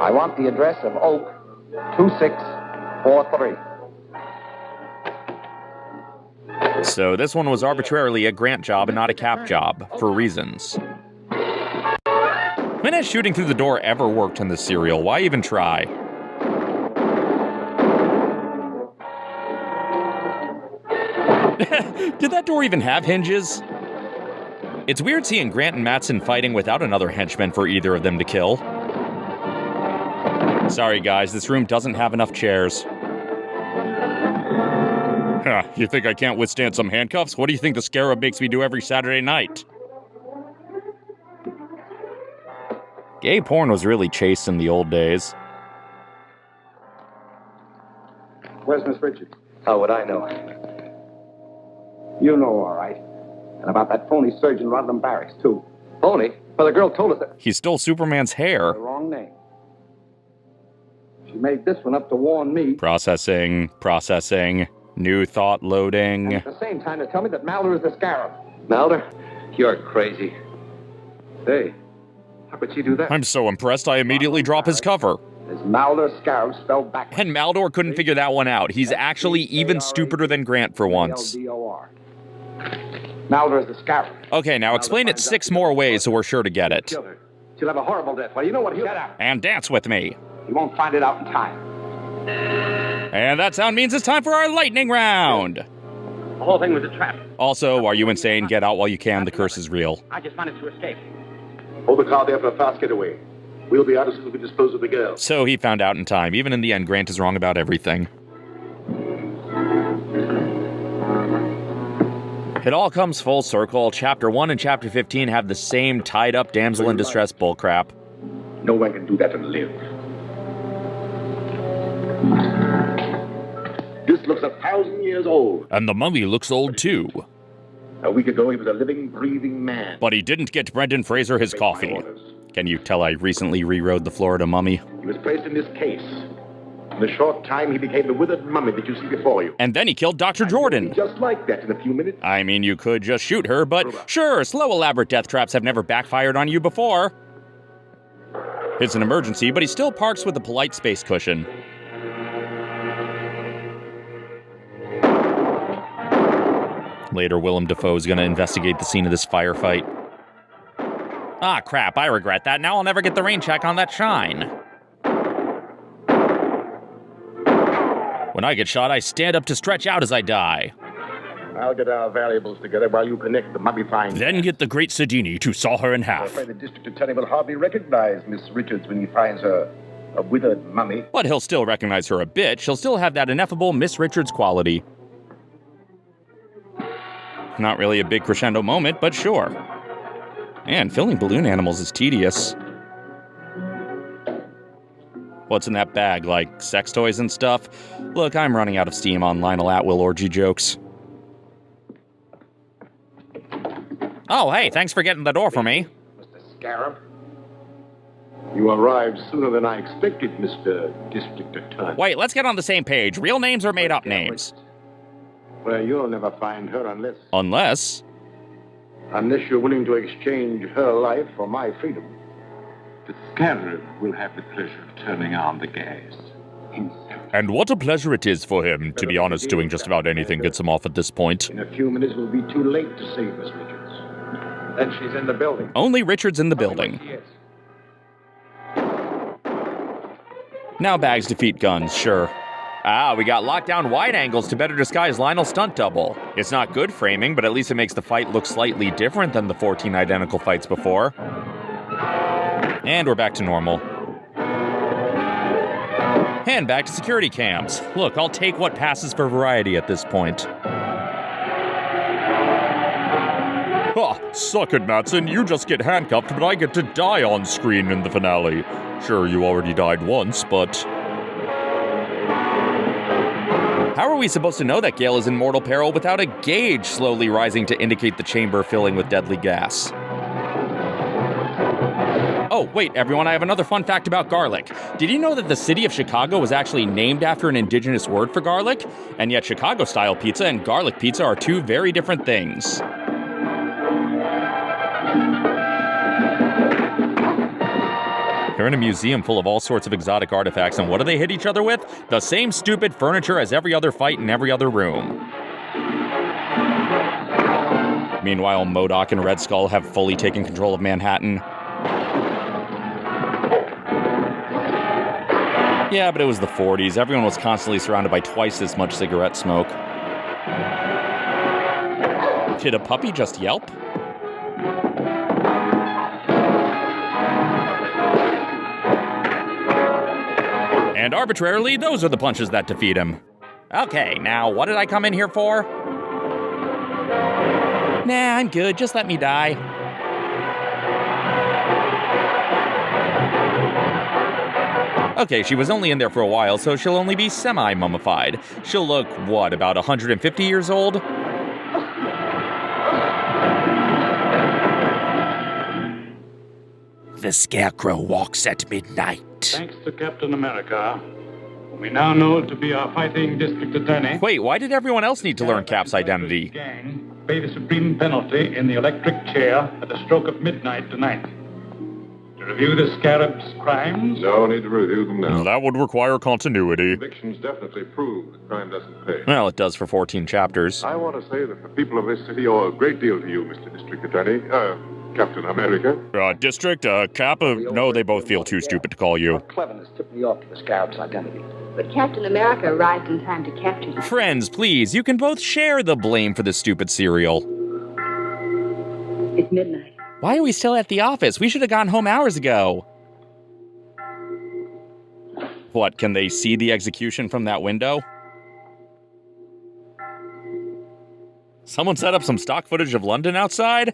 D: I want the address of Oak 2643.
A: So this one was arbitrarily a Grant job and not a Cap job, for reasons. When has shooting through the door ever worked in this serial? Why even try? Did that door even have hinges? It's weird seeing Grant and Mattson fighting without another henchman for either of them to kill. Sorry guys, this room doesn't have enough chairs. Huh, you think I can't withstand some handcuffs? What do you think the Scarab makes me do every Saturday night? Gay porn was really chaste in the old days.
D: Where's Miss Richards? How would I know? You know all right. And about that phony surgeon Rodman Barracks, too. Phony? Well, the girl told us that...
A: He stole Superman's hair.
D: The wrong name. She made this one up to warn me.
A: Processing. New thought loading.
D: And at the same time to tell me that Malder is the Scarab. Malder? You're crazy. Hey, how could she do that?
A: I'm so impressed I immediately drop his cover.
D: Is Malder Scarab spelled backwards?
A: And Maldor couldn't figure that one out. He's actually even stupider than Grant for once.
D: Malder is the Scarab.
A: Okay, now explain it 6 more ways so we're sure to get it.
D: She'll have a horrible death. Well, you know what? Shut up.
A: And dance with me.
D: You won't find it out in time.
A: And that sound means it's time for our lightning round.
D: The whole thing was a trap.
A: Also, are you insane? Get out while you can. The curse is real.
D: I just wanted to escape.
B: Hold the car there for a fast getaway. We'll be out as soon as we dispose of the girl.
A: So he found out in time. Even in the end, Grant is wrong about everything. It all comes full circle. Chapter 1 and Chapter 15 have the same tied-up damsel in distress bullcrap.
B: No one can do that and live. This looks 1,000 years old.
A: And the mummy looks old, too.
B: A week ago, he was a living, breathing man.
A: But he didn't get Brendan Fraser his coffee. Can you tell I recently rewrote the Florida Mummy?
B: He was placed in this case. In a short time, he became the withered mummy that you see before you.
A: And then he killed Dr. Jordan.
B: Just like that in a few minutes.
A: I mean, you could just shoot her, but sure, slow, elaborate death traps have never backfired on you before. It's an emergency, but he still parks with a polite space cushion. Later, Willem Dafoe's gonna investigate the scene of this firefight. Ah, crap, I regret that. Now I'll never get the rain check on that shine. When I get shot, I stand up to stretch out as I die.
B: I'll get our valuables together while you connect the mummifying.
A: Then get the great Sedini to saw her in
B: I'm
A: half.
B: afraid the district attorney will hardly recognize Miss Richards when he finds her a withered mummy.
A: But he'll still recognize her a bit. She'll still have that ineffable Miss Richards quality. Not really a big crescendo moment, but sure. Man, filling balloon animals is tedious. What's in that bag, like sex toys and stuff? Look, I'm running out of steam on Lionel Atwill orgy jokes. Oh, hey, thanks for getting the door for me.
B: Mr. Scarab, you arrived sooner than I expected, Mr. District Attorney.
A: Wait, let's get on the same page. Real names or made-up names?
B: Well, you'll never find her unless...
A: Unless
B: you're willing to exchange her life for my freedom.
S: The Scarab will have the pleasure of turning on the gas.
A: And what a pleasure it is for him. To be honest, doing just about anything gets him off at this point.
B: In a few minutes, it will be too late to save Miss Richards.
D: Then she's in the building.
A: Only Richard's in the building. Now bags defeat guns, sure. Ah, we got lockdown wide angles to better disguise Lionel's stunt double. It's not good framing, but at least it makes the fight look slightly different than the 14 identical fights before. And we're back to normal. And back to security cams. Look, I'll take what passes for variety at this point. Ha! Suck it, Mattson. You just get handcuffed, but I get to die on screen in the finale. Sure, you already died once, but... How are we supposed to know that Gale is in mortal peril without a gauge slowly rising to indicate the chamber filling with deadly gas? Oh, wait, everyone, I have another fun fact about garlic. Did you know that the city of Chicago was actually named after an indigenous word for garlic? And yet Chicago-style pizza and garlic pizza are two very different things. They're in a museum full of all sorts of exotic artifacts, and what do they hit each other with? The same stupid furniture as every other fight in every other room. Meanwhile, MODOK and Red Skull have fully taken control of Manhattan. Yeah, but it was the 40s. Everyone was constantly surrounded by twice as much cigarette smoke. Did a puppy just yelp? And arbitrarily, those are the punches that defeat him. Okay, now what did I come in here for? Nah, I'm good. Just let me die. Okay, she was only in there for a while, so she'll only be semi-mummified. She'll look, what, about 150 years old?
R: The Scarecrow walks at midnight.
G: Thanks to Captain America, whom we now know to be our fighting district attorney.
A: Wait, why did everyone else need to learn Cap's identity?
G: Gang pay the supreme penalty in the electric chair at the stroke of midnight tonight. To review the Scarab's crimes?
E: No need to review them now.
A: That would require continuity.
E: Convictions definitely prove that crime doesn't pay.
A: Well, it does for 14 chapters.
E: I want to say that the people of this city owe a great deal to you, Mr. District Attorney. Captain America.
A: District, Cap, no, they both feel too stupid to call you.
D: Cleverness tipped me off to the Scarab's identity.
T: But Captain America arrived in time to capture you.
A: Friends, please, you can both share the blame for this stupid cereal.
T: It's midnight.
A: Why are we still at the office? We should have gone home hours ago. What, can they see the execution from that window? Someone set up some stock footage of London outside?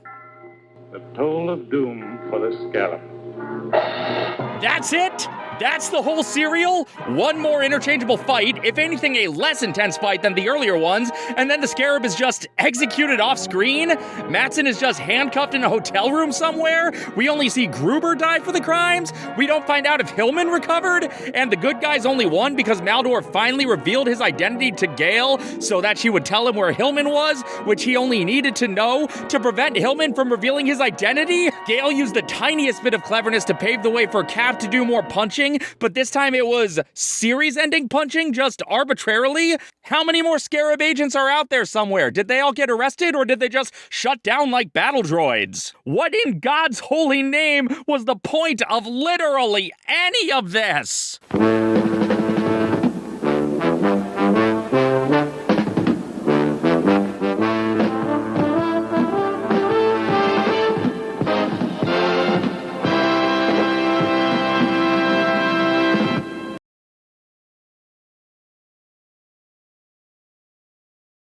G: The toll of doom for the Scarlet.
A: That's it? That's the whole serial? One more interchangeable fight, if anything a less intense fight than the earlier ones, and then the Scarab is just executed off screen? Mattson is just handcuffed in a hotel room somewhere? We only see Gruber die for the crimes? We don't find out if Hillman recovered? And the good guys only won because Maldor finally revealed his identity to Gale so that she would tell him where Hillman was, which he only needed to know to prevent Hillman from revealing his identity? Gale used the tiniest bit of cleverness to pave the way for Cap to do more punching, but this time it was series-ending punching just arbitrarily? How many more Scarab agents are out there somewhere? Did they all get arrested, or did they just shut down like battle droids? What in God's holy name was the point of literally any of this?